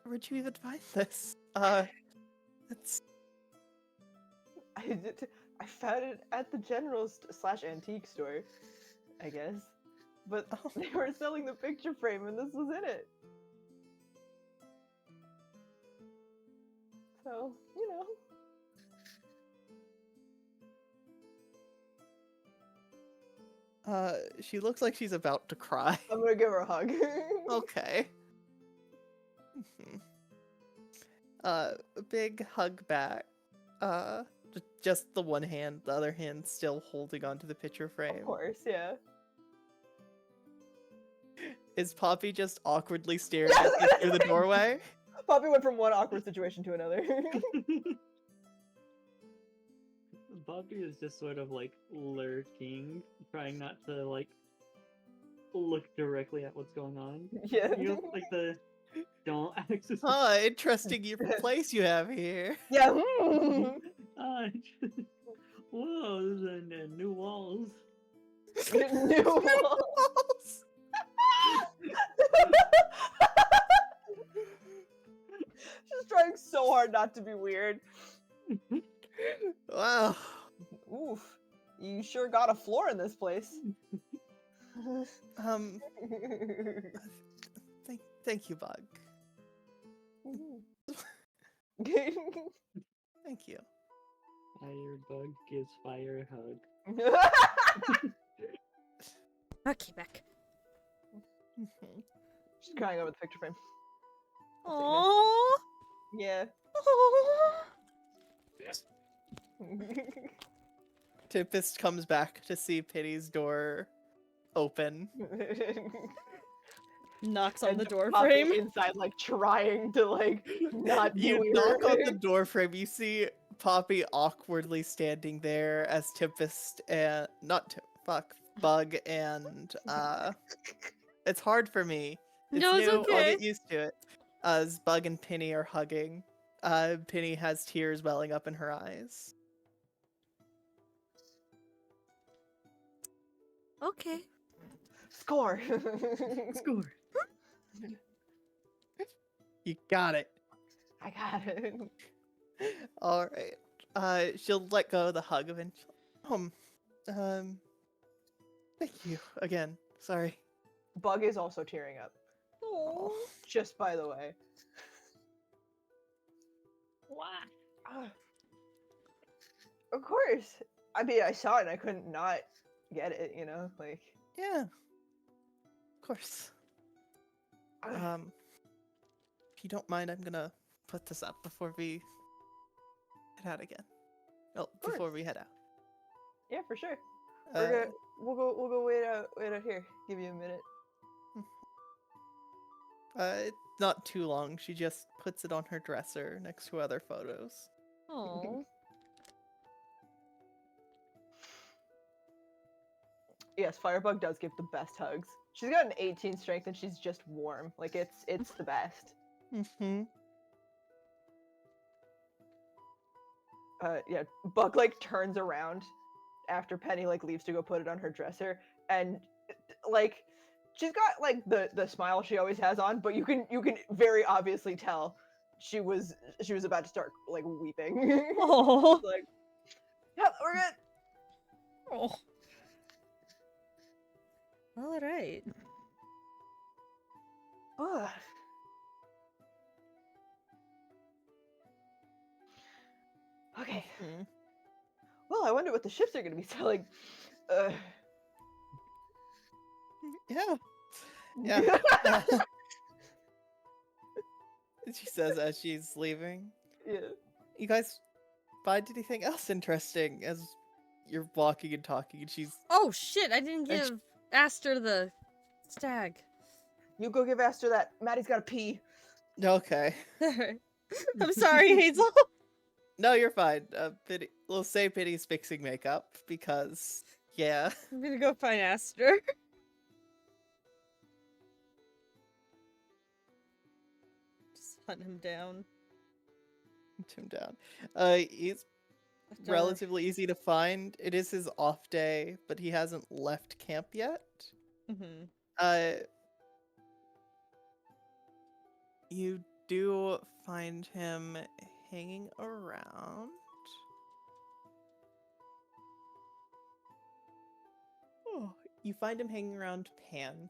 where'd you even find this? It's I found it at the general / antique store, I guess. But Oh. they were selling the picture frame, and this was in it. So, you know. She looks like she's about to cry. I'm gonna give her a hug. Okay. A big hug back. Just the one hand, the other hand still holding onto the picture frame. Of course, yeah. Is Poppy just awkwardly staring at this through the doorway? Poppy went from one awkward situation to another. Bobby is just sort of like lurking, trying not to like look directly at what's going on. Yeah. You know, like the don't access. Interesting place you have here. Yeah. Ah, whoa, there's new walls. New walls. She's trying so hard not to be weird. Wow. Oof. You sure got a floor in this place. Thank you, Bug. Thank you. Firebug gives fire a hug. Okay, back. She's crying over the picture frame. Aww. Yeah. Tempest comes back to see Pity's door open. Knocks on And the door Poppy frame. inside, like trying to like not be You weird. knock on the door frame. You see Poppy awkwardly standing there as Tempest and Bug and it's hard for me. It's No, it's new. I'll okay. get used to it. As Bug and Penny are hugging. Penny has tears welling up in her eyes. Okay. Score. Score. You got it. I got it. All right. She'll let go of the hug eventually. Thank you again. Sorry. Bug is also tearing up. Aww. Just by the way. What? Of course. I mean, I saw it and I couldn't not get it, you know? Like, Yeah. Of course. If you don't mind, I'm gonna put this up before we head out again. Oh, course. before we head out. yeah, for sure. Uh, We'll go wait out here. Give you a minute. it's not too long. She just puts it on her dresser next to other photos. Aww. yes, Firebug does give the best hugs. She's got an 18 strength and she's just warm. Like it's the best. Mm-hmm. Yeah, Buck like turns around after Penny like leaves to go put it on her dresser, and like she's got like the smile she always has on, but you can very obviously tell she was about to start like weeping. Oh. Like, yeah, we're good. Oh. All right. Ugh. Okay. Mhm. Well, I wonder what the ships are going to be selling. Uh, Yeah. Yeah. She says as she's leaving. Yeah. You guys find anything else interesting as you're walking and talking? And she's Oh shit! I didn't And sh- give Aster the stag. You go give Aster that. Maddie's got to pee. okay. I'm sorry, Hazel. No, you're fine. Pity, we'll say Pity's fixing makeup because, yeah. I'm gonna go find Aster. Just hunt him down. Hunt him down. He's After- relatively easy to find. It is his off day, but he hasn't left camp yet. Mhm. You do find him hanging around. Oh, you find him hanging around Pan.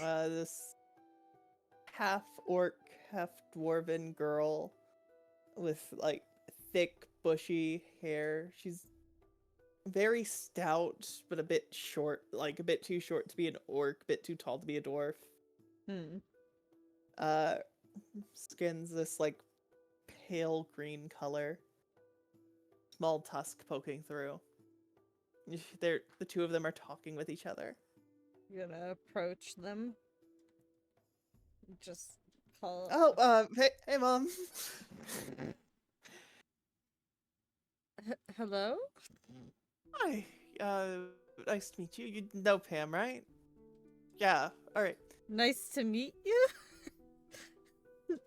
This half orc, half dwarven girl with like thick, bushy hair. She's very stout, but a bit short, like a bit too short to be an orc, a bit too tall to be a dwarf. Hmm. Skin's this like pale green color. Small tusk poking through. The two of them are talking with each other. You're gonna approach them. Just call. Oh, hey, mom. Hello? Hi. Nice to meet you. You know Pam, right? Yeah. All right. Nice to meet you.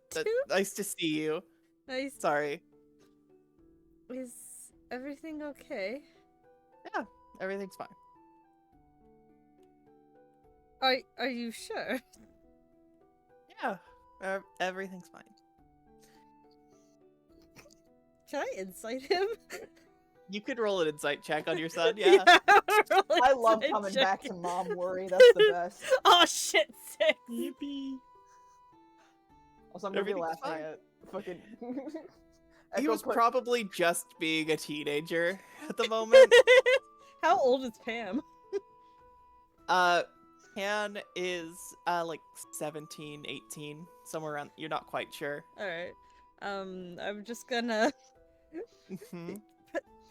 Too Nice to see you. nice. Sorry. Is everything okay? Yeah, everything's fine. Are you sure? Yeah, everything's fine. Can I insight him? You could roll an insight check on your son. Yeah. I love coming back to mom worry. That's the best. Oh shit! 6. Yippee! Also, I'm gonna be Everything's laughing fine. at fucking. He Echo was put- probably just being a teenager at the moment. How old is Pam? Han is like 17, 18, somewhere around. You're not quite sure. All right. I'm just gonna Mhm.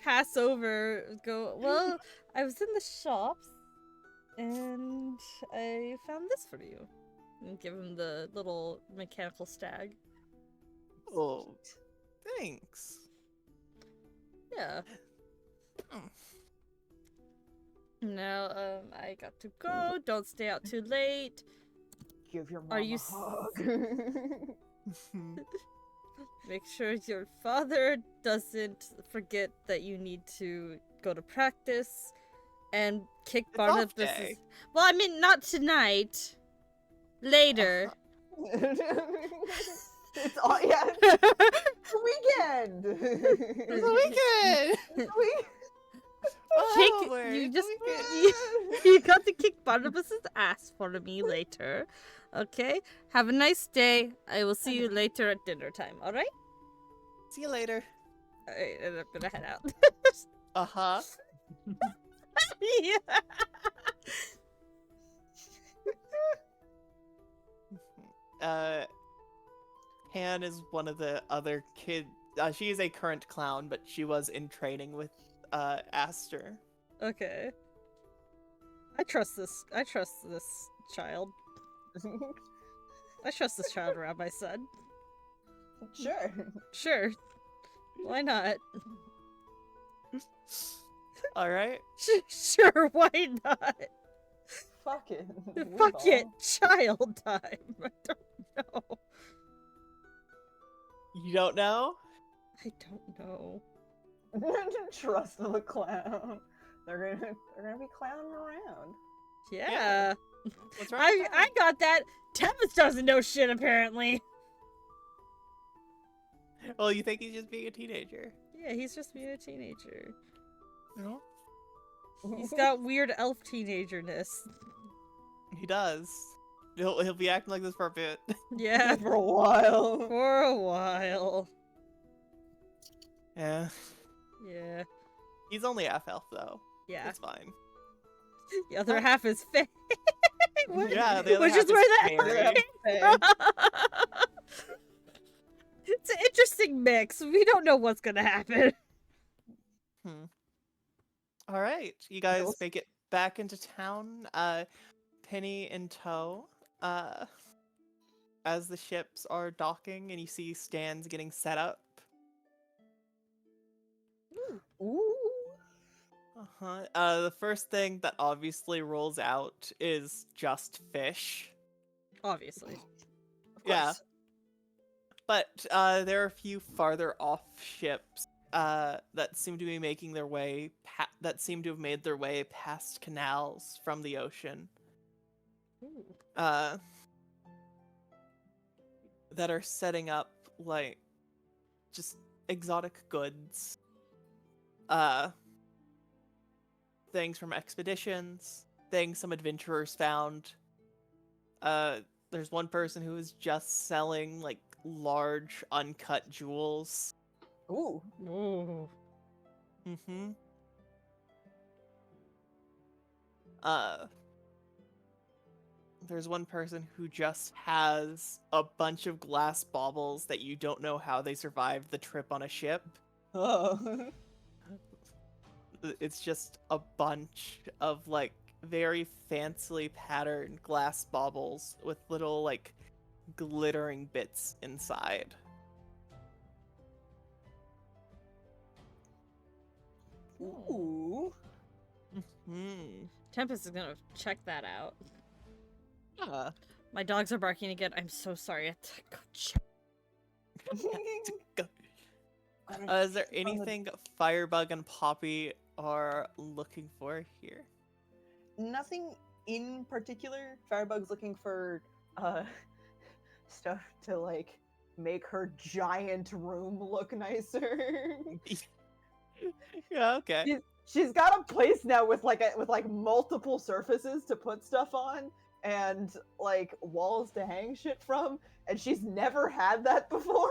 pass over. Go. Well, I was in the shops, and I found this for you. And give him the little mechanical stag. Oh, thanks. Yeah. Mm. Now, I got to go. Don't stay out too late. Give your mom Are you a hug. Mhm. Make sure your father doesn't forget that you need to go to practice and kick It's off Barnabas. day. Well, I mean, not tonight. Later. It's all yeah. It's the weekend. It's a weekend. Kick, Oh, word, you it's a just weekend. you got to kick Barnabas's ass for me later. Okay? Have a nice day. I will see you later at dinner time, alright? See you later. Alright, and I'm gonna head out. Uh-huh. Yeah. Han is one of the other kids. She is a current clown, but she was in training with Aster. Okay. I trust this child. I trust this child around my son. Sure. Sure. Why not? All right. Sure, why not? Fucking. Fuck it, child time. I don't know. You don't know? I don't know. Trust the clown. They're gonna be clowning around. Yeah. What's wrong with I that? got that. Tempest doesn't know shit apparently. Well, you think he's just being a teenager? Yeah, he's just being a teenager. No. He's got weird elf teenagerness. He does. He'll be acting like this for a bit. Yeah, For a while. for a while. Yeah. Yeah. He's only half elf though. Yeah. It's fine. The other half is fake. Yeah, the other Which half is where that is elf fairy. came from. It's an interesting mix. We don't know what's gonna happen. All right, you guys make it back into town. Penny in tow. As the ships are docking, and you see stands getting set up. Ooh. The first thing that obviously rolls out is just fish. Obviously. Of Yeah. course. But there are a few farther off ships that seem to be making their way that seem to have made their way past canals from the ocean. That are setting up like just exotic goods. Things from expeditions, things some adventurers found. There's one person who is just selling like large uncut jewels. Ooh. Ooh. Mm-hmm. There's one person who just has a bunch of glass baubles that you don't know how they survived the trip on a ship. Oh. It's just a bunch of like very fancily patterned glass baubles with little like glittering bits inside. Ooh. Tempest is gonna check that out. Yeah. My dogs are barking again. I'm so sorry. I have to go check. Is there anything Firebug and Poppy are looking for here? Nothing in particular. Firebug's looking for stuff to like make her giant room look nicer. Yeah, okay. She's got a place now with like multiple surfaces to put stuff on and like walls to hang shit from, and she's never had that before.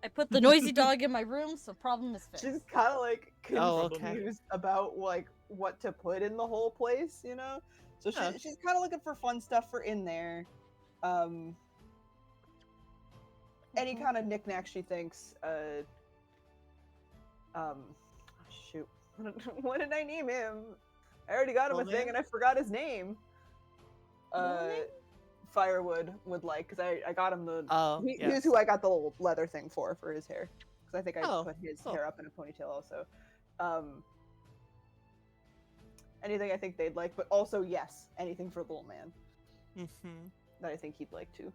I put the noisy dog in my room, so problem is fixed. She's kind of like Oh, confused okay. about like what to put in the whole place, you know. So Yeah. she's kind of looking for fun stuff for in there. Any kind of knickknack she thinks. Shoot, what did I name him? I already got him a Full thing name? and I forgot his name. name? Firewood would like, because I got him the. Oh, He's yes. who I got the little leather thing for his hair, because I think I Oh, put his cool. hair up in a ponytail also. Anything I think they'd like, but also yes, anything for little man Mm-hmm. that I think he'd like too.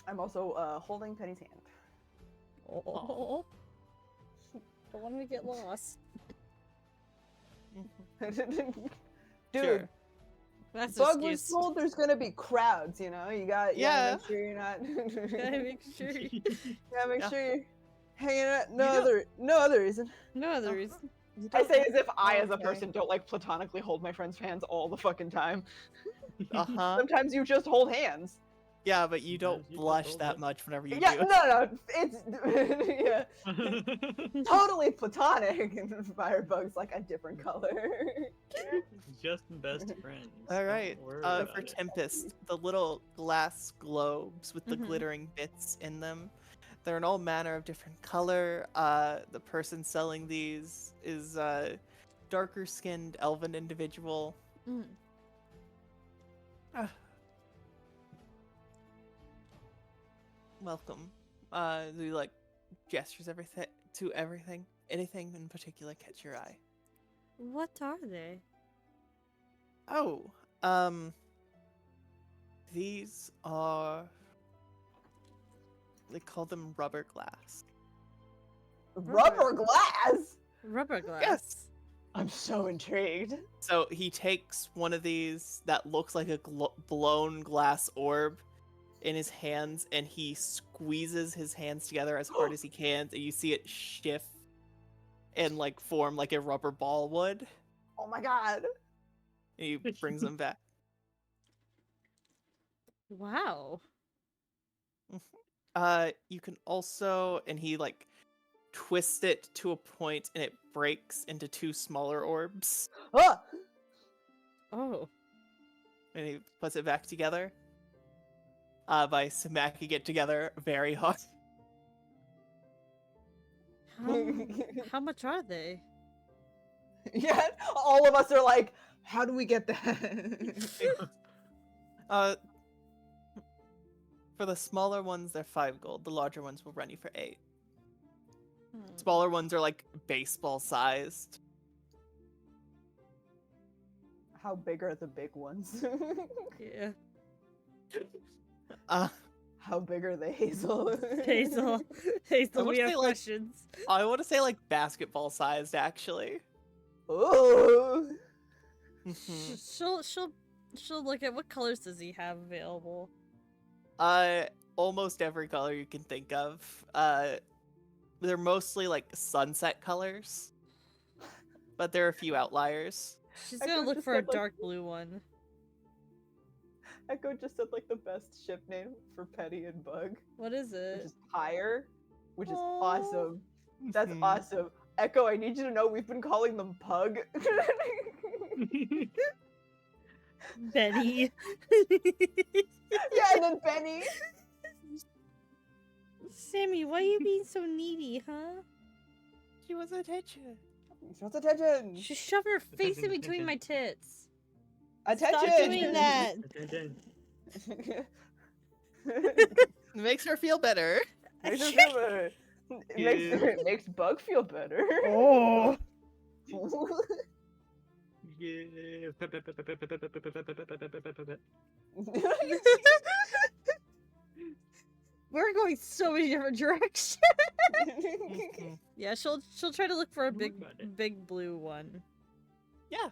I'm also holding Penny's hand. Oh. Don't want to get lost. Dude, Sure. That's Bug an was excuse. told there's gonna be crowds, you know? You gotta Yeah. make sure you're not. Gotta make sure. gotta make Yeah. sure you're hanging out. No You know- other reason. No other Oh. reason. I say as if I, as a Okay. person, don't like platonically hold my friend's hands all the fucking time. Uh-huh. Sometimes you just hold hands. Yeah, but you don't Sometimes you just blush hold that it. much whenever you Yeah, do. no, it's yeah, totally platonic. And Firebug's like a different color. Just best friends. All don't right. worry about For it. Tempest, the little glass globes with the Mhm. glittering bits in them, they're in all manner of different color. The person selling these is a darker-skinned elven individual. Mm. Welcome. He like gestures everything to everything. anything in particular catch your eye? What are they? Oh, these are. They call them rubber glass. Rubber glass? Rubber glass. Yes. I'm so intrigued. So he takes one of these that looks like a blown glass orb in his hands, and he squeezes his hands together as hard as he can, and you see it shift and like form like a rubber ball would. Oh my god. And he brings them back. Wow. You can also, and he like twists it to a point, and it breaks into 2 smaller orbs, Ah! Oh. and he puts it back together. By smacking it together very hard. How much are they? Yeah, all of us are like, how do we get that? For the smaller ones, they're 5 gold. The larger ones will run you for 8. Hmm. Smaller ones are like baseball sized. How big are the big ones? Yeah. How big are they, Hazel? Hazel. Hazel, would we have say, like, questions. I want to say like basketball sized, actually. Ooh. She'll look at what colors does he have available. Almost every color you can think of. They're mostly like sunset colors, but there are a few outliers. She's I gonna could look just for a said, like- dark blue one. Echo just said like the best ship name for Petty and Bug, What is which it? is Pyre, which is Aw. awesome. That's Mhm. awesome. Echo, I need you to know we've been calling them Pug. Benny. Yeah, and then Benny. Sammy, why are you being so needy, huh? She was attention. What's attention? Just shove her face in Attention, between attention. my tits. Attention. Stop doing that. Attention. It makes her feel better. Makes her feel better. It makes Bug feel better. Oh. Yeah. We're going so many different directions. Mhm. Yeah, she'll try to look for a Don't big worry about it. big blue one. Yeah,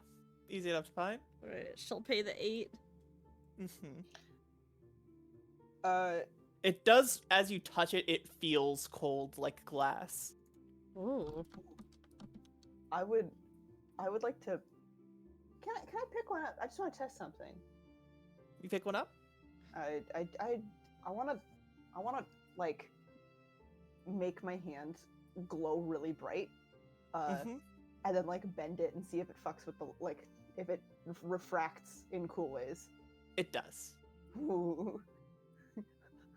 easy enough to find. Right, she'll pay the 8. Mhm. uh, It does, as you touch it, it feels cold like glass. Oh. I would like to. Can I pick one up? I just want to test something. You pick one up? I wanna like make my hand glow really bright, Mhm. and then like bend it and see if it fucks with the like if it refracts in cool ways. It does. Ooh.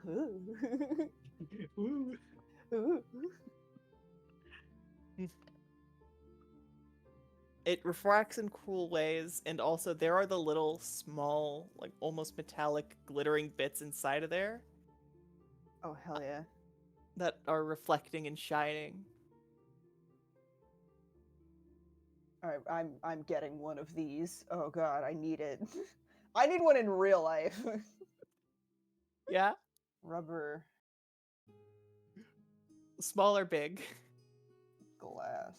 Ooh. Ooh. Ooh. It refracts in cool ways, and also there are the little small, like almost metallic glittering bits inside of there Oh hell yeah! that are reflecting and shining. All right, I'm getting one of these. Oh god, I need it. I need one in real life. Yeah? Rubber Small or big? glass.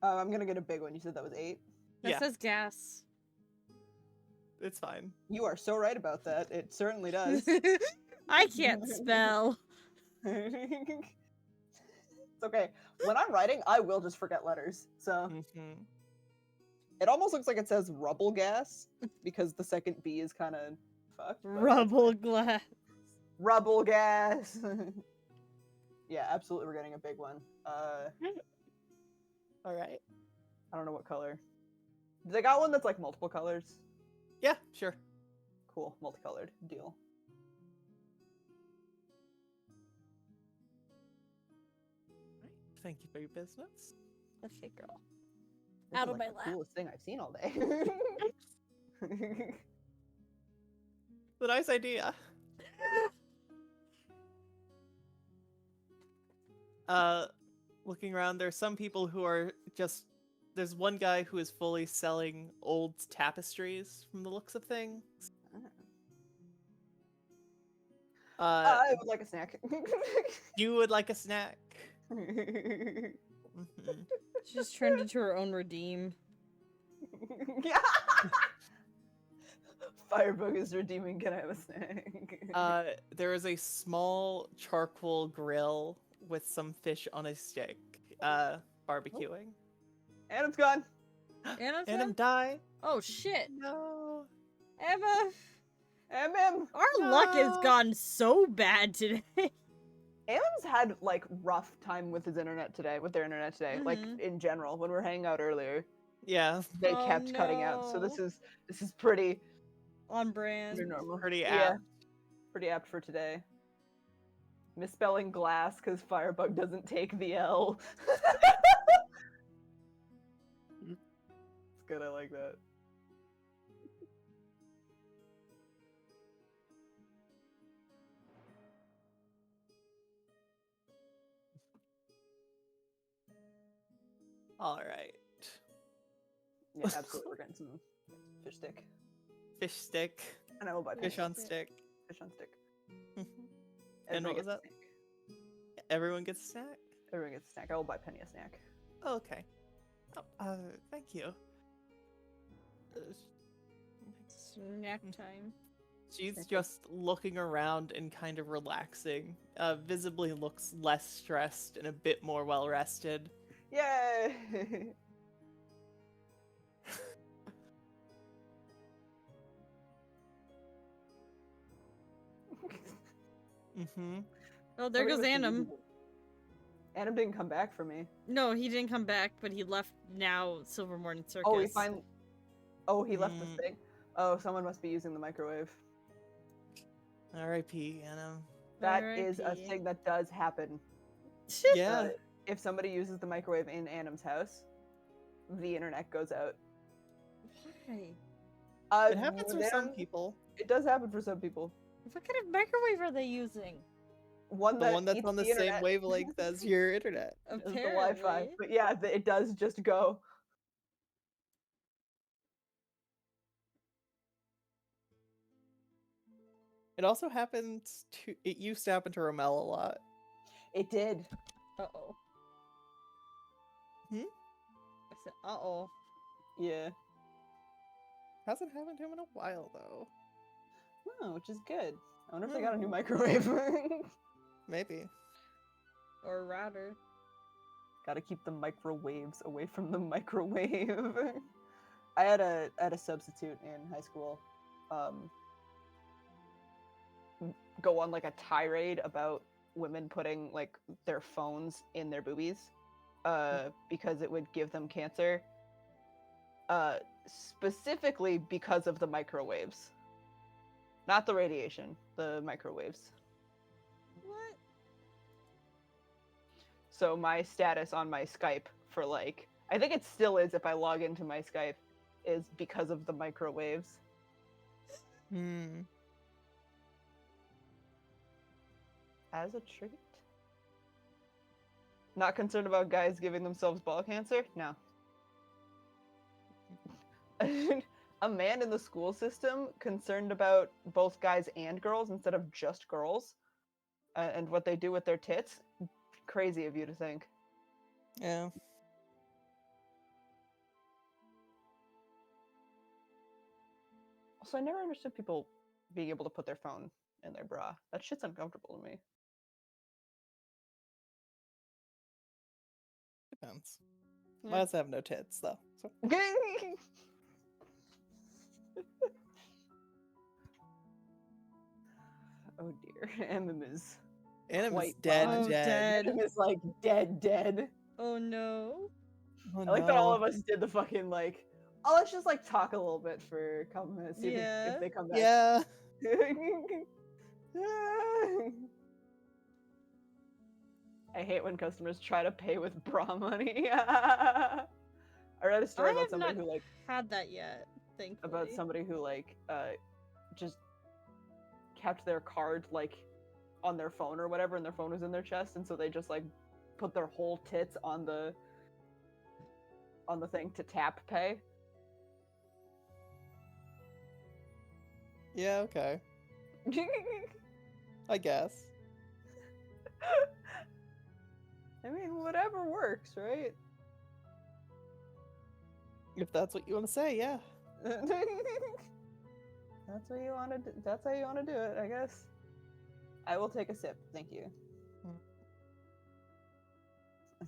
I'm gonna get a big one. You said that was 8. That Yeah. says gas. It's fine. You are so right about that. It certainly does. I can't spell. It's okay. When I'm writing, I will just forget letters. So Mhm. it almost looks like it says rubble gas because the second B is kind of fucked. but that's Rubble fine. glass. Rubble gas. Yeah, absolutely. We're getting a big one. All right. I don't know what color. They got one that's like multiple colors. Yeah, sure. Cool, multicolored deal. Thank you for your business. Okay, girl. This Out is of like my the lap. coolest thing I've seen all day. It's a nice idea. looking around, there's some people who are just. There's one guy who is fully selling old tapestries from the looks of things. I would like a snack. You would like a snack. She just turned into her own redeem. Firebug is redeeming. Can I have a snack? There is a small charcoal grill with some fish on a stick. Barbecuing. Adam's gone. Anna's And him gone? die. Oh shit. No. Emma! MM. Our luck has No. gone so bad today. Adam's had like rough time with his internet today, with their internet today, like Mhm. in general. When we were hanging out earlier, Yeah, they Oh, kept cutting out. So this no. is pretty On brand. normal. pretty Yeah, apt. pretty apt for today. Misspelling glass because Firebug doesn't take the L. It's good. I like that. All right. Yeah, absolutely. We're getting some fish stick, Fish stick. and I will buy Fish penny on stick. Fish on stick. And Everybody what was gets a that? snack. Everyone gets a snack? Everyone gets a snack. I will buy Penny a snack. Okay. Oh, thank you. Snack time. She's just looking around and kind of relaxing. Visibly looks less stressed and a bit more well rested. Yay! Mm-hmm. Oh, there Somebody goes must be Annam. using it. Annam didn't come back for me. No, he didn't come back, but he left now Silvermorn Circus. Oh, he finally. Oh, he left Mm. the thing. Oh, someone must be using the microwave. R.I.P. Anna. That is a R.I.P.. thing that does happen. Yeah. If somebody uses the microwave in Annam's house, the internet goes out. Why? It happens for some people. It does happen for some people. What kind of microwave are they using? The one that's eats on the the same internet. wavelength as your internet. Is the Apparently. Wi-Fi. But yeah, it does just go. It also happens to. It used to happen to Rommel a lot. It did. Uh-oh. Hmm? I said, uh-oh. Yeah. Hasn't happened to him in a while though. Oh, which is good. I wonder if they got a new microwave. Maybe. Or a router. Gotta keep the microwaves away from the microwave. I had a substitute in high school go on like a tirade about women putting like their phones in their boobies because it would give them cancer, specifically because of the microwaves, not the radiation, the microwaves. What? So my status on my Skype for like, I think it still is if I log into my Skype, is because of the microwaves. Hmm. As a treat? Not concerned about guys giving themselves ball cancer? No. A man in the school system concerned about both guys and girls instead of just girls and what they do with their tits? Crazy of you to think. Yeah. Also, I never understood people being able to put their phone in their bra. That shit's uncomfortable to me. Depends. Yeah. Mine's have no tits though. So. Oh dear. MM is Anim is quite dead, Oh, dead. dead. MM is like dead. Oh no. Oh, I like that all no. of us did the fucking like, oh, let's just like talk a little bit for a couple minutes, see Yeah. if they come back. Yeah. I hate when customers try to pay with bra money. I read a story I about have somebody not who like had that yet, thankfully. just kept their card like on their phone or whatever, and their phone was in their chest, and so they just like put their whole tits on the thing to tap pay. Yeah, okay. I guess. I mean, whatever works, right? If that's what you want to say, yeah. That's what you want to do. That's how you want to do it, I guess. I will take a sip, thank you.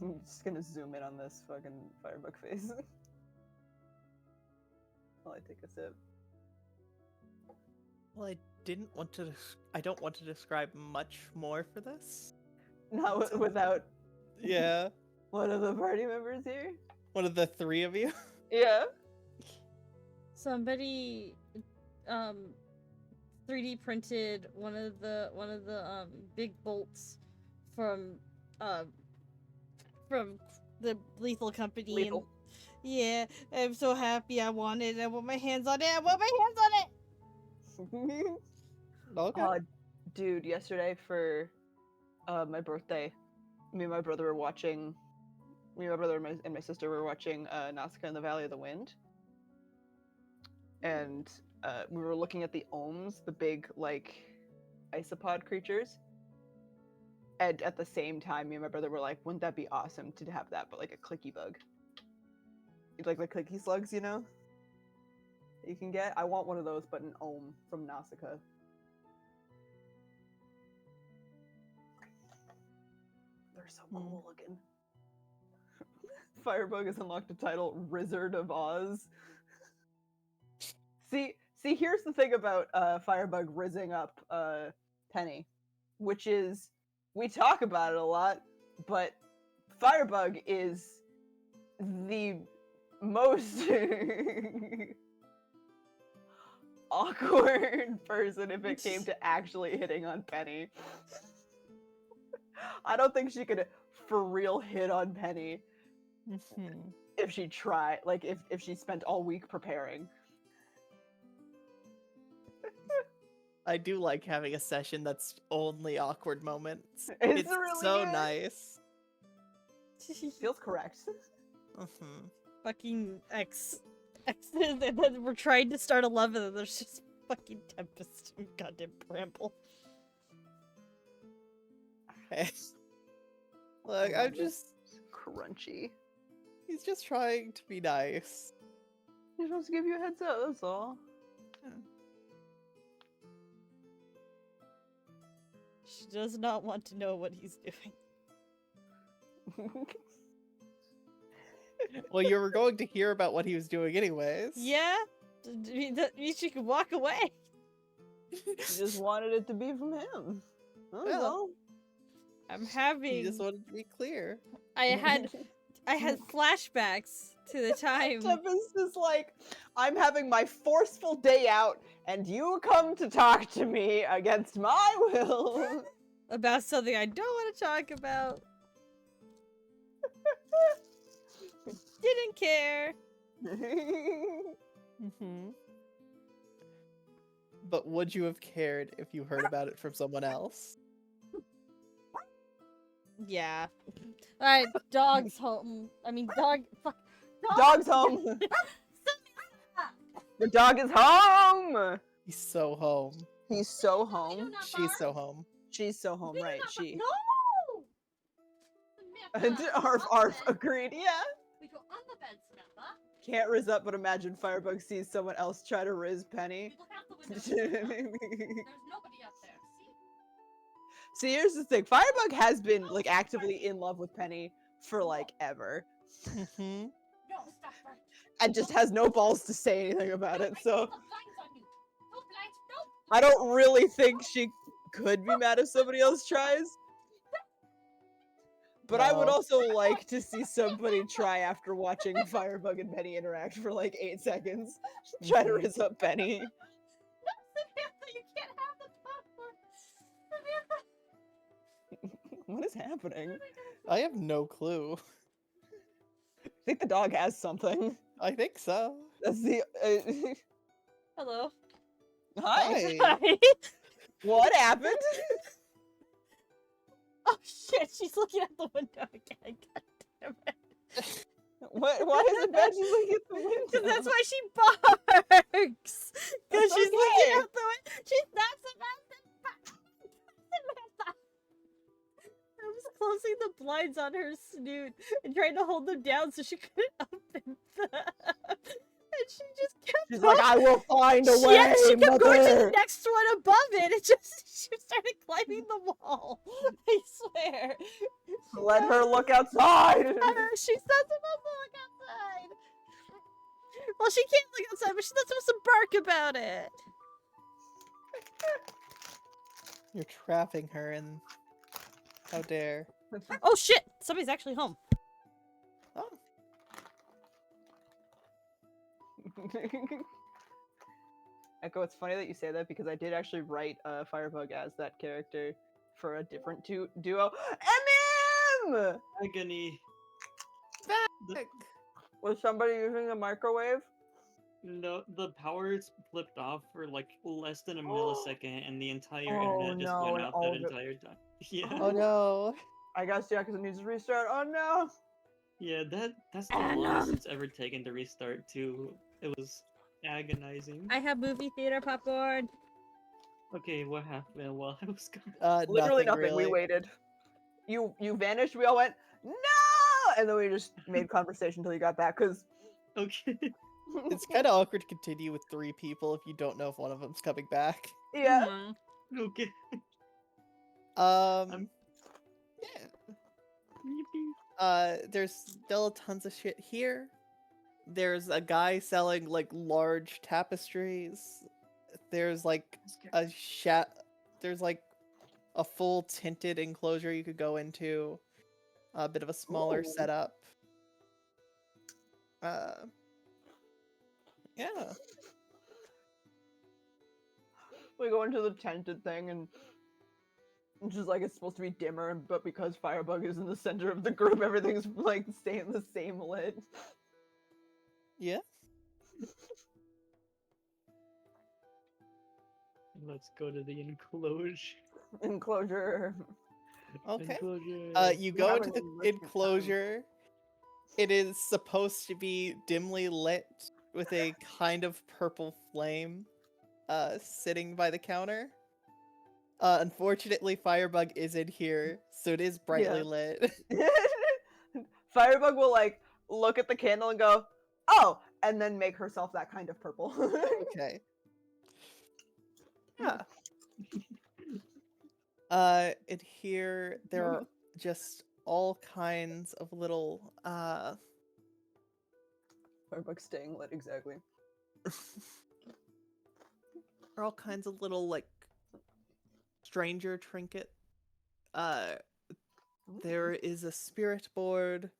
I'm just gonna zoom in on this fucking firebug face while I take a sip. Well, I don't want to describe much more for this. Not without Yeah. one of the party members here. One of the three of you. Yeah. Somebody 3D printed one of the big bolts from the Lethal Company. Lethal. And yeah, I'm so happy. I want it. I want my hands on it. I want my hands on it. Okay. Dude, yesterday for my birthday, me and my brother and my sister were watching Nausicaa in the Valley of the Wind. And we were looking at the ohms, the big, like, isopod creatures. And at the same time, me and my brother were like, wouldn't that be awesome to have that, but like a clicky bug? Like the clicky slugs, you know? You can get? I want one of those, but an ohm from Nausicaa. They're so cool looking. Firebug has unlocked the title Wizard of Oz. See, here's the thing about Firebug rizzing up Penny, which is, we talk about it a lot, but Firebug is the most awkward person if it came to actually hitting on Penny. I don't think she could for real hit on Penny if she tried, like if she spent all week preparing. I do like having a session that's only awkward moments. It's It's really so good. nice. Feels correct. Fucking X. And then we're trying to start 11 and there's just fucking Tempest and goddamn Bramble. Hey. Look, I'm just... Crunchy. He's just trying to be nice. He's supposed to give you a heads up, that's all. She does not want to know what he's doing. Well, you were going to hear about what he was doing anyways. Yeah? That means she could walk away. He just wanted it to be from him. That's Well, all. I'm He having... just wanted to be clear. I had flashbacks to the time. Tempest is like, I'm having my forceful day out, and you come to talk to me against my will. About something I don't want to talk about. Didn't care. But would you have cared if you heard about it from someone else? Yeah. Alright, dog's home. I mean, fuck. Dog's home. The dog is home. He's so home. He's so home. She's so home. She's so home, right? She. No! Arf, arf, agreed. Yeah. We go on the bed, Samantha. Can't riz up, but imagine Firebug sees someone else try to riz Penny. We look out the window. There's nobody up there. See? See, here's the thing. Firebug has been like actively in love with Penny for like ever, No, stop right. and just has no balls to say anything about it. I So see the blinds on you. No blinds, no. I don't really think she could be mad if somebody else tries. But I would No. also like to see somebody try after watching Firebug and Penny interact for like 8 seconds. Try to riz up Penny. No, Samantha, you can't have the popcorn. Samantha. What is happening? I have no clue. I think the dog has something. I think so. That's the. Hello. Hi. Hi. Hi. What happened? Oh shit, she's looking out the window again. God damn it. What? Why is it bad she's looking at the window? Because that's why she barks. Because That's she's looking okay. out the window. She's not Samantha. I was closing the blinds on her snoot and trying to hold them down so she couldn't open them. And she just kept She's like, I will find a way, yeah, she kept going to the mother. next one above it. It just she started climbing the wall. I swear. Let her look outside. She's not supposed to look outside. Well, she can't look outside, but she's not supposed to bark about it. You're trapping her, and how dare? Oh shit! Somebody's actually home. Oh, Echo, it's funny that you say that because I did actually write Firebug as that character for a different duo. MM! Agony. back. Was somebody using the microwave? No, the power's flipped off for like less than a millisecond, and the entire Oh, internet just no, went and out all that the- entire time. Yeah, Oh no. I guess yeah, because it needs to restart. Oh no! yeah, that's the longest it's ever taken to restart too. It was agonizing. I have movie theater popcorn. Okay, what happened while I was gone? Literally nothing. Really. We waited. You vanished. We all went no, and then we just made conversation until you got back. Cause Okay. It's kind of awkward to continue with 3 people if you don't know if one of them's coming back. yeah. Mhm. Okay. Yeah. Yippee. There's still tons of shit here. There's a guy selling like large tapestries. There's like there's like a full tinted enclosure you could go into. A bit of a smaller Ooh. setup. Yeah. We go into the tented thing and it's just like it's supposed to be dimmer, but because Firebug is in the center of the group, everything's like staying the same lit. Yeah. Let's go to the enclosure. Enclosure. Okay. Enclosure. You We go have into an the enrichment time. enclosure. It is supposed to be dimly lit with a kind of purple flame sitting by the counter. Unfortunately, Firebug is in here, so it is brightly lit. Firebug will like look at the candle and go, "Oh," and then make herself that kind of purple. Okay. Yeah. In here, there are just all kinds of little, Firebug staying lit, exactly. there are all kinds of little, like, stranger trinket. There is a spirit board.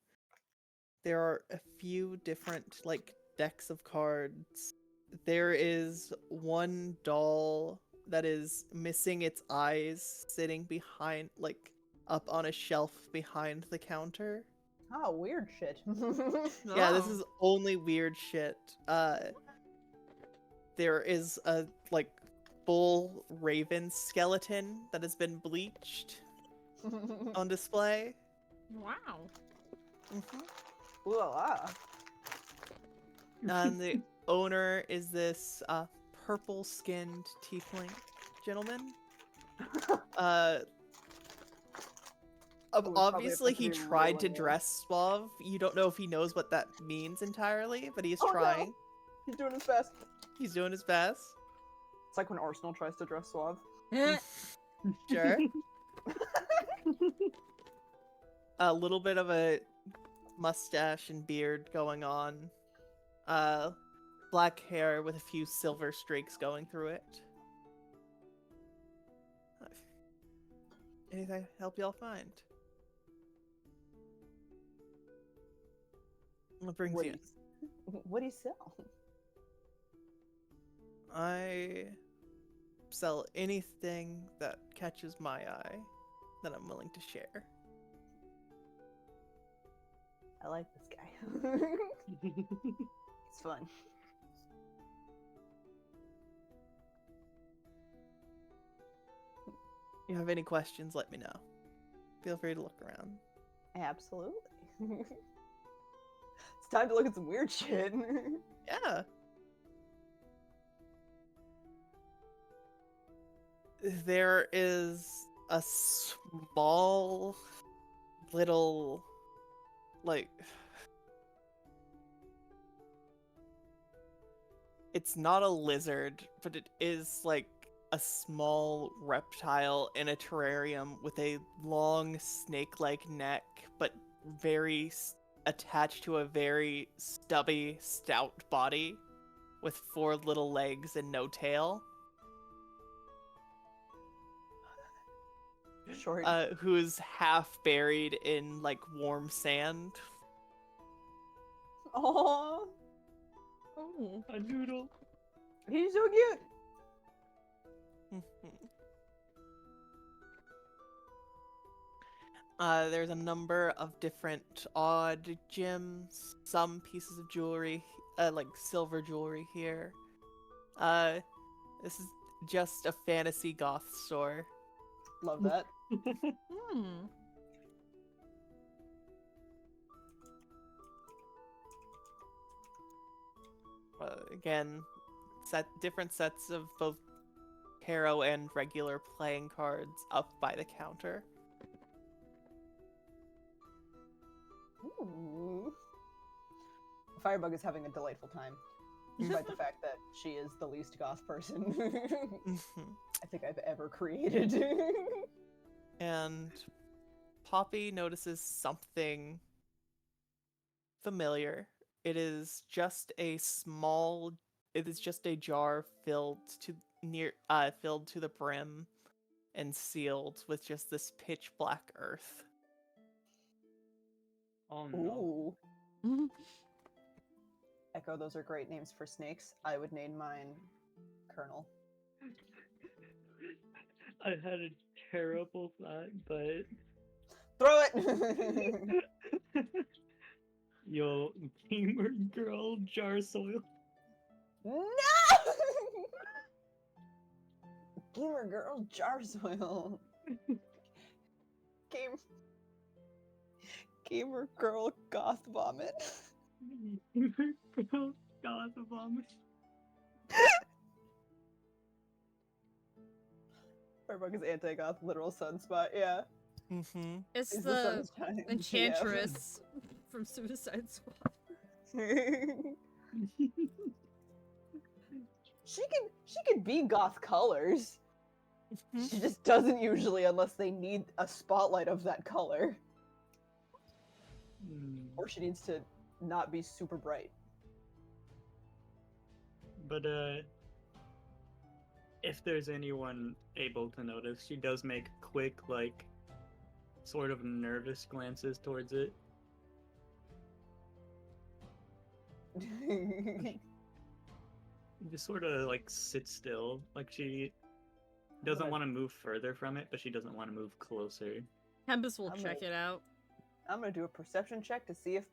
There are a few different, like, decks of cards. There is one doll that is missing its eyes sitting behind, like, up on a shelf behind the counter. Oh, weird shit. Yeah, this Oh. is only weird shit. There is a, like, full raven skeleton that has been bleached on display. Wow. Ooh la la. And the owner is this purple-skinned tiefling gentleman. probably Obviously, have to he be real tried to annoying. dress suave. You don't know if he knows what that means entirely, but he is Oh, no. trying. He's doing his best. He's doing his best. It's like when Arsenal tries to dress suave. Sure. A little bit of a mustache and beard going on. Black hair with a few silver streaks going through it. Anything to help y'all find? What brings What you? do what do you sell? I sell anything that catches my eye that I'm willing to share. I like this guy. It's fun. You have any questions, let me know. feel free to look around. Absolutely. It's time to look at some weird shit. Yeah. There is a small little, like, it's not a lizard, but it is like a small reptile in a terrarium with a long snake-like neck, but very attached to a very stubby, stout body with 4 little legs and no tail. Short. Who's half buried in like warm sand. Aww. Oh. A noodle. He's so cute. There's a number of different odd gems, some pieces of jewelry, like silver jewelry here. This is just a fantasy goth store. Love that. Hmm. Again, different sets of both tarot and regular playing cards up by the counter. Ooh. Firebug is having a delightful time, despite the fact that she is the least goth person I think I've ever created. And Poppy notices something familiar. It is just a jar filled to the brim and sealed with just this pitch black earth. Oh no. Ooh. Echo, those are great names for snakes. I would name mine Colonel. I had a terrible thought, but Throw it! yo, gamer girl jar soil. No! Gamer girl jar soil. Gamer girl goth vomit. Gamer girl goth vomit. Firebug is anti-goth, literal sunspot, yeah. Mm-hmm. It's Is the sunshine Enchantress from Suicide Squad. GF. She can be goth colors. She just doesn't usually unless they need a spotlight of that color. Or she needs to not be super bright. But if there's anyone able to notice, she does make quick, like, sort of nervous glances towards it. Just sort of like sit still, like she doesn't gonna- want to move further from it, but she doesn't want to move closer. Tempest will I'm check gonna- it out. I'm gonna do a perception check to see if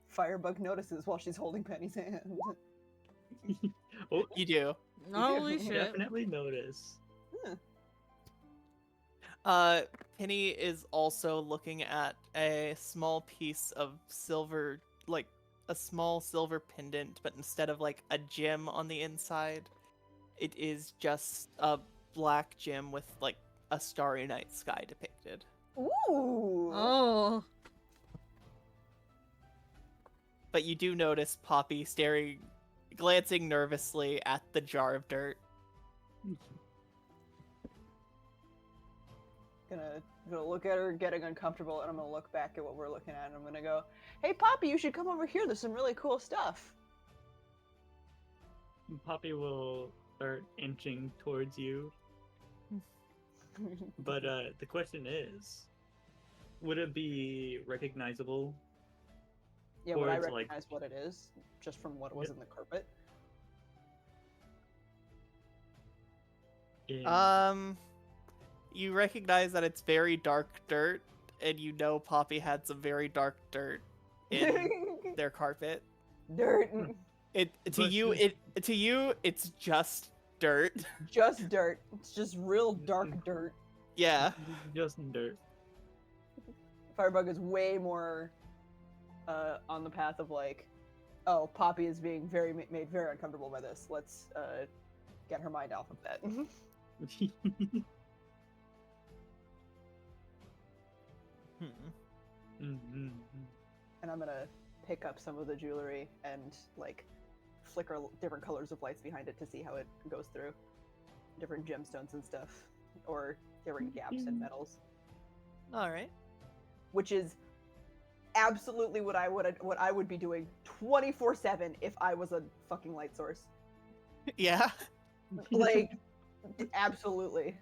Firebug notices while she's holding Penny's hand. Oh, You do. Holy You shit. definitely notice. Penny is also looking at a small piece of silver, like a small silver pendant, but instead of like a gem on the inside, it is just a black gem with like a starry night sky depicted. Ooh! Oh. But you do notice Poppy glancing nervously at the jar of dirt. Gonna look at her getting uncomfortable, and I'm gonna look back at what we're looking at, and I'm gonna go, "Hey, Poppy, you should come over here. There's some really cool stuff." Poppy will start inching towards you, but the question is, would it be recognizable? Yeah, would I Towards, like- recognize what it is just from what was Yep. in the carpet? In- You recognize that it's very dark dirt, and you know Poppy had some very dark dirt in their carpet. Dirt. To But you, it's just dirt. Just dirt. It's just real dark dirt. Yeah. just dirt. Firebug is way more on the path of like, oh, Poppy is being made very uncomfortable by this. Let's get her mind off of that. And I'm gonna pick up some of the jewelry and like flicker different colors of lights behind it to see how it goes through different gemstones and stuff, or different gaps in metals, All right. which is absolutely what I would be doing 24/7 if I was a fucking light source. Yeah. Like, absolutely.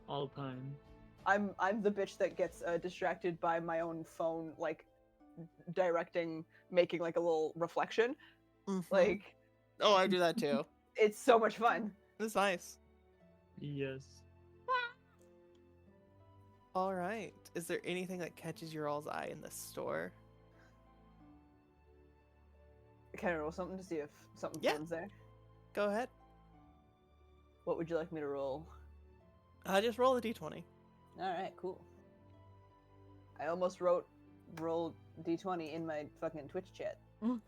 All time. I'm the bitch that gets distracted by my own phone, like making like a little reflection. Mhm. Like, Oh, I do that too. it's so much fun. It's nice. Yes. All right. Is there anything that catches your all's eye in the store? Can I roll something to see if something Yeah. fun's there? Go ahead. What would you like me to roll? Just roll the d20. All right, cool. I almost roll d20 in my fucking Twitch chat. I don't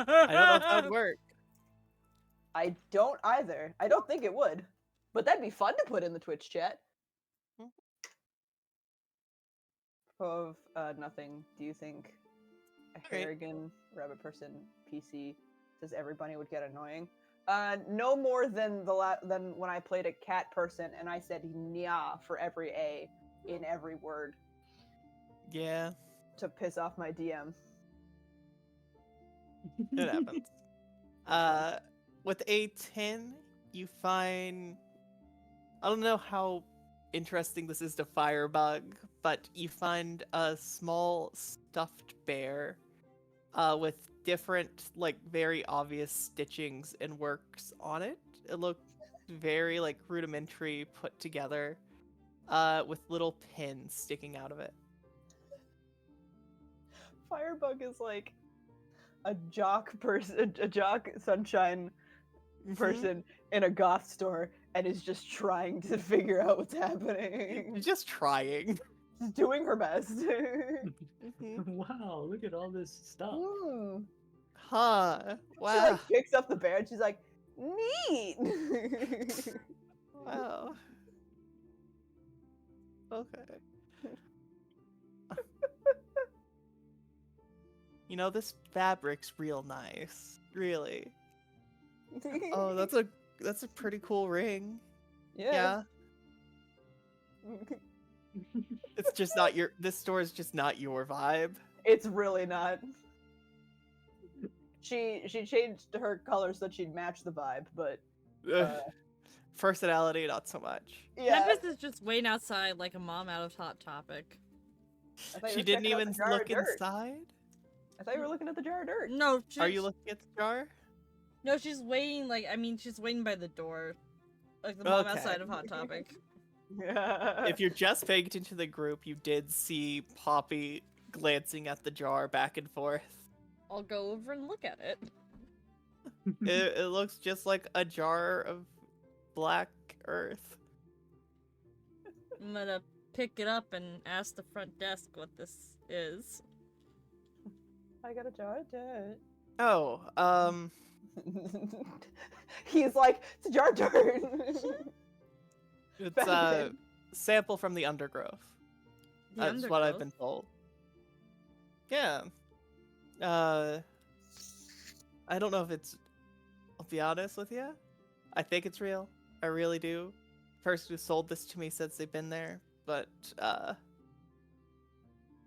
know if that would work. I don't either. I don't think it would, but that'd be fun to put in the Twitch chat. Of nothing. Do you think a Great. Harrigan rabbit person PC says everybody would get annoying? No more than than when I played a cat person and I said "nya" for every A in every word Yeah, to piss off my DM. it happens. With a 10, you find... I don't know how interesting this is to Firebug, but you find a small stuffed bear with different, like, very obvious stitchings and works on it. It looked very, like, rudimentary put together, with little pins sticking out of it. Firebug is like a jock person, a jock sunshine person in a goth store, and is just trying to figure out what's happening. Just trying. Just doing her best. Wow, look at all this stuff. Hmm. Huh. She Wow. like picks up the bear and she's like, neat. Wow. Okay. You know, this fabric's real nice. Really. Oh, that's a pretty cool ring. Yeah. It's just not this store is just not your vibe. It's really not. She changed her color so that she'd match the vibe, but Personality, not so much. yeah. Tempest is just waiting outside like a mom out of Hot Topic. I thought you She were didn't checking out even the jar of look dirt. inside? I thought you were looking at the jar of dirt. No, Are you looking at the jar? No, she's waiting. She's waiting by the door, like the mom Okay. outside of Hot Topic. If you're just paying attention to the group, you did see Poppy glancing at the jar back and forth. I'll go over and look at it. It looks just like a jar of black earth. I'm gonna pick it up and ask the front desk what this is. I got a jar of dirt. Oh, He's like, it's a jar of dirt. it's Back a then. sample from the undergrowth. The That's what I've undergrowth? been told. Yeah. I don't know if it's... I'll be honest with you. I think it's real. I really do. The person who sold this to me says they've been there. But,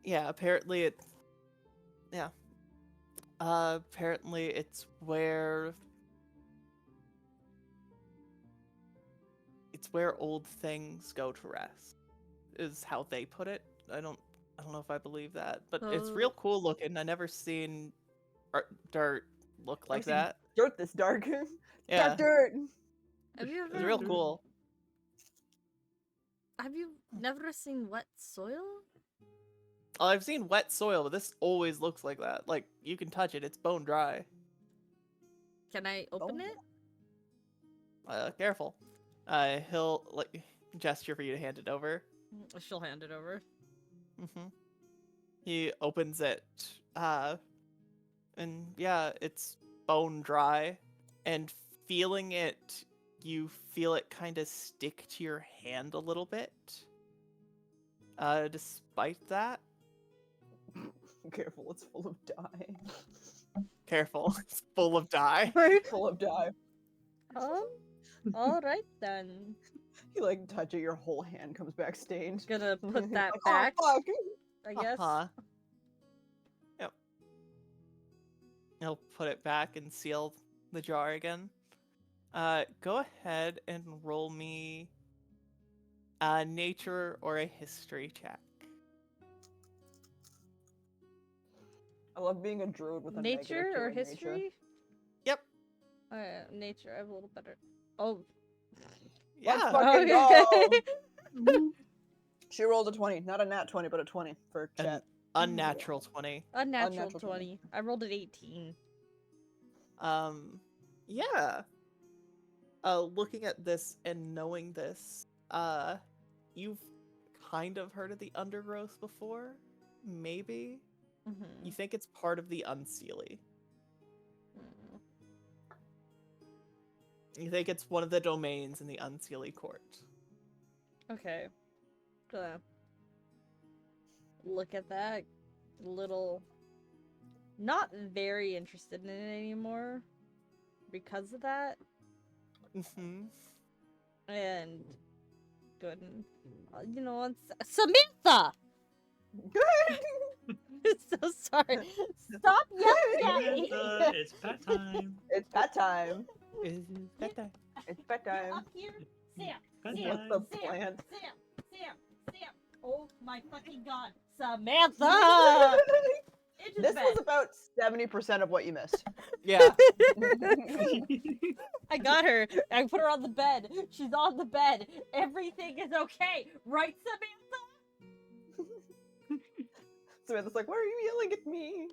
yeah, apparently it's... Yeah. Apparently it's where... It's where old things go to rest. Is how they put it. I don't know if I believe that, but it's real cool looking. I never seen dirt look like I've seen that. Dirt this dark. Yeah, Dark dirt. Have you it's ever? real cool. Have you never seen wet soil? Oh, I've seen wet soil, but this always looks like that. Like you can touch it; it's bone dry. Can I open it? Careful. He'll like gesture for you to hand it over. She'll hand it over. Mm-hmm. He opens it, and yeah, it's bone dry, and feeling it, you feel it kind of stick to your hand a little bit. Despite that, Careful, it's full of dye. careful, it's full of dye. Full of dye. All right then. You like touch it, your whole hand comes back stained. Gonna put that Like, back, oh, fuck. I guess. Yep. He'll put it back and seal the jar again. Go ahead and roll me a nature or a history check. I love being a druid with a Nature negative or to a history? nature. Yep. Nature. I have a little better. Oh. Let's Yeah. fucking Okay. go! She rolled a 20. Not a nat 20, but a 20 for An chat. unnatural 20. Unnatural Unnatural 20. I rolled an 18. Yeah. Looking at this and knowing this, you've kind of heard of the undergrowth before? Maybe? Mm-hmm. You think it's part of the Unseelie. You think it's one of the domains in the Unseelie court. Okay. Gonna look at that. Little. Not very interested in it anymore. Because of that. Mm-hmm. And. Good. You know, Samantha! So sorry. Stop yelling at me! Samantha, it's pet time. It's pet time. Is that It's pet Get time. up here. Sam. Pet Sam. What's the time. plant? Sam. Oh my fucking god. Samantha! Into This the bed. was about 70% of what you missed. Yeah. I got her. I put her on the bed. She's on the bed. Everything is okay. Right, Samantha? Samantha's like, why are you yelling at me?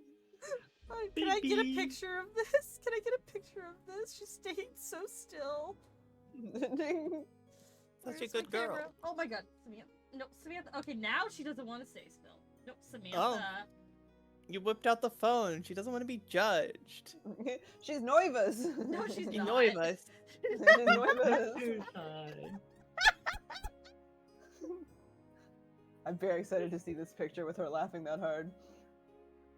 Can I get a Baby. picture of this? Can I get a picture of this? She's staying so still. Such a Where's my good girl. camera? Oh my god. Samantha. No, Samantha. Okay, now she doesn't want to stay still. No, Samantha. Oh. You whipped out the phone. She doesn't want to be judged. She's nervous. No, she's You not. know us. She's nervous. Too shy. I'm very excited to see this picture with her laughing that hard.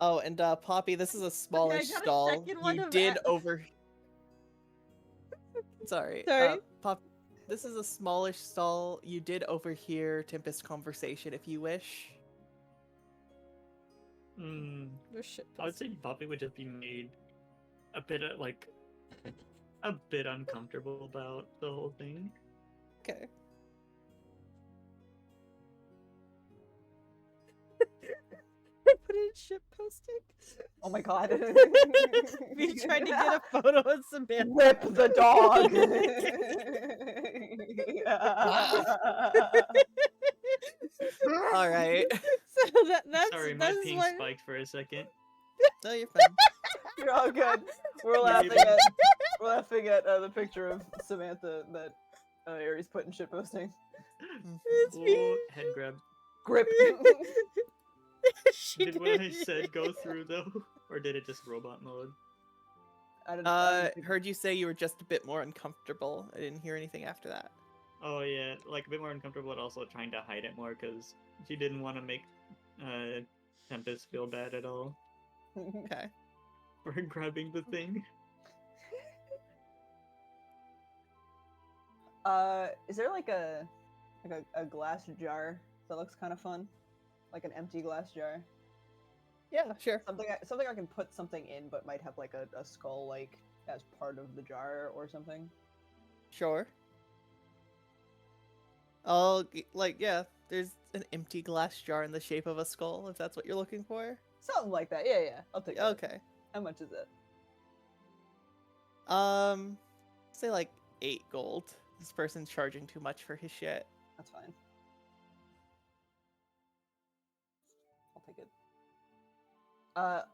Oh, and Poppy, this is a smallish got a stall. second one You of did a- over. Sorry. Sorry? Pop. This is a smallish stall. You did overhear Tempest conversation if you wish. There's shit I would say Poppy would just be made a bit a bit uncomfortable about the whole thing. Okay. I put in shit posting. Oh my god. Me trying to get a photo of Samantha. Whip the dog. All right. So that's Sorry, my that's ping one. spiked for a second. No, you're fine. You're all good. We're laughing Maybe. at the picture of Samantha that Aries put in shitposting. It's me. Oh, head grab. Grip. She Did what I did. said go through though, or did it just robot mode? I didn't think- Heard you say you were just a bit more uncomfortable. I didn't hear anything after that. Oh yeah, like a bit more uncomfortable, but also trying to hide it more because she didn't want to make Tempest feel bad at all Okay. for grabbing the thing. Is there like a glass jar that looks kind of fun? Like an empty glass jar? Yeah, sure. Something I can put something in, but might have like a skull like as part of the jar or something. Sure. Oh, like, yeah, there's an empty glass jar in the shape of a skull, if that's what you're looking for. Something like that. Yeah. I'll take that. Okay. How much is it? Say like 8 gold. This person's charging too much for his shit. That's fine. I'll take it.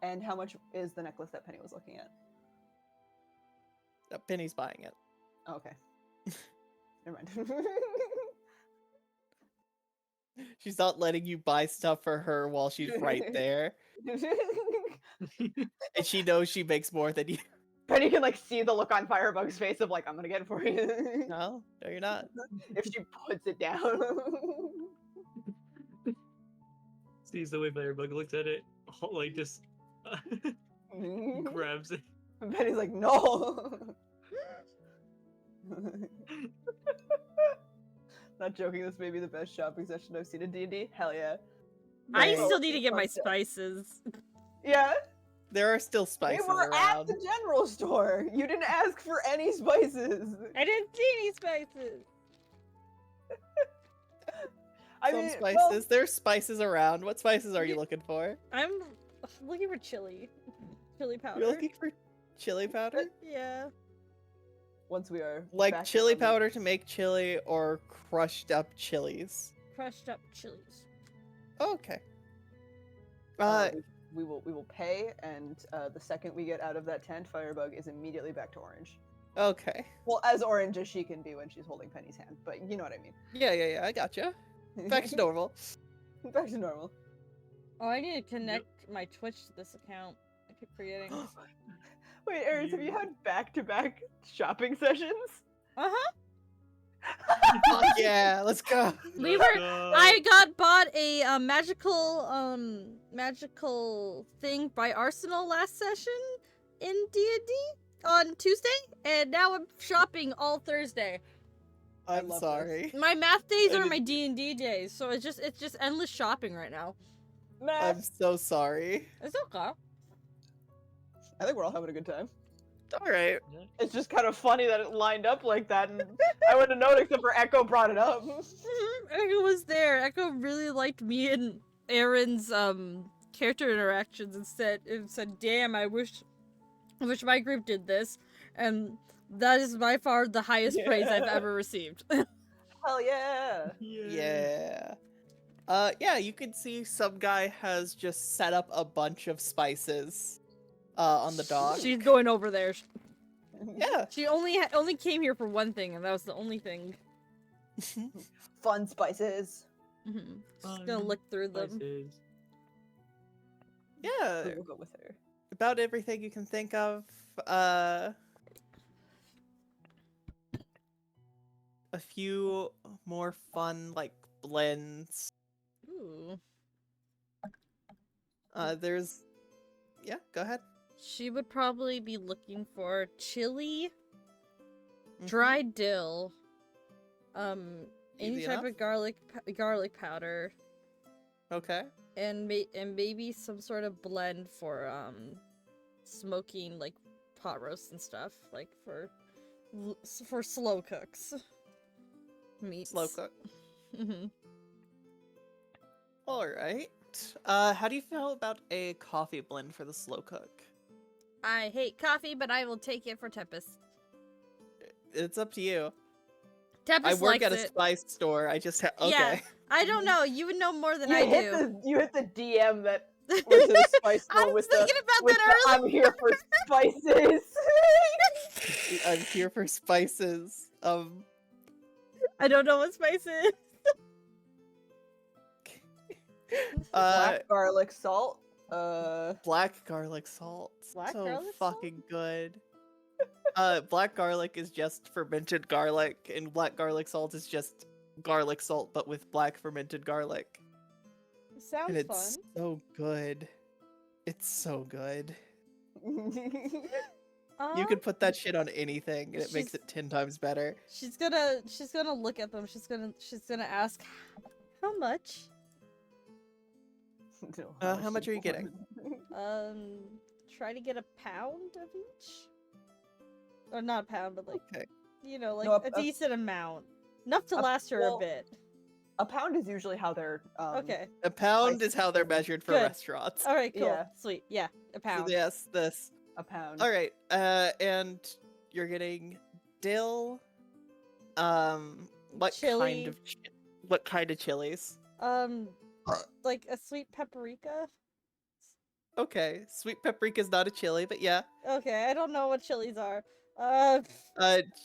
And how much is the necklace that Penny was looking at? Penny's buying it. Oh, okay. Never mind. She's not letting you buy stuff for her while she's right there. And she knows she makes more than you. Penny can like see the look on Firebug's face of like, I'm gonna get it for you. No, you're not. If she puts it down. Sees the way Firebug looks at it, like just grabs it. Penny's like, no. Not joking, this may be the best shopping session I've seen in D&D. Hell yeah. I Right. still need to get my Fucked up. spices. Yeah, There are still spices we were at around. the general store. You didn't ask for any spices. I didn't see any spices. I Some mean, spices. well, There's spices around. What spices are you Yeah. looking for? I'm looking for chili. Chili powder. You're looking for chili powder? Yeah. once we are Like back chili on the- powder to make chili or crushed up chilies? Crushed up chilies. Okay. we will pay, and the second we get out of that tent, Firebug is immediately back to orange. Okay. Well, as orange as she can be when she's holding Penny's hand, but you know what I mean. Yeah, I gotcha. Back to normal. Back to normal. Oh, I need to connect my Twitch to this account. I keep forgetting. Wait, Aries, have you had back-to-back shopping sessions? Uh-huh. Fuck yeah, let's go. We were I bought a magical thing by Arsenal last session in D&D on Tuesday, and now I'm shopping all Thursday. I'm love sorry. My math days I are did- my D&D days, so it's just endless shopping right now. I'm Math. so sorry. It's okay. I think we're all having a good time. Alright. It's just kind of funny that it lined up like that, and I wouldn't have known except for Echo brought it up. Echo was there. Echo really liked me and Aaron's character interactions and said, "Damn, I wish my group did this," and that is by far the highest praise I've Yeah. ever received. Hell yeah! Yeah. Yeah, you can see some guy has just set up a bunch of spices on the dock. She's going over there. Yeah. She only came here for one thing, and that was the only thing. Fun spices. Just gonna look through them. Spices. Yeah. We'll go with her. About everything you can think of. A few more fun, like, blends. Ooh. There's... Yeah, go ahead. She would probably be looking for chili, Mhm. dried dill, any Easy type enough. of garlic powder, Okay. and maybe some sort of blend for smoking like pot roasts and stuff, like for slow cooks. Meats. Slow cook. hmm Alright. How do you feel about a coffee blend for the slow cook? I hate coffee, but I will take it for Tempest. It's up to you. Tempest I work likes at a it. spice store. I just okay. Yeah. I don't know. You would know more than I do. You hit the DM that was in a spice I store was with the thinking about with that the earlier. I'm here for spices. I'm here for spices. I don't know what spice is. Black garlic salt. Black garlic salt. Black so garlic salt? fucking good. Black garlic is just fermented garlic, and black garlic salt is just garlic salt, but with black fermented garlic. Sounds And it's fun. so good. It's so good. Uh, You could put that shit on anything, and it makes She's- it 10 times better. She's gonna look at them. She's gonna ask, how much? How much are you getting? Try to get a pound of each, or not a pound, but like Okay. like No, a decent amount, enough to a- last her well, a bit. A pound is usually how they're. Okay. A pound is how they're measured for Good. restaurants. All right. Cool. yeah. Sweet. Yeah. A So pound. yes, this. A pound. All right. And you're getting dill. What Chili. what kind of chilies? Like a sweet paprika. Okay, sweet paprika is not a chili, but yeah. Okay. I don't know what chilies are.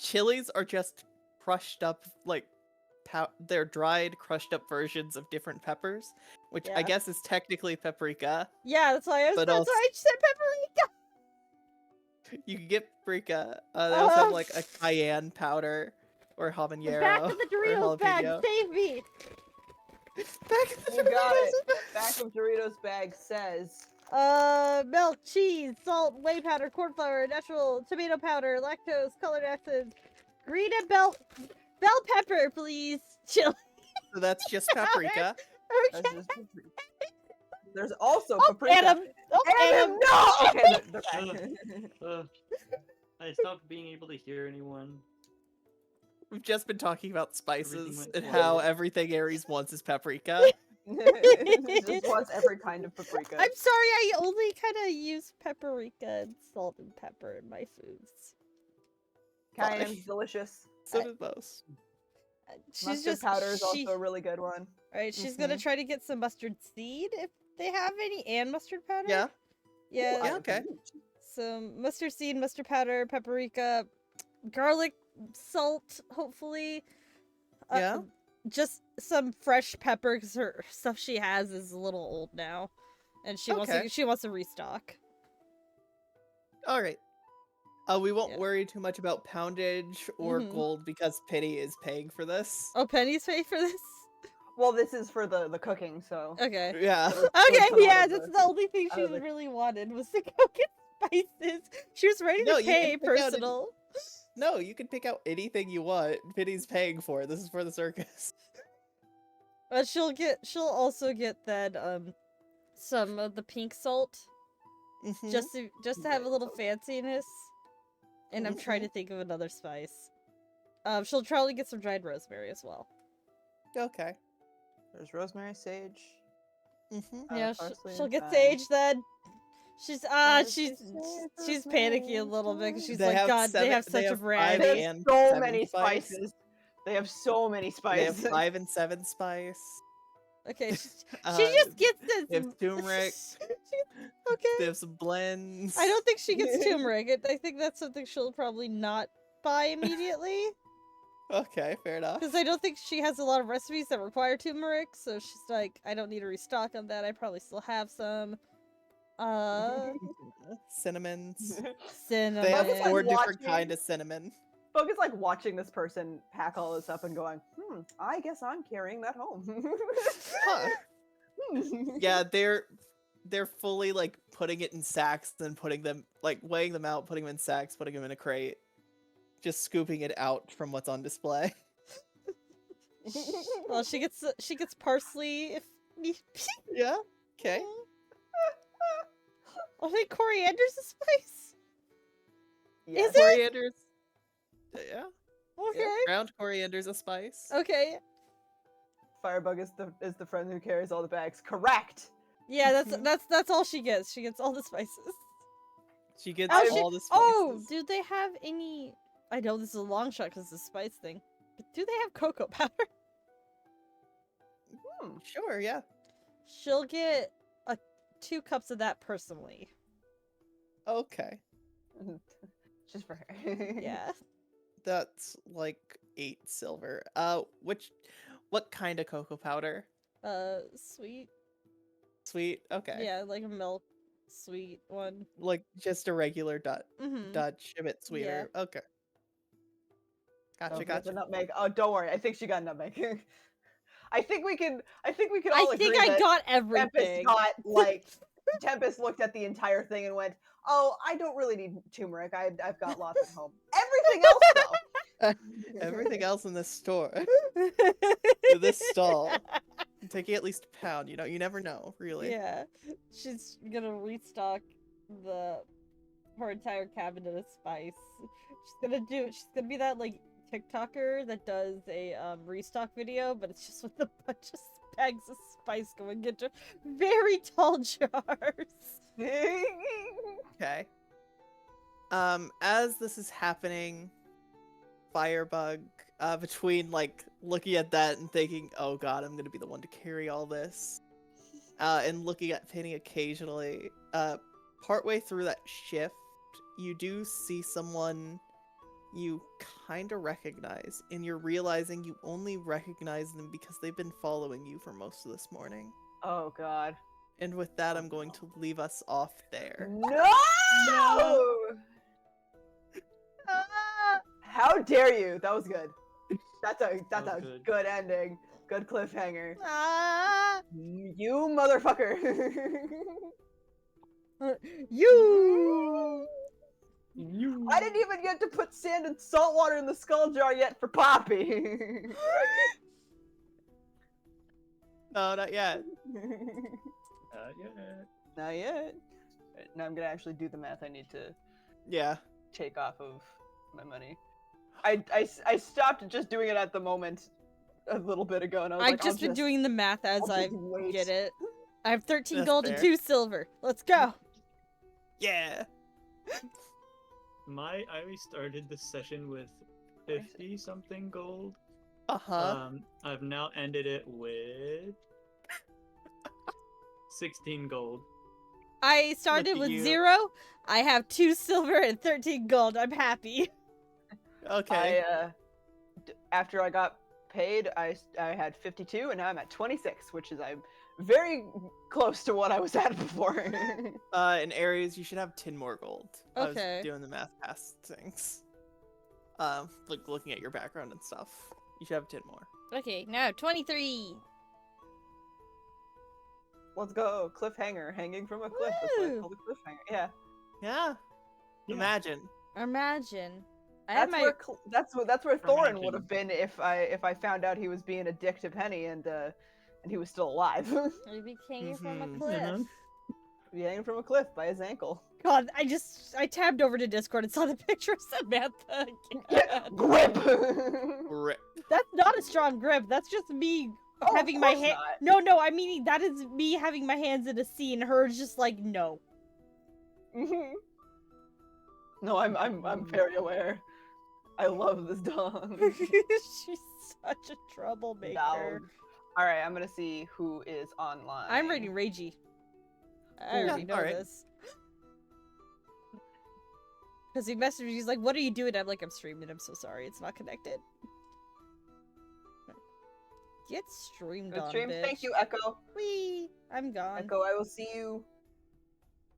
Chilies are just crushed up like they're dried, crushed up versions of different peppers, which I Yeah. guess is technically paprika. Yeah, that's why But that's why I said paprika. You can get paprika. They also have like a Um, cayenne powder or habanero Back of the or Doritos bag, jalapeno. save me. Back of the You got Doritos. it. Back of Doritos bag says Milk, cheese, salt, whey powder, corn flour, natural tomato powder, lactose, colored acids, green and bell pepper, please. Chill. So that's just paprika. that's just paprika. There's also Oh, paprika. Adam. Oh, Adam, Adam. no! Okay, they're back. I stopped being able to hear anyone. We've just been talking about Everything spices went and quiet. how everything Aries wants is paprika. Just wants every kind of paprika. I'm sorry, I only kind of use paprika and salt and pepper in my foods. Cayenne's delicious. So did most. She's Mustard just powder is she, also a really good one. Alright, she's gonna try to get some mustard seed if they have any, and mustard powder. Yeah. Yeah. Yeah, okay. Some mustard seed, mustard powder, paprika, garlic, salt, hopefully. Yeah. Just some fresh pepper because her stuff she has is a little old now, and she wants to restock. All right. We won't Yeah. worry too much about poundage or Mhm. gold because Penny is paying for this. Oh, Penny's pay for this. Well, this is for the cooking, so. Okay. Yeah. So Okay, come out yeah, of that's the- the only thing out she of the- really wanted was to go get spices. She was ready No, to you can pay pick out personal. No, you can pick out anything you want. Penny's paying for it. This is for the circus. But she'll also get that some of the pink salt Mhm. just to have a little fanciness. And I'm trying to think of another spice. She'll probably get some dried rosemary as well. Okay. There's rosemary, sage. Mm-hmm. Yeah, parsley she'll and get thyme. sage then. She's Parsley, she's rosemary, panicking a little bit because she's They like, have God, they have such a five variety. They and have so 7 many spice. spices. They have so many They have spices. 5 and 7 spice. Okay, she Uh, just gets this. they have turmeric. Okay. They have some blends. I don't think she gets turmeric. I think that's something she'll probably not buy immediately. Okay, fair enough. Because I don't think she has a lot of recipes that require turmeric, so she's like, I don't need to restock on that. I probably still have some. Cinnamons. Cinnamon. They have Focus on 4 different watching. kind of cinnamon. Folk is like watching this person pack all this up and going, I guess I'm carrying that home. Huh. Yeah, they're fully like putting it in sacks, then putting them like weighing them out, putting them in sacks, putting them in a crate, just scooping it out from what's on display. Well, she gets parsley if need be. Yeah. Okay. I think coriander's a spice. Yes. Is it? Coriander's. Yeah. Okay. Ground coriander's a spice. Okay. Firebug is the friend who carries all the bags. Correct. Yeah, that's all she gets. She gets all the spices. She gets Oh, all the spices. Oh, do they have any? I know this is a long shot because it's a spice thing, but do they have cocoa powder? Sure. Yeah. She'll get 2 cups of that personally. Okay. Just for her. Yeah. That's like 8 silver. What kind of cocoa powder? Sweet. Sweet. Okay. Yeah, like a milk sweet one. Like just a regular Mm-hmm. Dutch, a bit sweeter. Okay. Don't Gotcha. forget the Gotcha. nutmeg. Oh, don't worry. I think she got nutmeg. I think we can all I agree think I that got Tempest everything. got like Tempest looked at the entire thing and went, "Oh, I don't really need turmeric. I've got lots at home. Everything else though." Everything else in this store, in this stall, I'm taking at least a pound. You never know, really. Yeah, she's gonna restock her entire cabinet of spice. She's gonna be that like TikToker that does a restock video, but it's just with a bunch of bags of spice going into very tall jars. Okay. As this is happening, Firebug, between like looking at that and thinking, "Oh God, I'm gonna be the one to carry all this," and looking at Penny occasionally, partway through that shift, you do see someone you kind of recognize, and you're realizing you only recognize them because they've been following you for most of this morning. Oh god. And with that, I'm going to leave us off there. No! How dare you? That was good. That's a That was good. good ending. Good cliffhanger. Ah! You motherfucker. You! You. I didn't even get to put sand and salt water in the skull jar yet for Poppy. No, not yet. Yeah. Not yet. Now I'm gonna actually do the math I need to Yeah. take off of my money. I stopped just doing it at the moment a little bit ago, and I was I've like, just been doing the math as I'll I just wait. get it. I have 13 That's gold fair. and 2 silver. Let's go. Yeah. I restarted the session with 50 something gold. Uh-huh. I've now ended it with 16 gold. I started at with you. 0. I have 2 silver and 13 gold. I'm happy. Okay. After I got paid, I had 52, and now I'm at 26, which is I'm very close to what I was at before. In Aries, you should have 10 more gold. I Okay. was doing the math past things. Like looking at your background and stuff. You should have 10 more. Okay, now 23. Let's go, cliffhanger, hanging from a cliff. That's why it's Woo! called a cliffhanger. Yeah, Yeah. Yeah. Imagine. Imagine. I had that's my that's where Thorin would Imagine. have been if I found out he was being a dick to Penny and he was still alive. I'd be hanging from a Mhm. cliff. Uh-huh. Be hanging from a cliff by his ankle. God, I tabbed over to Discord and saw the picture of Samantha again. Grip. Rip. That's not a strong grip. That's just me Oh, of having my course hand. not. No, I mean that is me having my hands in a sea and her just like no. Mhm. No, I'm very aware. I love this dog. She's such a troublemaker. Dog. All right, I'm gonna see who is online. I'm reading Ragey. I Ooh. already Yeah, know alright. this. Because he messaged me, he's like, "What are you doing?" I'm like, "I'm streaming. I'm so sorry, it's not connected." Get streamed Good on, stream. bitch. Thank you, Echo. Whee! I'm gone. Echo, I will see you